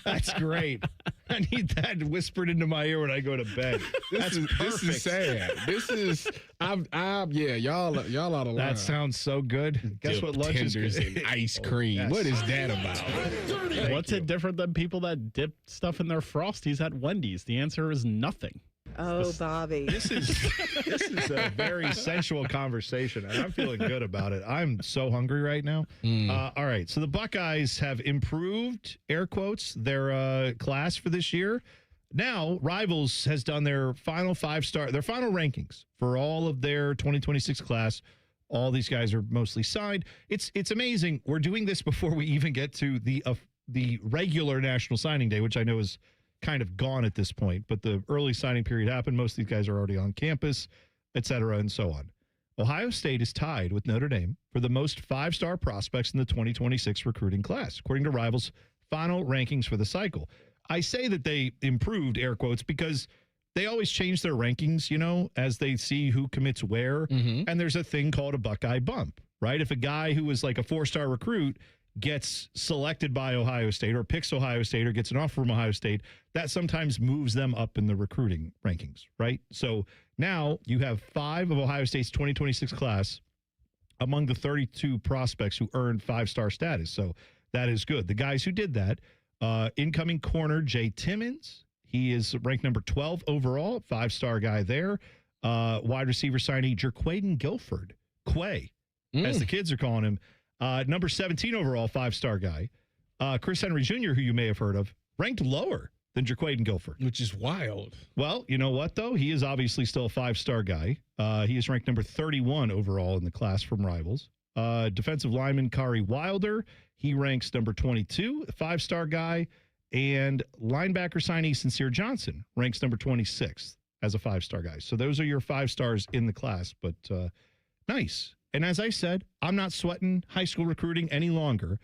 That's great. I need that whispered into my ear when I go to bed. This is sad. This is y'all out of line. That sounds so good. Guess what lunch is tenders and ice cream. Yes. What is that about? What's it different than people that dip stuff in their Frosties at Wendy's? The answer is nothing. Oh, Bobby. This is a very sensual conversation, and I'm feeling good about it. I'm so hungry right now. All right, so the Buckeyes have improved, air quotes, their class for this year. Now, Rivals has done their final their final rankings for all of their 2026 class. All these guys are mostly signed. It's amazing. We're doing this before we even get to the regular National Signing Day, which I know is kind of gone at this point, but the early signing period happened. Most of these guys are already on campus, et cetera, and so on. Ohio State is tied with Notre Dame for the most five-star prospects in the 2026 recruiting class, according to Rivals' final rankings for the cycle. I say that they improved, air quotes, because they always change their rankings, as they see who commits where. And there's a thing called a Buckeye bump, right? If a guy who was like a 4-star recruit gets selected by Ohio State or picks Ohio State or gets an offer from Ohio State, that sometimes moves them up in the recruiting rankings, right? So now you have 5 of Ohio State's 2026 class among the 32 prospects who earned 5-star status. So that is good. The guys who did that, incoming corner Jay Timmons, he is ranked number 12 overall, 5-star guy there. Wide receiver signee Jerquaden Guilford, Quay, as the kids are calling him, number 17 overall, 5-star guy. Chris Henry Jr., who you may have heard of, ranked lower than Jerquaden Guilford. Which is wild. Well, you know what, though? He is obviously still a 5-star guy. He is ranked number 31 overall in the class from Rivals. Defensive lineman Kari Wilder, he ranks number 22, a 5-star guy. And linebacker signee Sincere Johnson ranks number 26 as a 5-star guy. So those are your 5 stars in the class, but nice. And as I said, I'm not sweating high school recruiting any longer.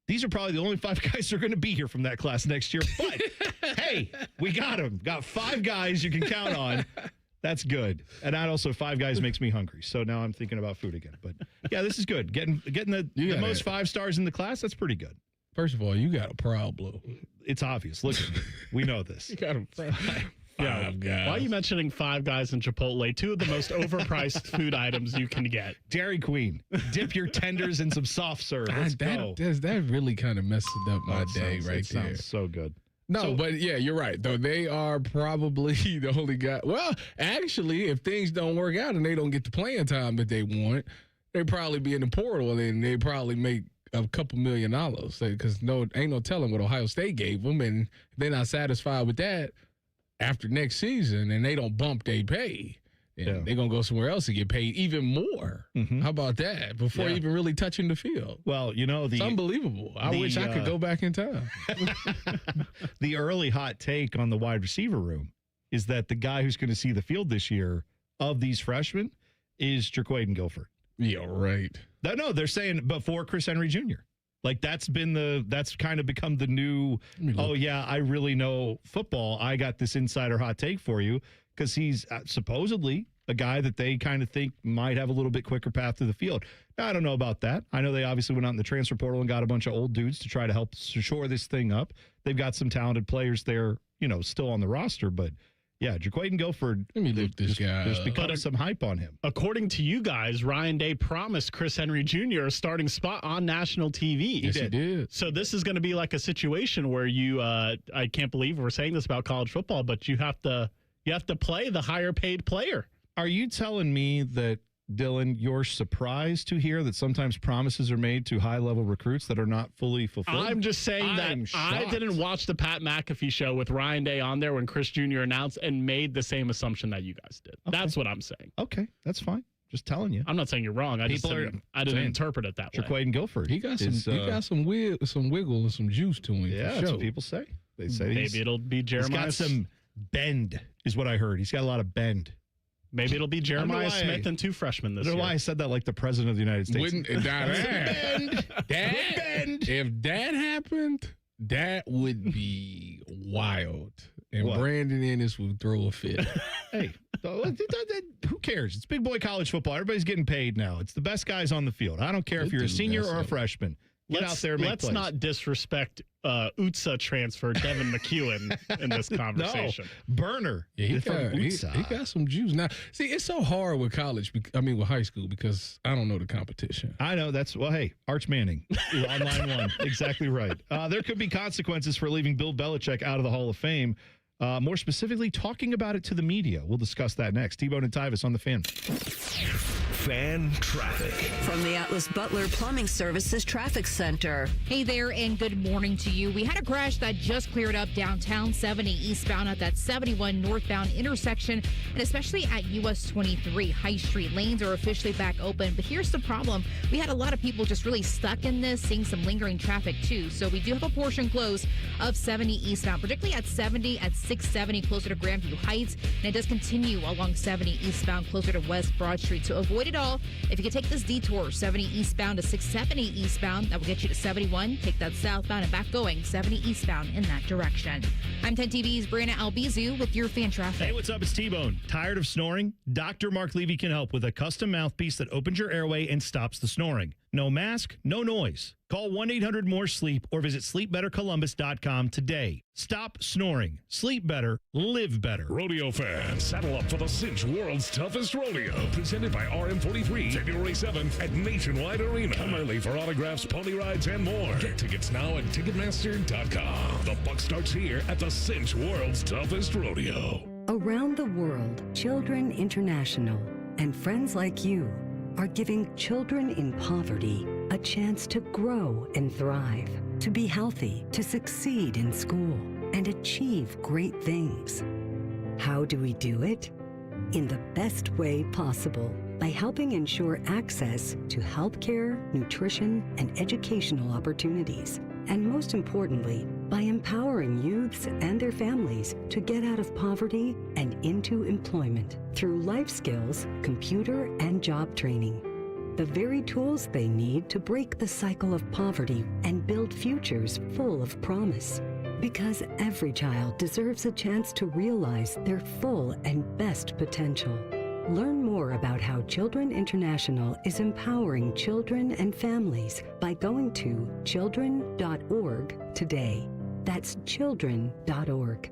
These are probably the only 5 guys that are going to be here from that class next year. But, hey, we got them. Got 5 guys you can count on. That's good. And that also 5 guys makes me hungry. So now I'm thinking about food again. But, yeah, this is good. Getting the most 5 stars in the class, that's pretty good. First of all, you got a problem. It's obvious. Look at me. We know this. You got a problem. Yeah. Guys. Why are you mentioning 5 guys in Chipotle? 2 of the most overpriced food items you can get. Dairy Queen. Dip your tenders in some soft serve. Let's go. That really kind of messes up my day right there. Sounds so good. No, but yeah, you're right. Though they are probably the only guy. Well, actually, if things don't work out and they don't get the playing time that they want, they probably be in the portal and they probably make a couple $1 million because ain't no telling what Ohio State gave them, and if they're not satisfied with that after next season and they don't bump their pay, they're gonna go somewhere else to get paid even more. How about that? Before even really touching the field. Well, it's unbelievable. I wish I could go back in time. The early hot take on the wide receiver room is that the guy who's going to see the field this year of these freshmen is Jerquaden Guilford. Yeah, right. No, they're saying before Chris Henry Jr. Like that's kind of become the new, I really know football. I got this insider hot take for you because he's supposedly a guy that they kind of think might have a little bit quicker path to the field. Now, I don't know about that. I know they obviously went out in the transfer portal and got a bunch of old dudes to try to help shore this thing up. They've got some talented players there, still on the roster, but yeah, Jerquaden Guilford. Let me look this guy. There's become some hype on him. According to you guys, Ryan Day promised Chris Henry Jr. a starting spot on national TV. Yes, he did. So this is going to be like a situation where you, I can't believe we're saying this about college football, but you have to play the higher paid player. Are you telling me that, Dylan, you're surprised to hear that sometimes promises are made to high-level recruits that are not fully fulfilled? I'm just saying that I didn't watch the Pat McAfee show with Ryan Day on there when Chris Jr. announced and made the same assumption that you guys did. Okay. That's what I'm saying. Okay, that's fine. Just telling you. I'm not saying you're wrong. I didn't interpret it that way. Jerquaden Guilford. He got some wiggle and some juice to him. Yeah, that's what people say. They say maybe it'll be Jeremiah. He's got some bend, is what I heard. He's got a lot of bend. Maybe it'll be Jeremiah Smith and 2 freshmen this year. I don't know why I said that like the president of the United States. If that happened, that would be wild. And Brandon Ennis would throw a fit. Hey, who cares? It's big boy college football. Everybody's getting paid now. It's the best guys on the field. I don't care if you're a senior or a freshman. Get out there and make plays. Let's not disrespect UTSA transfer Devin McEwen in this conversation. No, Burner. Yeah, he got some juice. Now, see, it's so hard with college, with high school, because I don't know the competition. I know. Hey, Arch Manning on line 1. Exactly right. There could be consequences for leaving Bill Belichick out of the Hall of Fame. More specifically, talking about it to the media. We'll discuss that next. T-Bone and Tyvis on the Fan. Fan traffic. From the Atlas Butler Plumbing Services Traffic Center. Hey there, and good morning to you. We had a crash that just cleared up downtown 70 eastbound at that 71 northbound intersection, and especially at US 23. High Street lanes are officially back open, but here's the problem. We had a lot of people just really stuck in this, seeing some lingering traffic too. So we do have a portion closed of 70 eastbound, particularly at 70 at 670 closer to Grandview Heights, and it does continue along 70 eastbound closer to West Broad Street. So avoid it it all. If you could take this detour, 70 eastbound to 670 eastbound, that will get you to 71. Take that southbound and back going, 70 eastbound in that direction. I'm 10 TV's Brianna Albizu with your fan traffic. Hey, what's up? It's T-Bone. Tired of snoring? Dr. Mark Levy can help with a custom mouthpiece that opens your airway and stops the snoring. No mask, no noise. Call 1-800-MORE-SLEEP or visit sleepbettercolumbus.com today. Stop snoring. Sleep better. Live better. Rodeo fans, saddle up for the Cinch World's Toughest Rodeo, presented by RM43, February 7th at Nationwide Arena. Come early for autographs, pony rides, and more. Get tickets now at Ticketmaster.com. The buck starts here at the Cinch World's Toughest Rodeo. Around the world, Children International and friends like you are giving children in poverty a chance to grow and thrive, to be healthy, to succeed in school, and achieve great things. How do we do it? In the best way possible, by helping ensure access to healthcare, nutrition, and educational opportunities. And most importantly, by empowering youths and their families to get out of poverty and into employment through life skills, computer, and job training. The very tools they need to break the cycle of poverty and build futures full of promise. Because every child deserves a chance to realize their full and best potential. Learn more about how Children International is empowering children and families by going to children.org today. That's children.org.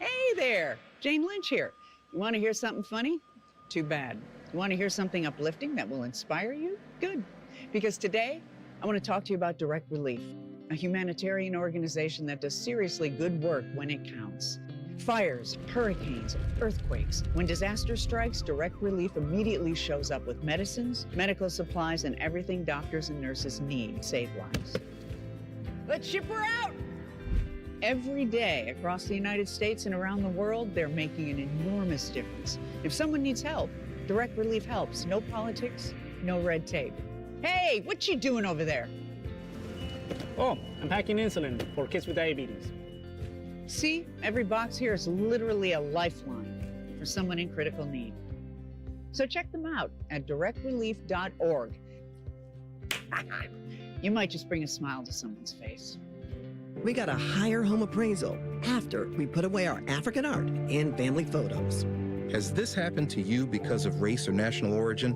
Hey there, Jane Lynch here. You want to hear something funny? Too bad. You want to hear something uplifting that will inspire you? Good. Because today, I want to talk to you about Direct Relief, a humanitarian organization that does seriously good work when it counts. Fires, hurricanes, earthquakes. When disaster strikes, Direct Relief immediately shows up with medicines, medical supplies, and everything doctors and nurses need to save lives. Let's ship her out! Every day across the United States and around the world, they're making an enormous difference. If someone needs help, Direct Relief helps. No politics, no red tape. Hey, what you doing over there? Oh, I'm packing insulin for kids with diabetes. See, every box here is literally a lifeline for someone in critical need. So check them out at directrelief.org. You might just bring a smile to someone's face. We got a higher home appraisal after we put away our African art and family photos. Has this happened to you because of race or national origin?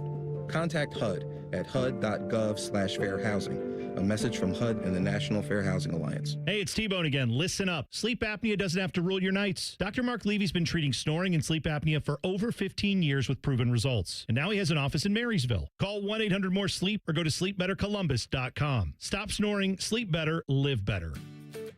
Contact HUD at hud.gov/fair housing. A message from HUD and the National Fair Housing Alliance. Hey, it's T-Bone again. Listen up. Sleep apnea doesn't have to rule your nights. Dr. Mark Levy's been treating snoring and sleep apnea for over 15 years with proven results. And now he has an office in Marysville. Call 1-800-MORE-SLEEP or go to sleepbettercolumbus.com. Stop snoring, sleep better, live better.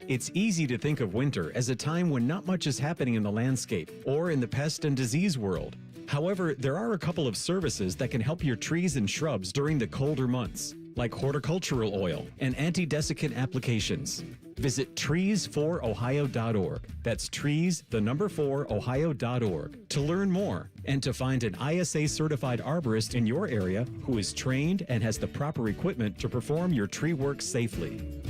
It's easy to think of winter as a time when not much is happening in the landscape or in the pest and disease world. However, there are a couple of services that can help your trees and shrubs during the colder months, like horticultural oil and anti-desiccant applications. Visit trees4ohio.org. That's trees4ohio.org to learn more and to find an ISA-certified arborist in your area who is trained and has the proper equipment to perform your tree work safely.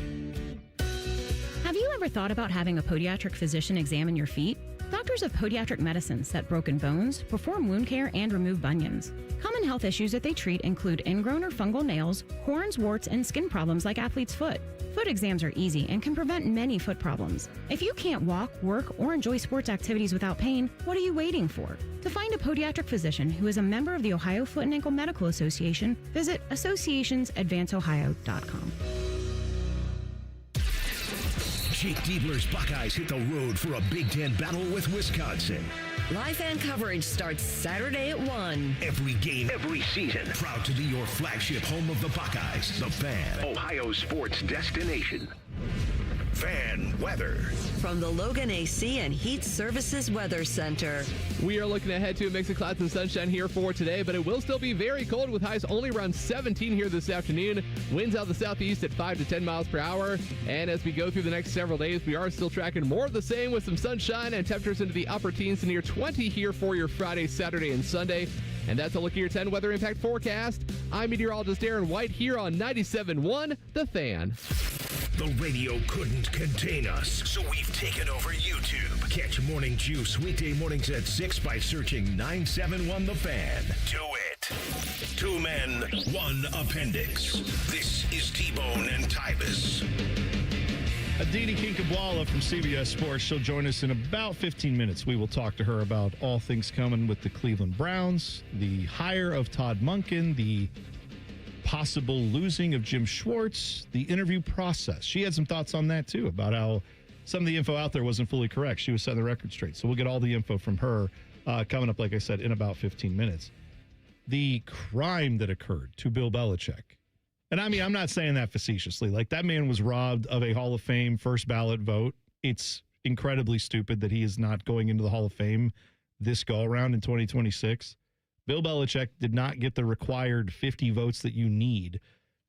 Have you ever thought about having a podiatric physician examine your feet? Doctors of Podiatric Medicine set broken bones, perform wound care, and remove bunions. Common health issues that they treat include ingrown or fungal nails, corns, warts, and skin problems like athlete's foot. Foot exams are easy and can prevent many foot problems. If you can't walk, work, or enjoy sports activities without pain, what are you waiting for? To find a podiatric physician who is a member of the Ohio Foot and Ankle Medical Association, visit associationsadvanceohio.com. Jake Diebler's Buckeyes hit the road for a Big Ten battle with Wisconsin. Live fan coverage starts Saturday at 1. Every game, every season. Proud to be your flagship home of the Buckeyes. The Fan, Ohio sports destination. Fan weather. From the Logan AC and Heat Services Weather Center. We are looking ahead to a mix of clouds and sunshine here for today, but it will still be very cold with highs only around 17 here this afternoon. Winds out the southeast at 5 to 10 miles per hour. And as we go through the next several days, we are still tracking more of the same with some sunshine and temperatures into the upper teens to near 20 here for your Friday, Saturday, and Sunday. And that's a look at your 10 weather impact forecast. I'm meteorologist Aaron White here on 97.1 The Fan. The radio couldn't contain us, so we've taken over YouTube. Catch Morning Juice weekday mornings at 6 by searching 971 The Fan. Do it. 2 men, 1 appendix. This is T-Bone and Tyvis. Aditi Kinkabwala from CBS Sports. She'll join us in about 15 minutes. We will talk to her about all things coming with the Cleveland Browns, the hire of Todd Monken, the possible losing of Jim Schwartz, the interview process. She had some thoughts on that, too, about how some of the info out there wasn't fully correct. She was setting the record straight. So we'll get all the info from her coming up, like I said, in about 15 minutes. The crime that occurred to Bill Belichick. And I mean, I'm not saying that facetiously. Like, that man was robbed of a Hall of Fame first ballot vote. It's incredibly stupid that he is not going into the Hall of Fame this go-around in 2026. Bill Belichick did not get the required 50 votes that you need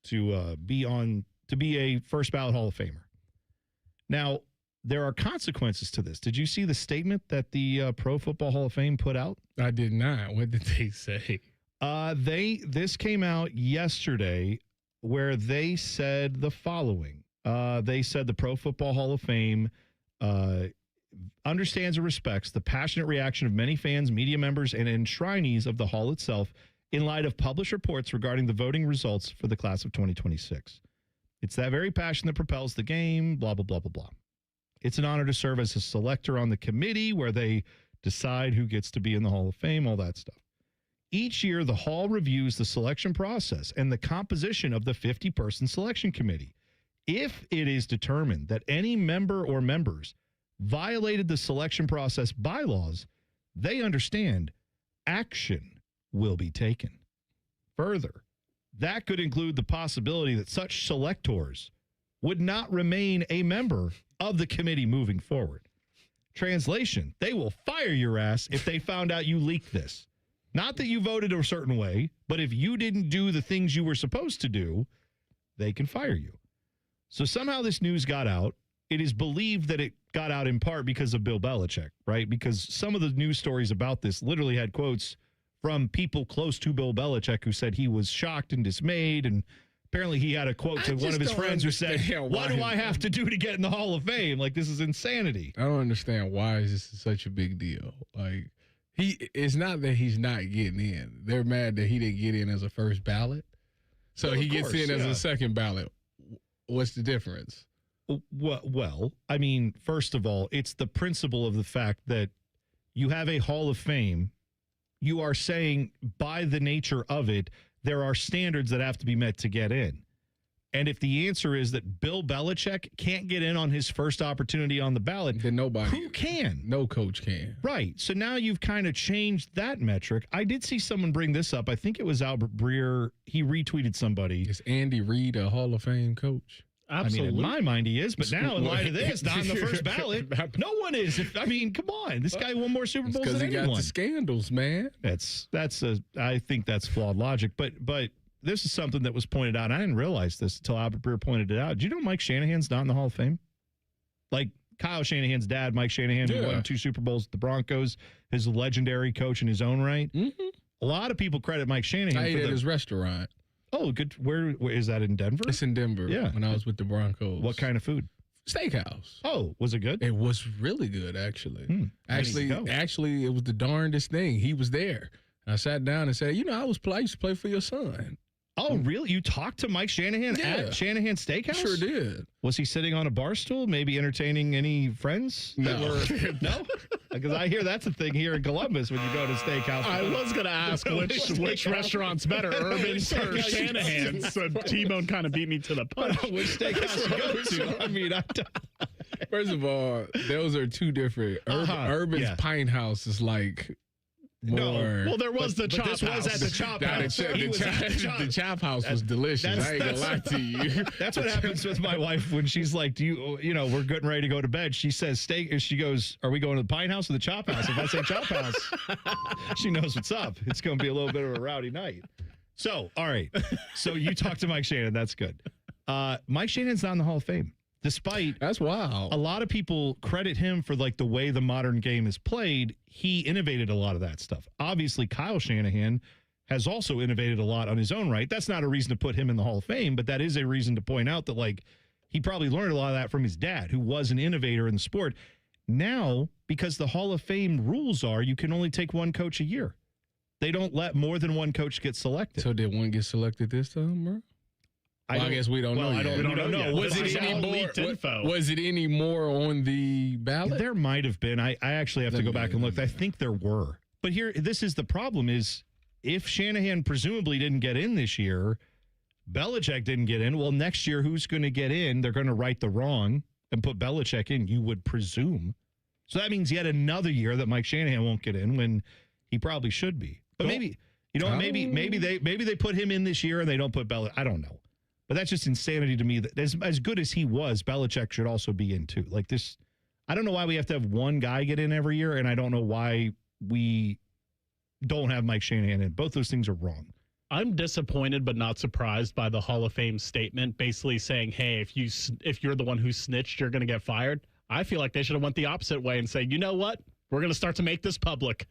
to be a first ballot Hall of Famer. Now, there are consequences to this. Did you see the statement that the Pro Football Hall of Fame put out? I did not. What did they say? This came out yesterday, where they said the following. They said the Pro Football Hall of Fame understands and respects the passionate reaction of many fans, media members, and enshrinees of the hall itself in light of published reports regarding the voting results for the class of 2026. It's that very passion that propels the game, blah, blah, blah, blah, blah. It's an honor to serve as a selector on the committee where they decide who gets to be in the Hall of Fame, all that stuff. Each year, the Hall reviews the selection process and the composition of the 50-person selection committee. If it is determined that any member or members violated the selection process bylaws, they understand action will be taken. Further, that could include the possibility that such selectors would not remain a member of the committee moving forward. Translation, they will fire your ass if they found out you leaked this. Not that you voted a certain way, but if you didn't do the things you were supposed to do, they can fire you. So somehow this news got out. It is believed that it got out in part because of Bill Belichick, right? Because some of the news stories about this literally had quotes from people close to Bill Belichick who said he was shocked and dismayed. And apparently he had a quote to one of his friends who said, what do I have to do to get in the Hall of Fame? Like, this is insanity. I don't understand why is this such a big deal. Like, it's not that he's not getting in. They're mad that he didn't get in as a first ballot. So he gets in as a second ballot. What's the difference? Well, I mean, first of all, it's the principle of the fact that you have a Hall of Fame. You are saying by the nature of it, there are standards that have to be met to get in. And if the answer is that Bill Belichick can't get in on his first opportunity on the ballot, then nobody. Who can? No coach can. Right. So now you've kind of changed that metric. I did see someone bring this up. I think it was Albert Breer. He retweeted somebody. Is Andy Reid a Hall of Fame coach? Absolutely. I mean, in my mind, he is. But now, in light of this, not on the first ballot, no one is. I mean, come on. This guy won more Super Bowls than anyone. Because he got the scandals, man. I think that's flawed logic. But this is something that was pointed out. I didn't realize this until Albert Breer pointed it out. Do you know Mike Shanahan's not in the Hall of Fame? Like Kyle Shanahan's dad, Mike Shanahan, who won 2 Super Bowls with the Broncos, his legendary coach in his own right. Mm-hmm. A lot of people credit Mike Shanahan I ate at his restaurant. Oh, good. Where is that, in Denver? It's in Denver. Yeah. When I was with the Broncos. What kind of food? Steakhouse. Oh, was it good? It was really good, actually. Actually, it was the darndest thing. He was there. And I sat down and said, I used to play for your son. Oh, really? You talked to Mike Shanahan at Shanahan Steakhouse? Sure did. Was he sitting on a bar stool, maybe entertaining any friends? No. No? Because I hear that's a thing here in Columbus when you go to steakhouse. I was going to ask which restaurant's better, Urban's or Shanahan's. So T-Bone kind of beat me to the punch. Which steakhouse you go to? I mean, First of all, those are two different. Urban's Pine House is like... More. Well, there was the chop house. This was at the chop house. The chop house was delicious. I ain't gonna lie to you. That's what happens with my wife when she's like, we're getting ready to go to bed. She says steak. She goes, are we going to the Pine House or the Chop House? If I say Chop House, she knows what's up. It's going to be a little bit of a rowdy night. So, all right. So you talked to Mike Shanahan. That's good. Mike Shanahan's not in the Hall of Fame. Despite that's wild. A lot of people credit him for like the way the modern game is played. He innovated a lot of that stuff. Obviously, Kyle Shanahan has also innovated a lot on his own right. That's not a reason to put him in the Hall of Fame, but that is a reason to point out that like he probably learned a lot of that from his dad, who was an innovator in the sport. Now, because the Hall of Fame rules are you can only take one coach a year. They don't let more than one coach get selected. So did one get selected this time, bro? I guess we don't know yet. We don't know. Was it any more on the ballot? There might have been. I actually have to go back and look. I think there were. But this is the problem is if Shanahan presumably didn't get in this year, Belichick didn't get in. Well, next year, who's going to get in? They're going to right the wrong and put Belichick in, you would presume. So that means yet another year that Mike Shanahan won't get in when he probably should be. But maybe they put him in this year and they don't put Belichick. I don't know. But that's just insanity to me. That as good as he was, Belichick should also be in too. Like this, I don't know why we have to have one guy get in every year, and I don't know why we don't have Mike Shanahan in. Both those things are wrong. I'm disappointed but not surprised by the Hall of Fame statement, basically saying, "Hey, if you're the one who snitched, you're going to get fired." I feel like they should have went the opposite way and say, "You know what? We're going to start to make this public,"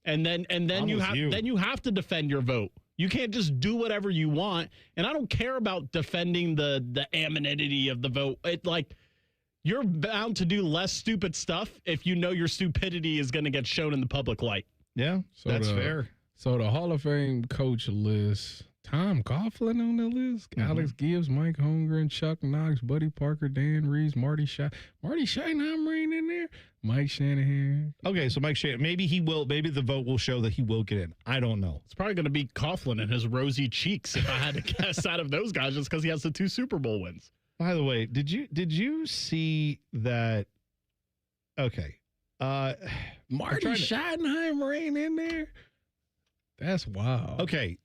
and then you have to defend your vote. You can't just do whatever you want. And I don't care about defending the anonymity of the vote. You're bound to do less stupid stuff if you know your stupidity is going to get shown in the public light. Yeah, that's fair. So the Hall of Fame coach list, Tom Coughlin on the list, Alex Gibbs, Mike Holmgren, Chuck Knox, Buddy Parker, Dan Reeves, Marty Schottenheimer ain't in there, Mike Shanahan. Okay, so Mike Shanahan, maybe the vote will show that he will get in. I don't know. It's probably going to be Coughlin and his rosy cheeks if I had to guess out of those guys just because he has the 2 Super Bowl wins. By the way, did you see that? Okay. Marty Schottenheimer ain't in there? That's wild. Okay.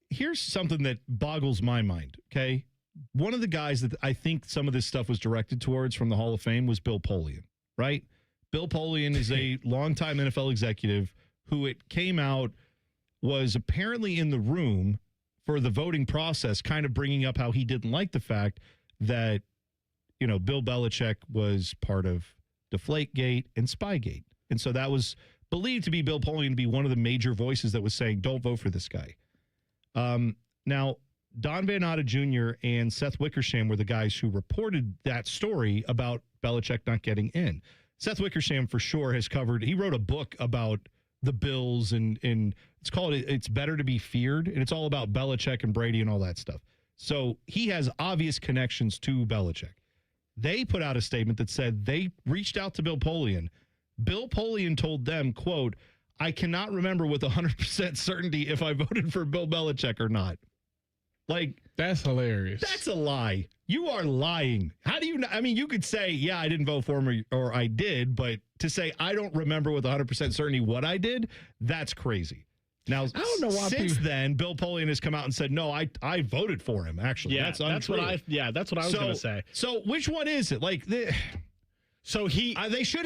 Here's something that boggles my mind, okay? One of the guys that I think some of this stuff was directed towards from the Hall of Fame was Bill Polian, right? Bill Polian is a longtime NFL executive who it came out was apparently in the room for the voting process, kind of bringing up how he didn't like the fact that, Bill Belichick was part of Deflategate and Spygate. And so that was believed to be Bill Polian to be one of the major voices that was saying, don't vote for this guy. Now, Don Van Natta Jr. and Seth Wickersham were the guys who reported that story about Belichick not getting in. Seth Wickersham, for sure, he wrote a book about the Bills, and it's called It's Better to Be Feared, and it's all about Belichick and Brady and all that stuff. So he has obvious connections to Belichick. They put out a statement that said they reached out to Bill Polian. Bill Polian told them, quote, "I cannot remember with 100% certainty if I voted for Bill Belichick or not." That's hilarious. That's a lie. You are lying. How do you know? I mean, you could say, yeah, I didn't vote for him or I did, but to say I don't remember with 100% certainty what I did, that's crazy. Now, I don't know why then, Bill Polian has come out and said, no, I voted for him, actually. Yeah, that's what I was going to say. So which one is it?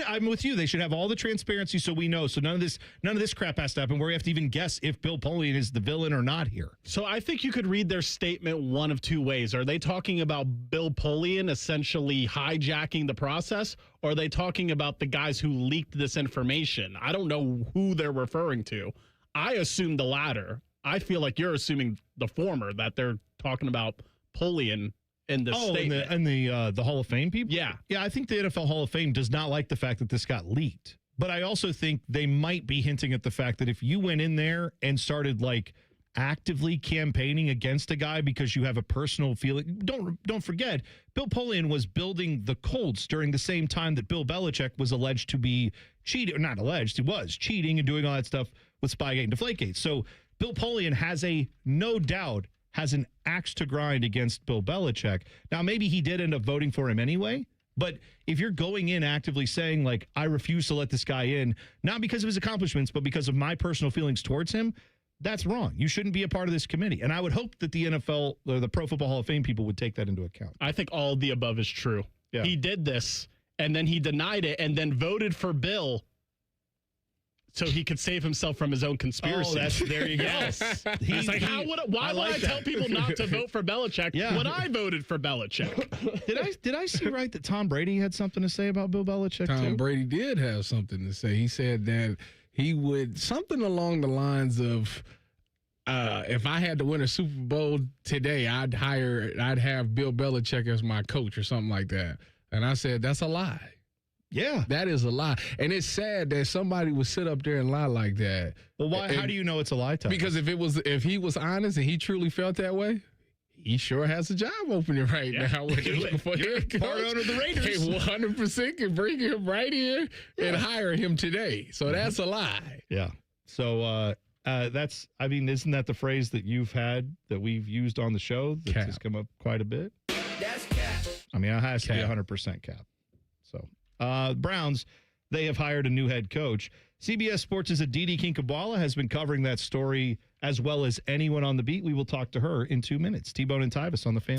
I'm with you. They should have all the transparency so we know. So none of this crap has to happen where we have to even guess if Bill Polian is the villain or not here. So I think you could read their statement one of two ways. Are they talking about Bill Polian essentially hijacking the process, or are they talking about the guys who leaked this information? I don't know who they're referring to. I assume the latter. I feel like you're assuming the former, that they're talking about Polian in the statement. And the Hall of Fame people? Yeah. Yeah, I think the NFL Hall of Fame does not like the fact that this got leaked. But I also think they might be hinting at the fact that if you went in there and started actively campaigning against a guy because you have a personal feeling, don't forget, Bill Polian was building the Colts during the same time that Bill Belichick was alleged to be cheating, or not alleged, he was cheating and doing all that stuff with Spygate and Deflategate. So Bill Polian no doubt has an axe to grind against Bill Belichick. Now, maybe he did end up voting for him anyway, but if you're going in actively saying, I refuse to let this guy in, not because of his accomplishments, but because of my personal feelings towards him, that's wrong. You shouldn't be a part of this committee. And I would hope that the NFL, or the Pro Football Hall of Fame people would take that into account. I think all of the above is true. Yeah. He did this, and then he denied it, and then voted for Bill so he could save himself from his own conspiracy. There you go. Yes. He's like, why would I tell people not to vote for Belichick when I voted for Belichick? Did I see right that Tom Brady had something to say about Bill Belichick, Tom Brady did have something to say. He said that he would, something along the lines of, if I had to win a Super Bowl today, I'd have Bill Belichick as my coach or something like that. And I said, that's a lie. Yeah. That is a lie. And it's sad that somebody would sit up there and lie like that. Well, why? How do you know it's a lie, Tyvis? Because if he was honest and he truly felt that way, he sure has a job opening right now. When they're looking for head coach. Part owner of the Raiders. They 100% can bring him right in and hire him today. So that's a lie. Yeah. So isn't that the phrase that you've had that we've used on the show that has come up quite a bit? That's cap. I mean, it has to be 100% cap. So, Browns, they have hired a new head coach. CBS Sports' Aditi Kinkhabwala has been covering that story as well as anyone on the beat. We will talk to her in 2 minutes. T-Bone and Tyvis on the Fan.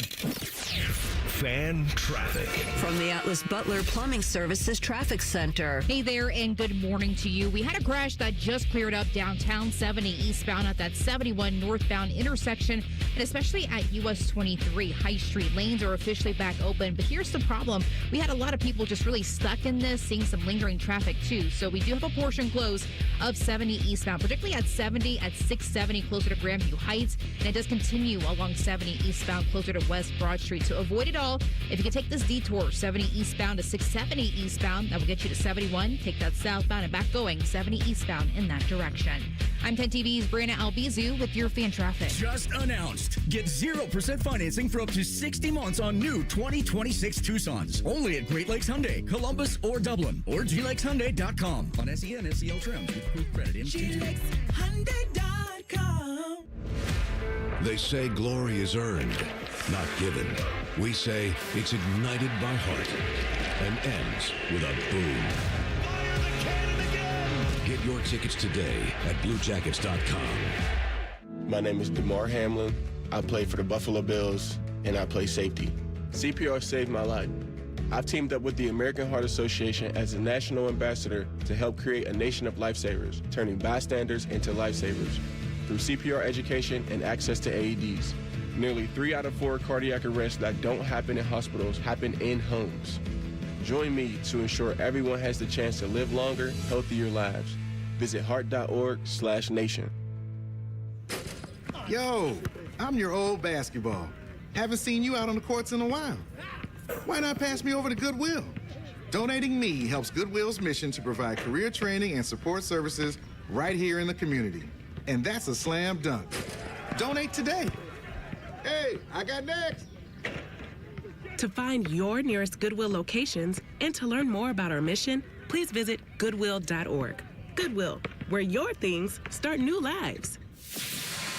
Fan traffic. From the Atlas Butler Plumbing Services Traffic Center. Hey there, and good morning to you. We had a crash that just cleared up downtown 70 eastbound at that 71 northbound intersection, and especially at US 23. High Street lanes are officially back open, but here's the problem. We had a lot of people just really stuck in this, seeing some lingering traffic too. So we do have a portion closed of 70 eastbound, particularly at 70 at 670 closer to Grandview Heights, and it does continue along 70 eastbound closer to West Broad Street. So avoid it all. If you can take this detour, 70 eastbound to 670 eastbound, that will get you to 71. Take that southbound and back going 70 eastbound in that direction. I'm 10 TV's Brianna Albizu with your fan traffic. Just announced. Get 0% financing for up to 60 months on new 2026 Tucsons. Only at Great Lakes Hyundai, Columbus, or Dublin, or glakeshyundai.com on SEN and SEL trims with proof credit in GLakesHyundai.com. They say glory is earned, not given. We say it's ignited by heart and ends with a boom. Fire the cannon again! Get your tickets today at BlueJackets.com. My name is DeMar Hamlin. I play for the Buffalo Bills, and I play safety. CPR saved my life. I've teamed up with the American Heart Association as a national ambassador to help create a nation of lifesavers, turning bystanders into lifesavers through CPR education and access to AEDs. Nearly 3 out of 4 cardiac arrests that don't happen in hospitals happen in homes. Join me to ensure everyone has the chance to live longer, healthier lives. Visit heart.org/nation. Yo, I'm your old basketball. Haven't seen you out on the courts in a while. Why not pass me over to Goodwill? Donating me helps Goodwill's mission to provide career training and support services right here in the community. And that's a slam dunk. Donate today. Hey, I got next. To find your nearest Goodwill locations and to learn more about our mission, please visit goodwill.org. Goodwill, where your things start new lives.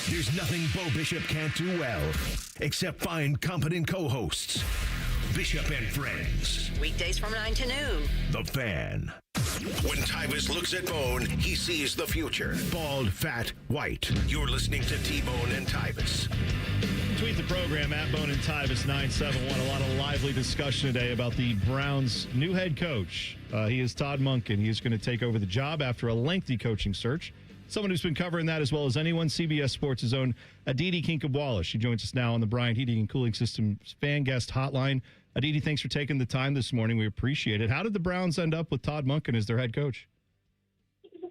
There's nothing Bo Bishop can't do well, except find competent co-hosts. Bishop and Friends. Weekdays from 9 to noon. The Fan. When Tyvis looks at Bone, he sees the future. Bald, fat, white. You're listening to T-Bone and Tyvis. Tweet the program at Bone and Tyvis 971. A lot of lively discussion today about the Browns' new head coach. He is Todd Monken. He is going to take over the job after a lengthy coaching search. Someone who's been covering that as well as anyone, CBS Sports' own Aditi Kinkhabwala. She joins us now on the Bryant Heating and Cooling Systems fan guest hotline. Aditi, thanks for taking the time this morning. We appreciate it. How did the Browns end up with Todd Monken as their head coach?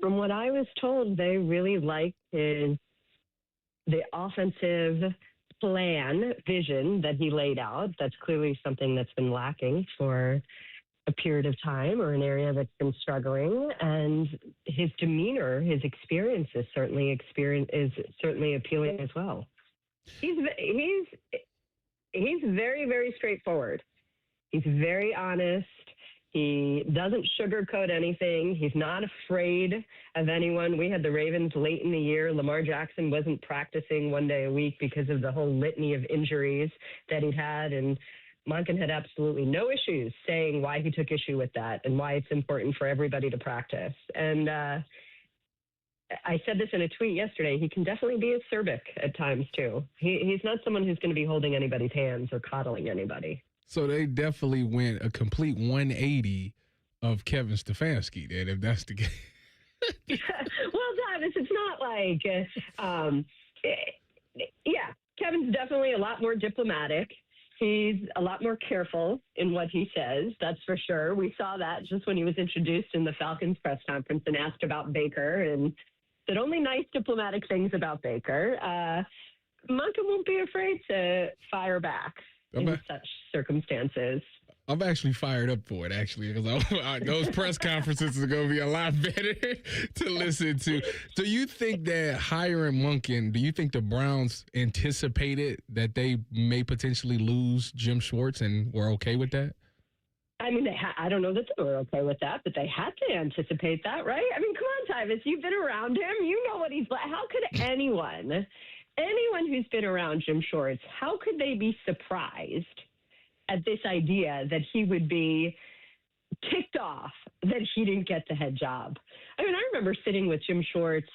From what I was told, they really liked the offensive vision that he laid out. That's clearly something that's been lacking for a period of time, or an area that's been struggling. And his demeanor, his experience is certainly appealing as well. He's very, very straightforward. He's very honest. He doesn't sugarcoat anything. He's not afraid of anyone. We had the Ravens late in the year. Lamar Jackson wasn't practicing one day a week because of the whole litany of injuries that he'd had. And Monken had absolutely no issues saying why he took issue with that and why it's important for everybody to practice. And I said this in a tweet yesterday. He can definitely be acerbic at times, too. He's not someone who's going to be holding anybody's hands or coddling anybody. So they definitely went a complete 180 of Kevin Stefanski, then, if that's the case. Well, Tyvis, it's not like, Kevin's definitely a lot more diplomatic. He's a lot more careful in what he says, that's for sure. We saw that just when he was introduced in the Falcons press conference and asked about Baker and said only nice diplomatic things about Baker. Monken won't be afraid to fire back in such circumstances. I'm actually fired up for it, actually, because those press conferences are going to be a lot better to listen to. Do you think that hiring Monken, do you think the Browns anticipated that they may potentially lose Jim Schwartz and were okay with that? I mean, I don't know that they were okay with that, but they had to anticipate that, right? I mean, come on, Tyvis, you've been around him. You know what he's like. How could anyone who's been around Jim Schwartz, how could they be surprised at this idea that he would be ticked off that he didn't get the head job? I mean, I remember sitting with Jim Schwartz,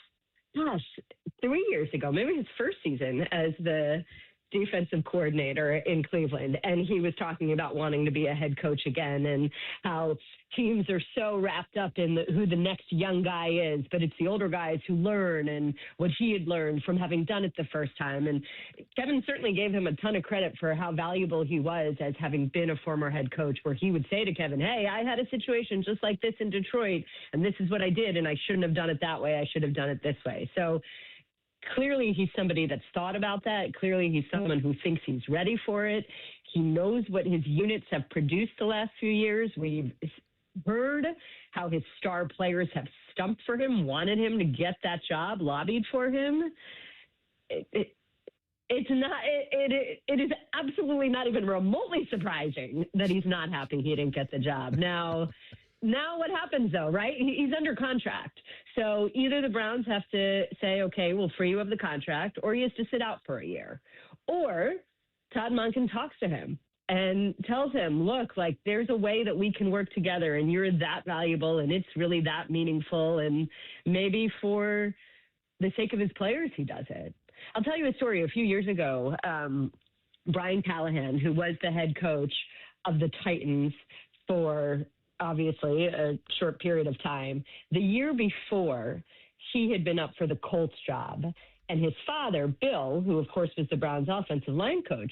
3 years ago, maybe his first season as the defensive coordinator in Cleveland, and he was talking about wanting to be a head coach again and how teams are so wrapped up in who the next young guy is, but it's the older guys who learn and what he had learned from having done it the first time. And Kevin certainly gave him a ton of credit for how valuable he was as having been a former head coach, where he would say to Kevin, hey, I had a situation just like this in Detroit, and this is what I did, and I shouldn't have done it that way. I should have done it this way. So clearly, he's somebody that's thought about that. Clearly, he's someone who thinks he's ready for it. He knows what his units have produced the last few years. We've heard how his star players have stumped for him, wanted him to get that job, lobbied for him. It is absolutely not even remotely surprising that he's not happy he didn't get the job. Now what happens, though, right? He's under contract. So either the Browns have to say, okay, we'll free you of the contract, or he has to sit out for a year. Or Todd Monken talks to him and tells him, look, like, there's a way that we can work together, and you're that valuable, and it's really that meaningful, and maybe for the sake of his players, he does it. I'll tell you a story. A few years ago, Brian Callahan, who was the head coach of the Titans for obviously a short period of time, the year before, he had been up for the Colts job. And his father, Bill, who of course was the Browns offensive line coach,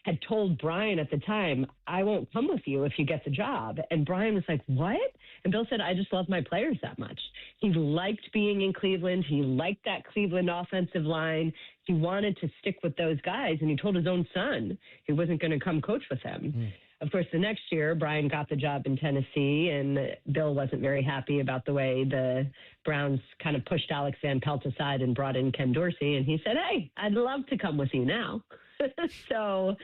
had told Brian at the time, I won't come with you if you get the job. And Brian was like, what? And Bill said, I just love my players that much. He liked being in Cleveland. He liked that Cleveland offensive line. He wanted to stick with those guys. And he told his own son he wasn't going to come coach with him. Of course, the next year, Brian got the job in Tennessee, and Bill wasn't very happy about the way the Browns kind of pushed Alex Van Pelt aside and brought in Ken Dorsey. And he said, hey, I'd love to come with you now. So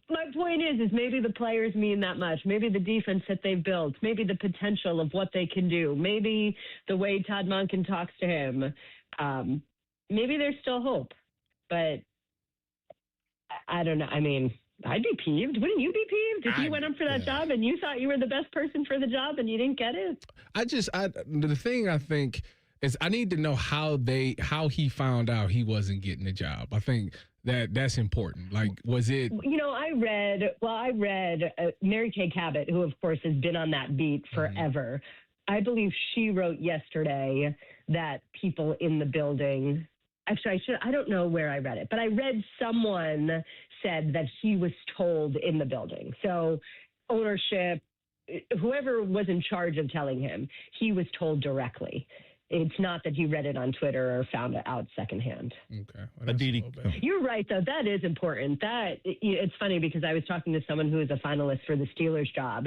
my point is maybe the players mean that much. Maybe the defense that they've built, maybe the potential of what they can do, maybe the way Todd Monken talks to him, maybe there's still hope. But I don't know. I mean, I'd be peeved. Wouldn't you be peeved if you went up for that job and you thought you were the best person for the job and you didn't get it? The thing I think is I need to know how he found out he wasn't getting the job. I think that's important. Like, was it? You know, I read Mary Kay Cabot, who of course has been on that beat forever. I believe she wrote yesterday that people in the building. Actually, I don't know where I read it, but I read someone said that he was told in the building. So ownership, whoever was in charge of telling him, he was told directly. It's not that he read it on Twitter or found it out secondhand. Okay. Well, You're right, though. That is important. It's funny because I was talking to someone who was a finalist for the Steelers job,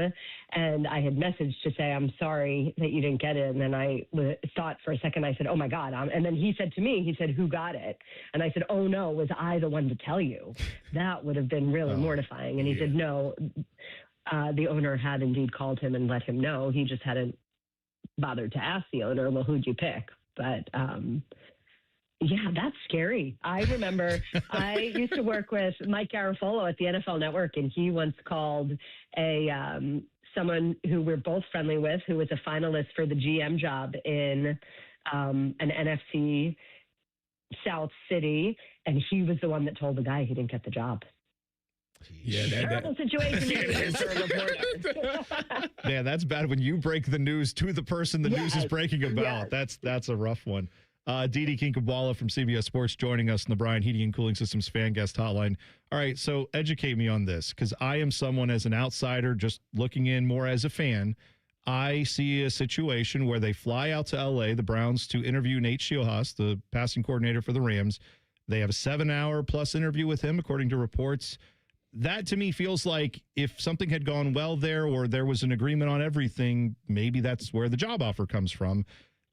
and I had messaged to say, I'm sorry that you didn't get it. And then I thought for a second, I said, oh, my God. And then he said to me, he said, who got it? And I said, oh, no, was I the one to tell you? That would have been really mortifying. And he said, no, the owner had indeed called him and let him know. He just hadn't bothered to ask the owner, well, who'd you pick? But yeah, that's scary. I remember I used to work with Mike Garafolo at the NFL Network, and he once called someone who we're both friendly with, who was a finalist for the GM job in an NFC South city, and he was the one that told the guy he didn't get the job. Yeah, terrible situation for a reporter. Yeah, that's bad when you break the news to the person the news is breaking about. That's a rough one. Didi Kinkabwala from CBS Sports joining us in the Brian Heating and Cooling Systems fan guest hotline. All right, so educate me on this, because I am someone as an outsider just looking in more as a fan. I see a situation where they fly out to L.A., the Browns, to interview Nate Schiohas, the passing coordinator for the Rams. They have a 7-hour plus interview with him, according to reports. that to me feels like if something had gone well there or there was an agreement on everything, maybe that's where the job offer comes from.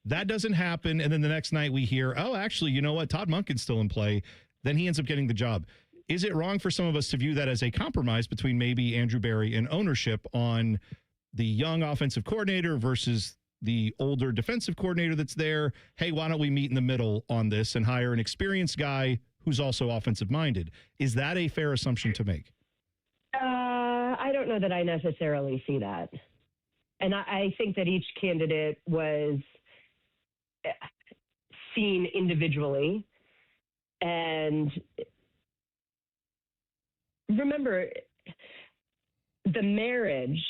That doesn't happen. And then the next night we hear, oh, actually, you know what? Todd Monken's still in play. Then he ends up getting the job. Is it wrong for some of us to view that as a compromise between maybe Andrew Berry and ownership on the young offensive coordinator versus the older defensive coordinator that's there? Hey, why don't we meet in the middle on this and hire an experienced guy who's also offensive minded? Is that a fair assumption to make? I don't know that I necessarily see that. And I think that each candidate was seen individually. And remember, the marriage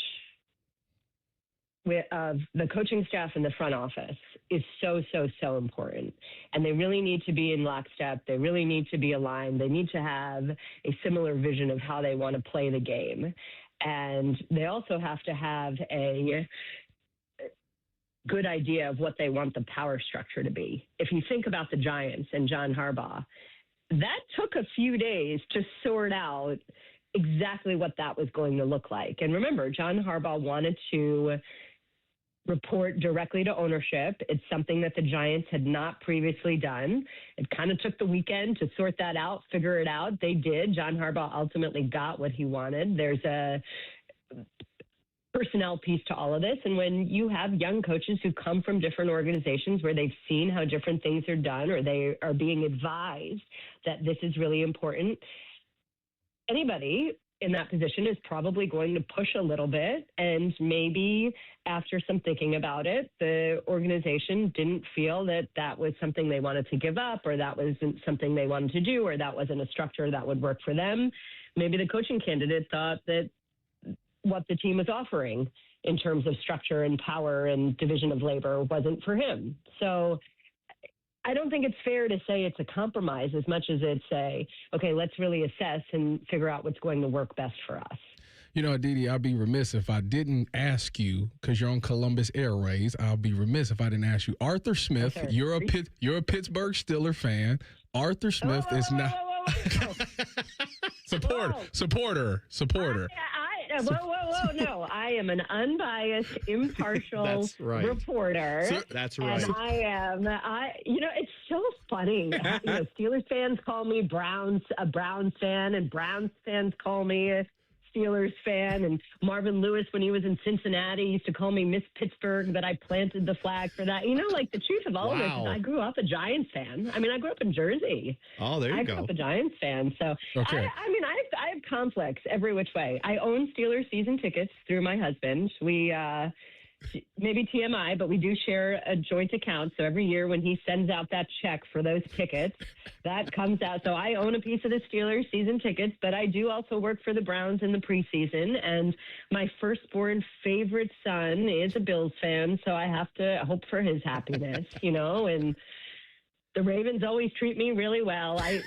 of the coaching staff and the front office is so important. And they really need to be in lockstep. They really need to be aligned. They need to have a similar vision of how they want to play the game. And they also have to have a good idea of what they want the power structure to be. If you think about the Giants and John Harbaugh, that took a few days to sort out exactly what that was going to look like. And remember, John Harbaugh wanted to report directly to ownership. It's something that the Giants had not previously done. It kind of took the weekend to sort that out, figure it out. They did. John Harbaugh ultimately got what he wanted. There's a personnel piece to all of this. And when you have young coaches who come from different organizations where they've seen how different things are done, or they are being advised that this is really important, anybody in that position is probably going to push a little bit. And maybe after some thinking about it, the organization didn't feel that that was something they wanted to give up, or that wasn't something they wanted to do, or that wasn't a structure that would work for them. Maybe the coaching candidate thought that what the team was offering in terms of structure and power and division of labor wasn't for him. So I don't think it's fair to say it's a compromise as much as it's okay, let's really assess and figure out what's going to work best for us. You know, Aditi, I'd be remiss if I didn't ask you, because you're on Columbus Airways, I'll be remiss if I didn't ask you. Arthur Smith, Okay. you're a Pittsburgh Steelers fan. Arthur Smith is not supporter. No, I am an unbiased, impartial That's right. reporter. That's right. And it's so funny. Steelers fans call me a Browns fan, and Browns fans call me a Steelers fan. And Marvin Lewis, when he was in Cincinnati, used to call me Miss Pittsburgh, that I planted the flag for that. The truth of all of this is I grew up a Giants fan. I mean, I grew up in Jersey. Oh, there you go. I grew up a Giants fan. So, Okay. I have conflicts every which way. I own Steelers season tickets through my husband. We, maybe TMI, but we do share a joint account. So every year when he sends out that check for those tickets, that comes out. So I own a piece of the Steelers season tickets, but I do also work for the Browns in the preseason. And my firstborn favorite son is a Bills fan. So I have to hope for his happiness, and the Ravens always treat me really well. It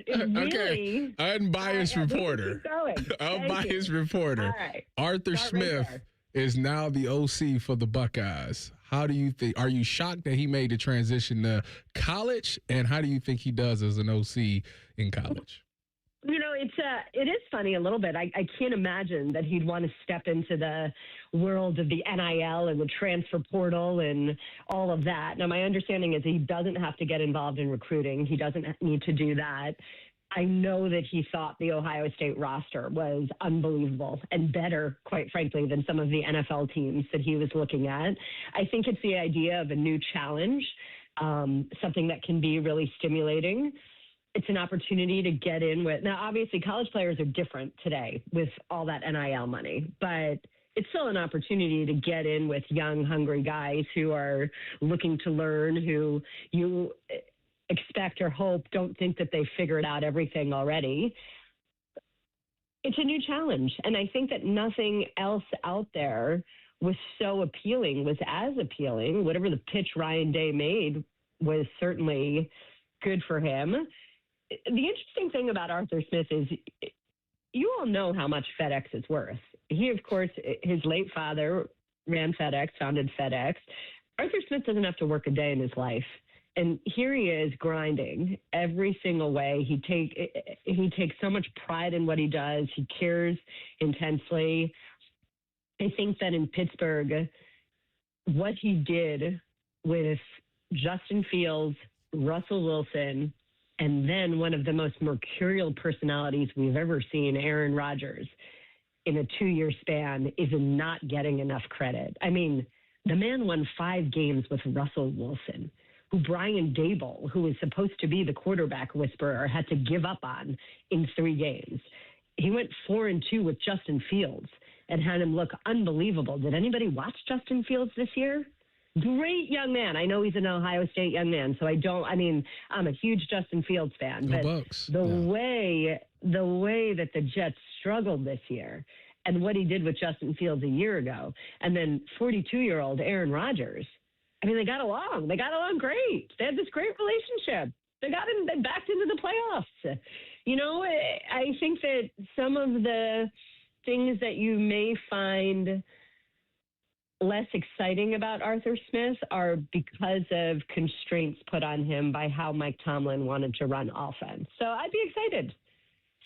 really. Okay. Unbiased reporter. Unbiased reporter. All right. Arthur Start right Smith there. is now the OC for the Buckeyes. How do you think? Are you shocked that he made the transition to college? And how do you think he does as an OC in college? It is funny a little bit. I can't imagine that he'd want to step into the world of the NIL and the transfer portal and all of that. Now, my understanding is he doesn't have to get involved in recruiting. He doesn't need to do that. I know that he thought the Ohio State roster was unbelievable and better, quite frankly, than some of the NFL teams that he was looking at. I think it's the idea of a new challenge, something that can be really stimulating. It's an opportunity to get in with. Now, obviously, college players are different today with all that NIL money, but it's still an opportunity to get in with young, hungry guys who are looking to learn, who you expect or hope don't think that they've figured out everything already. It's a new challenge. And I think that nothing else out there was as appealing. Whatever the pitch Ryan Day made was certainly good for him. The interesting thing about Arthur Smith is you all know how much FedEx is worth. He, of course, his late father ran FedEx, founded FedEx. Arthur Smith doesn't have to work a day in his life. And here he is grinding every single way. He takes so much pride in what he does. He cares intensely. I think that in Pittsburgh, what he did with Justin Fields, Russell Wilson, and then one of the most mercurial personalities we've ever seen, Aaron Rodgers, in a 2-year span is not getting enough credit. I mean, the man won 5 games with Russell Wilson, who Brian Dable, who was supposed to be the quarterback whisperer, had to give up on in 3 games. He went 4-2 with Justin Fields and had him look unbelievable. Did anybody watch Justin Fields this year? Great young man. I know he's an Ohio State young man, so I'm a huge Justin Fields fan. But the way that the Jets struggled this year and what he did with Justin Fields a year ago, and then 42-year-old Aaron Rodgers, I mean, they got along. They got along great. They had this great relationship. They backed into the playoffs. You know, I think that some of the things that you may find less exciting about Arthur Smith are because of constraints put on him by how Mike Tomlin wanted to run offense. So I'd be excited.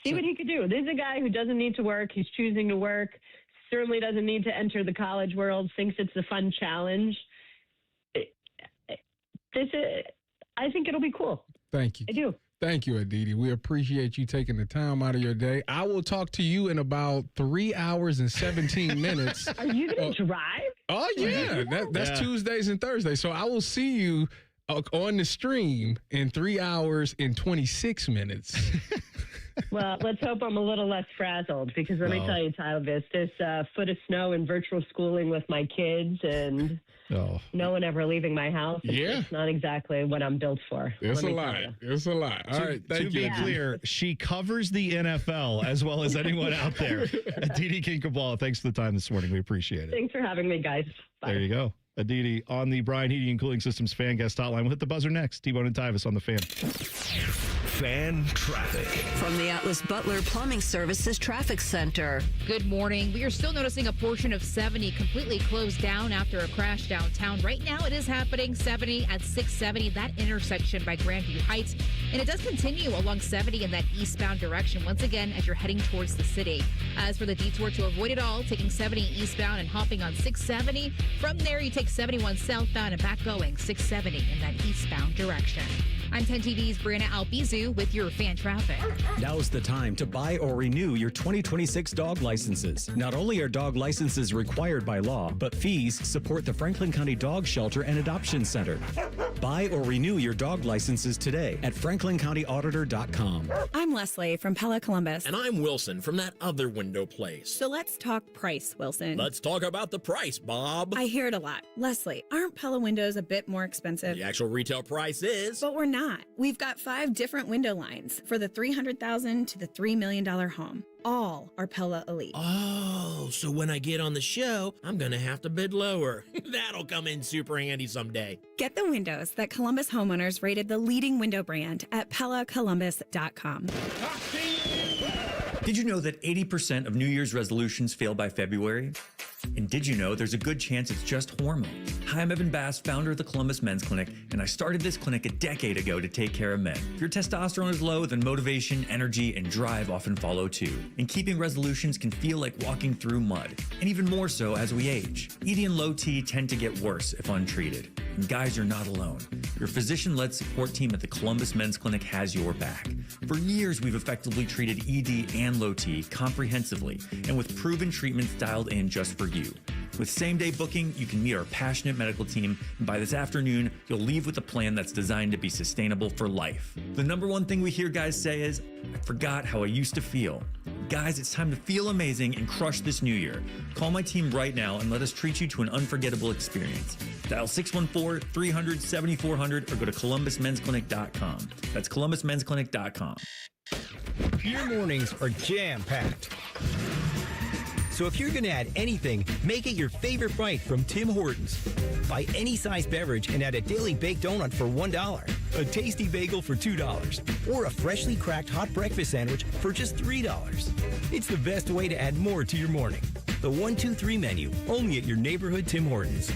See what he could do. This is a guy who doesn't need to work. He's choosing to work. Certainly doesn't need to enter the college world. Thinks it's a fun challenge. I think it'll be cool. Thank you. I do. Thank you, Aditi. We appreciate you taking the time out of your day. I will talk to you in about 3 hours and 17 minutes. Are you going to drive? Oh, yeah. That's Tuesdays and Thursdays. So I will see you on the stream in 3 hours and 26 minutes. Well, let's hope I'm a little less frazzled, because let me tell you, Tyvis, this foot of snow and virtual schooling with my kids and no one ever leaving my house. It's not exactly what I'm built for. It's a lot. It's a lot. All right. Thank you. To be clear, she covers the NFL as well as anyone out there. Aditi Kinkhabwala, thanks for the time this morning. We appreciate it. Thanks for having me, guys. Bye. There you go. Aditi on the Brian Heating and Cooling Systems Fan Guest Hotline. We'll hit the buzzer next. T-Bone and Tyvis on the Fan. Fan traffic. From the Atlas Butler Plumbing Services Traffic Center. Good morning. We are still noticing a portion of 70 completely closed down after a crash downtown. Right now it is happening 70 at 670, that intersection by Grandview Heights. And it does continue along 70 in that eastbound direction, once again, as you're heading towards the city. As for the detour to avoid it all, taking 70 eastbound and hopping on 670. From there, you take 71 southbound and back going 670 in that eastbound direction. I'm 10 TV's Brianna Albizu with your fan traffic. Now's the time to buy or renew your 2026 dog licenses. Not only are dog licenses required by law, but fees support the Franklin County Dog Shelter and Adoption Center. Buy or renew your dog licenses today at franklincountyauditor.com. I'm Leslie from Pella Columbus. And I'm Wilson from that other window place. So let's talk price, Wilson. Let's talk about the price, Bob. I hear it a lot. Leslie, aren't Pella windows a bit more expensive? The actual retail price is. But we're not. We've got 5 different window lines for the $300,000 to the $3 million home. All are Pella Elite. Oh, so when I get on the show, I'm going to have to bid lower. That'll come in super handy someday. Get the windows that Columbus homeowners rated the leading window brand at PellaColumbus.com. Did you know that 80% of New Year's resolutions fail by February? And did you know there's a good chance it's just hormones? Hi, I'm Evan Bass, founder of the Columbus Men's Clinic, and I started this clinic a decade ago to take care of men. If your testosterone is low, then motivation, energy, and drive often follow too. And keeping resolutions can feel like walking through mud, and even more so as we age. ED and low T tend to get worse if untreated. And guys, you're not alone. Your physician-led support team at the Columbus Men's Clinic has your back. For years, we've effectively treated ED and low T comprehensively, and with proven treatments dialed in just for you. With same-day booking, you can meet our passionate medical team, and by this afternoon, you'll leave with a plan that's designed to be sustainable for life. The number one thing we hear guys say is, I forgot how I used to feel. Guys, it's time to feel amazing and crush this new year. Call my team right now and let us treat you to an unforgettable experience. Dial 614-300-7400 or go to columbusmensclinic.com. That's columbusmensclinic.com. Your mornings are jam-packed. So if you're going to add anything, make it your favorite bite from Tim Hortons. Buy any size beverage and add a daily baked donut for $1, a tasty bagel for $2, or a freshly cracked hot breakfast sandwich for just $3. It's the best way to add more to your morning. The 1, 2, 3 menu, only at your neighborhood Tim Hortons.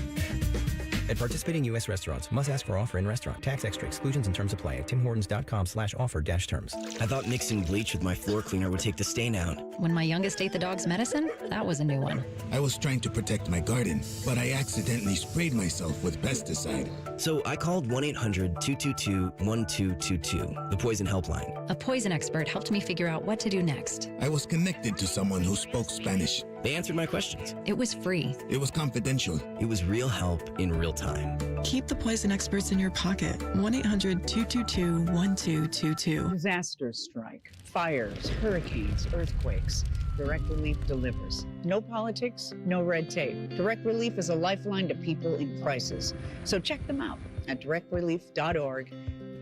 At participating U.S. restaurants, must ask for offer in restaurant. Tax extra exclusions and terms apply at timhortons.com/offer-terms. I thought mixing bleach with my floor cleaner would take the stain out. When my youngest ate the dog's medicine, that was a new one. I was trying to protect my garden, but I accidentally sprayed myself with pesticide. So I called 1-800-222-1222, the poison helpline. A poison expert helped me figure out what to do next. I was connected to someone who spoke Spanish. They answered my questions. It was free. It was confidential. It was real help in real time. Keep the poison experts in your pocket. 1-800-222-1222. Disasters strike, fires, hurricanes, earthquakes. Direct Relief delivers. No politics, no red tape. Direct Relief is a lifeline to people in crisis. So check them out at directrelief.org.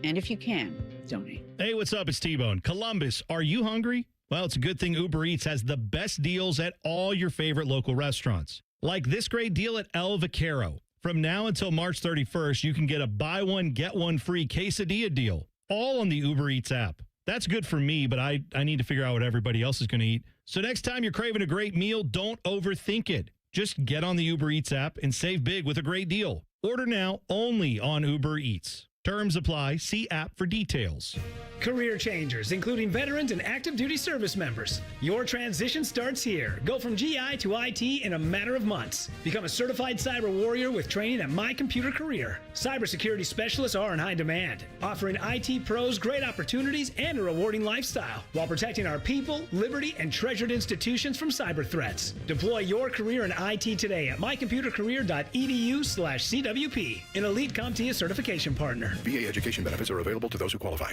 And if you can, donate. Hey, what's up? It's T-Bone. Columbus, are you hungry? Well, it's a good thing Uber Eats has the best deals at all your favorite local restaurants. Like this great deal at El Vaquero. From now until March 31st, you can get a buy one, get one free quesadilla deal, all on the Uber Eats app. That's good for me, but I need to figure out what everybody else is going to eat. So next time you're craving a great meal, don't overthink it. Just get on the Uber Eats app and save big with a great deal. Order now only on Uber Eats. Terms apply. See app for details. Career changers, including veterans and active duty service members. Your transition starts here. Go from GI to IT in a matter of months. Become a certified cyber warrior with training at My Computer Career. Cybersecurity specialists are in high demand, offering IT pros great opportunities and a rewarding lifestyle while protecting our people, liberty, and treasured institutions from cyber threats. Deploy your career in IT today at mycomputercareer.edu/CWP, an elite CompTIA certification partner. VA education benefits are available to those who qualify.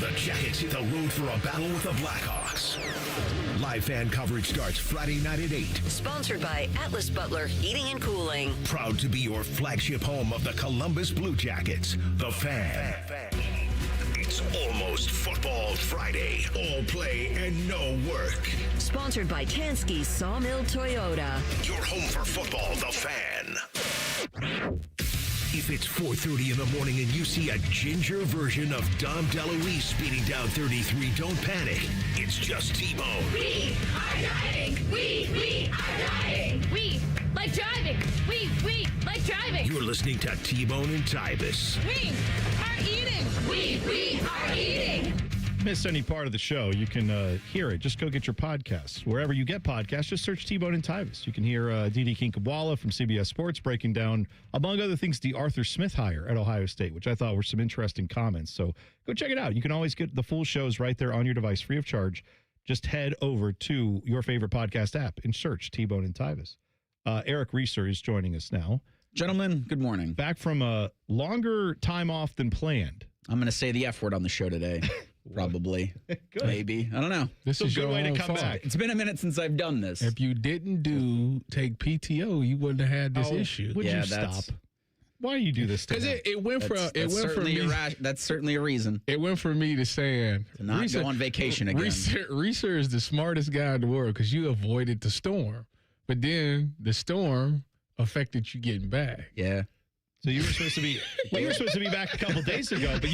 The Jackets hit the road for a battle with the Blackhawks. Live fan coverage starts Friday night at 8. Sponsored by Atlas Butler Heating and Cooling. Proud to be your flagship home of the Columbus Blue Jackets, The Fan. It's almost Football Friday. All play and no work. Sponsored by Tansky Sawmill Toyota. Your home for football, The Fan. If it's 4:30 in the morning and you see a ginger version of Dom DeLuise speeding down 33, don't panic. It's just T-Bone. We are driving. We are driving. We like driving. We like driving. You're listening to T-Bone and Tyvis. We are eating. We are eating. Miss any part of the show, you can hear it. Just go get your podcasts. Wherever you get podcasts, just search T-Bone and Tyvis. You can hear Didi Kinkabwala from CBS Sports breaking down, among other things, the Arthur Smith hire at Ohio State, which I thought were some interesting comments. So go check it out. You can always get the full shows right there on your device, free of charge. Just head over to your favorite podcast app and search T-Bone and Tyvis. Eric Reeser is joining us now. Gentlemen, good morning. Back from a longer time off than planned. I'm going to say the F word on the show today. Probably. Maybe. I don't know. This is a good your way to own come fault. back. It's been a minute since I've done this. If you didn't take PTO, you wouldn't have had this issue. Would you stop? Why do you do this? Because it went from me. That's certainly a reason. It went from me to saying to not go on vacation again. Reeser is the smartest guy in the world because you avoided the storm, but then the storm affected you getting back. Yeah. So you were supposed to be back a couple days ago, but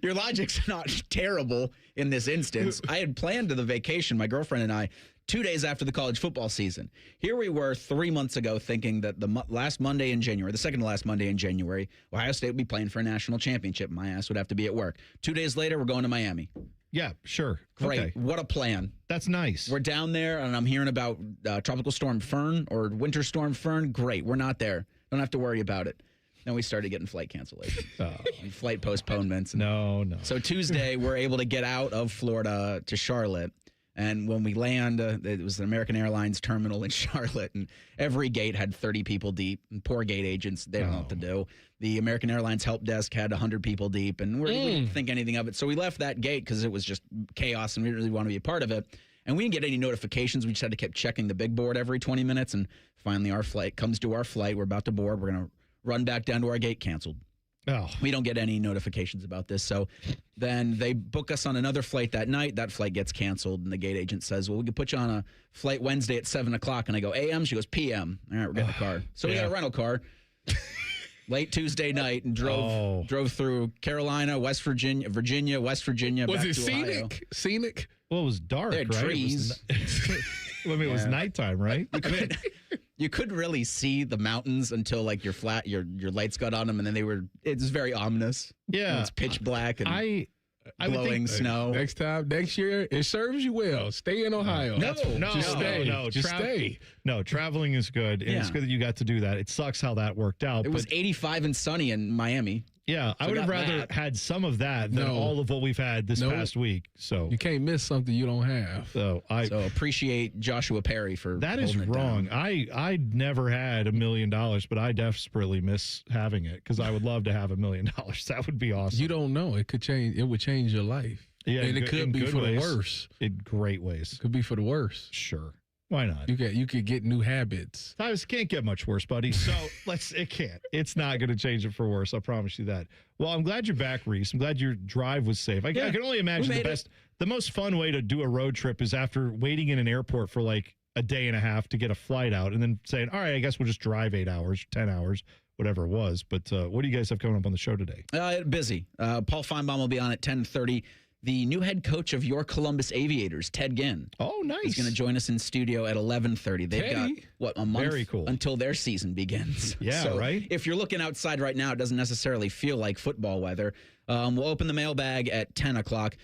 your logic's not terrible in this instance. I had planned the vacation, my girlfriend and I, 2 days after the college football season. Here we were 3 months ago thinking that the last Monday in January, the second to last Monday in January, Ohio State would be playing for a national championship. My ass would have to be at work. 2 days later, we're going to Miami. Yeah, sure. Great. Okay. What a plan. That's nice. We're down there, and I'm hearing about Tropical Storm Fern or Winter Storm Fern. Great. We're not there. Don't have to worry about it. Then we started getting flight cancellations, and flight postponements. No. So Tuesday, we're able to get out of Florida to Charlotte. And when we land, it was an American Airlines terminal in Charlotte, and every gate had 30 people deep. And poor gate agents, they don't know what to do. The American Airlines help desk had 100 people deep, and we didn't think anything of it. So we left that gate because it was just chaos, and we didn't really want to be a part of it. And we didn't get any notifications. We just had to keep checking the big board every 20 minutes. And finally, our flight comes to our flight. We're about to board. We're going to run back down to our gate, canceled. Oh. We don't get any notifications about this. So then they book us on another flight that night. That flight gets canceled, and the gate agent says, well, we can put you on a flight Wednesday at 7 o'clock. And I go, a.m.? She goes, p.m. All right, we're getting a car. So we got a rental car late Tuesday night and drove through Carolina, West Virginia, West Virginia, was back it to scenic? Ohio. Scenic? Well, it was dark, They had right? trees. It was nighttime, right? You couldn't really see the mountains until like your lights got on them, and then it's very ominous. Yeah. And it's pitch black and I would blowing think snow. Next year, it serves you well. Stay in Ohio. Just stay. No, traveling is good, and it's good that you got to do that. It sucks how that worked out. It was 85 and sunny in Miami. Yeah, I would have rather had some of that than all of what we've had this past week. So you can't miss something you don't have. So appreciate Joshua Perry for that is wrong. I never had $1 million, but I desperately miss having it because I would love to have $1 million. That would be awesome. You don't know. It could change. It would change your life. Yeah, and it could be for the worse. In great ways. It could be for the worse. Sure. Why not? You could get new habits. Tyvis, can't get much worse, buddy. So it can't. It's not going to change it for worse. I promise you that. Well, I'm glad you're back, Reese. I'm glad your drive was safe. I can only imagine the most fun way to do a road trip is after waiting in an airport for like a day and a half to get a flight out and then saying, all right, I guess we'll just drive 8 hours, 10 hours, whatever it was. But what do you guys have coming up on the show today? Busy. Paul Feinbaum will be on at 10:30. The new head coach of your Columbus Aviators, Ted Ginn. Oh, nice. He's going to join us in studio at 11:30. They've got, a month until their season begins. Yeah, so right? If you're looking outside right now, it doesn't necessarily feel like football weather. We'll open the mailbag at 10 o'clock.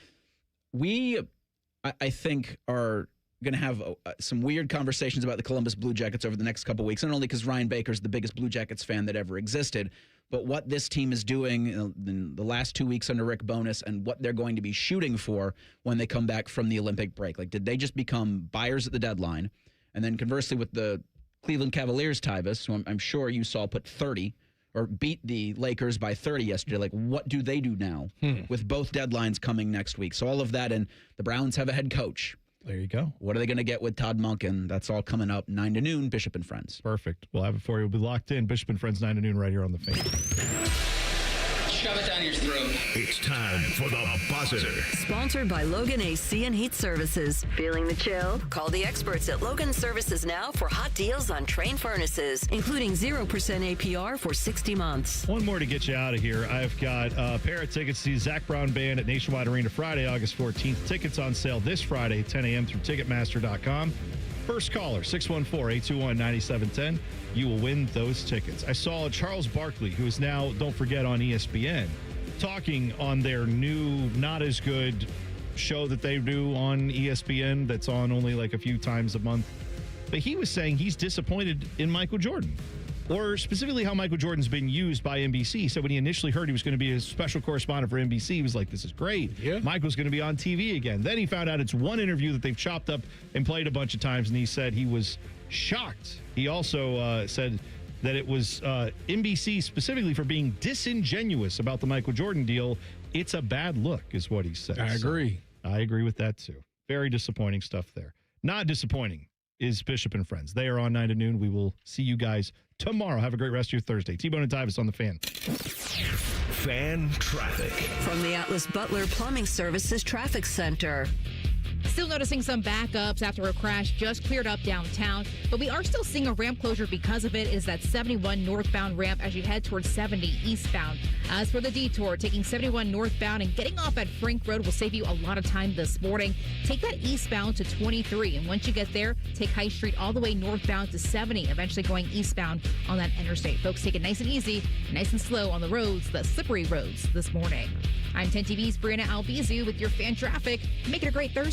I think, are going to have some weird conversations about the Columbus Blue Jackets over the next couple weeks, not only because Ryan Baker's the biggest Blue Jackets fan that ever existed, but what this team is doing in the last 2 weeks under Rick Bowness and what they're going to be shooting for when they come back from the Olympic break. Like, did they just become buyers at the deadline? And then conversely with the Cleveland Cavaliers, Tyvis, who I'm sure you saw put 30 or beat the Lakers by 30 yesterday. Like, what do they do now with both deadlines coming next week? So all of that, and the Browns have a head coach. There you go. What are they going to get with Todd Monken? That's all coming up 9 to noon, Bishop and Friends. Perfect. We'll have it for you. We'll be locked in. Bishop and Friends, 9 to noon, right here on the Fan. Shove it down your throat. It's time for the buzzer. Sponsored by Logan AC and Heat Services. Feeling the chill? Call the experts at Logan Services now for hot deals on Train furnaces, including 0% APR for 60 months. One more to get you out of here. I've got a pair of tickets to see Zach Brown Band at Nationwide Arena Friday, August 14th. Tickets on sale this Friday, 10 a.m. through Ticketmaster.com. First caller, 614-821-9710. You will win those tickets. I saw Charles Barkley, who is now, don't forget, on ESPN, talking on their new, not as good show that they do on ESPN that's on only like a few times a month. But he was saying he's disappointed in Michael Jordan, or specifically how Michael Jordan's been used by NBC. So when he initially heard he was going to be a special correspondent for NBC, he was like, this is great. Yeah. Michael's going to be on TV again. Then he found out it's one interview that they've chopped up and played a bunch of times, and he said he was shocked. He also said that it was NBC specifically for being disingenuous about the Michael Jordan deal. It's a bad look, is what he said. I agree. So I agree with that, too. Very disappointing stuff there. Not disappointing is Bishop and Friends. They are on 9 to noon. We will see you guys tomorrow. Have a great rest of your Thursday. T-Bone and Tyvis on the Fan. Fan traffic. From the Atlas Butler Plumbing Services Traffic Center. Still noticing some backups after a crash just cleared up downtown, but we are still seeing a ramp closure because of it. Is that 71 northbound ramp as you head towards 70 eastbound. As for the detour, taking 71 northbound and getting off at Frank Road will save you a lot of time this morning. Take that eastbound to 23, and once you get there, take High Street all the way northbound to 70, eventually going eastbound on that interstate. Folks, take it nice and easy, nice and slow on the roads, the slippery roads this morning. I'm 10 TV's Brianna Albizu with your fan traffic. Make it a great Thursday.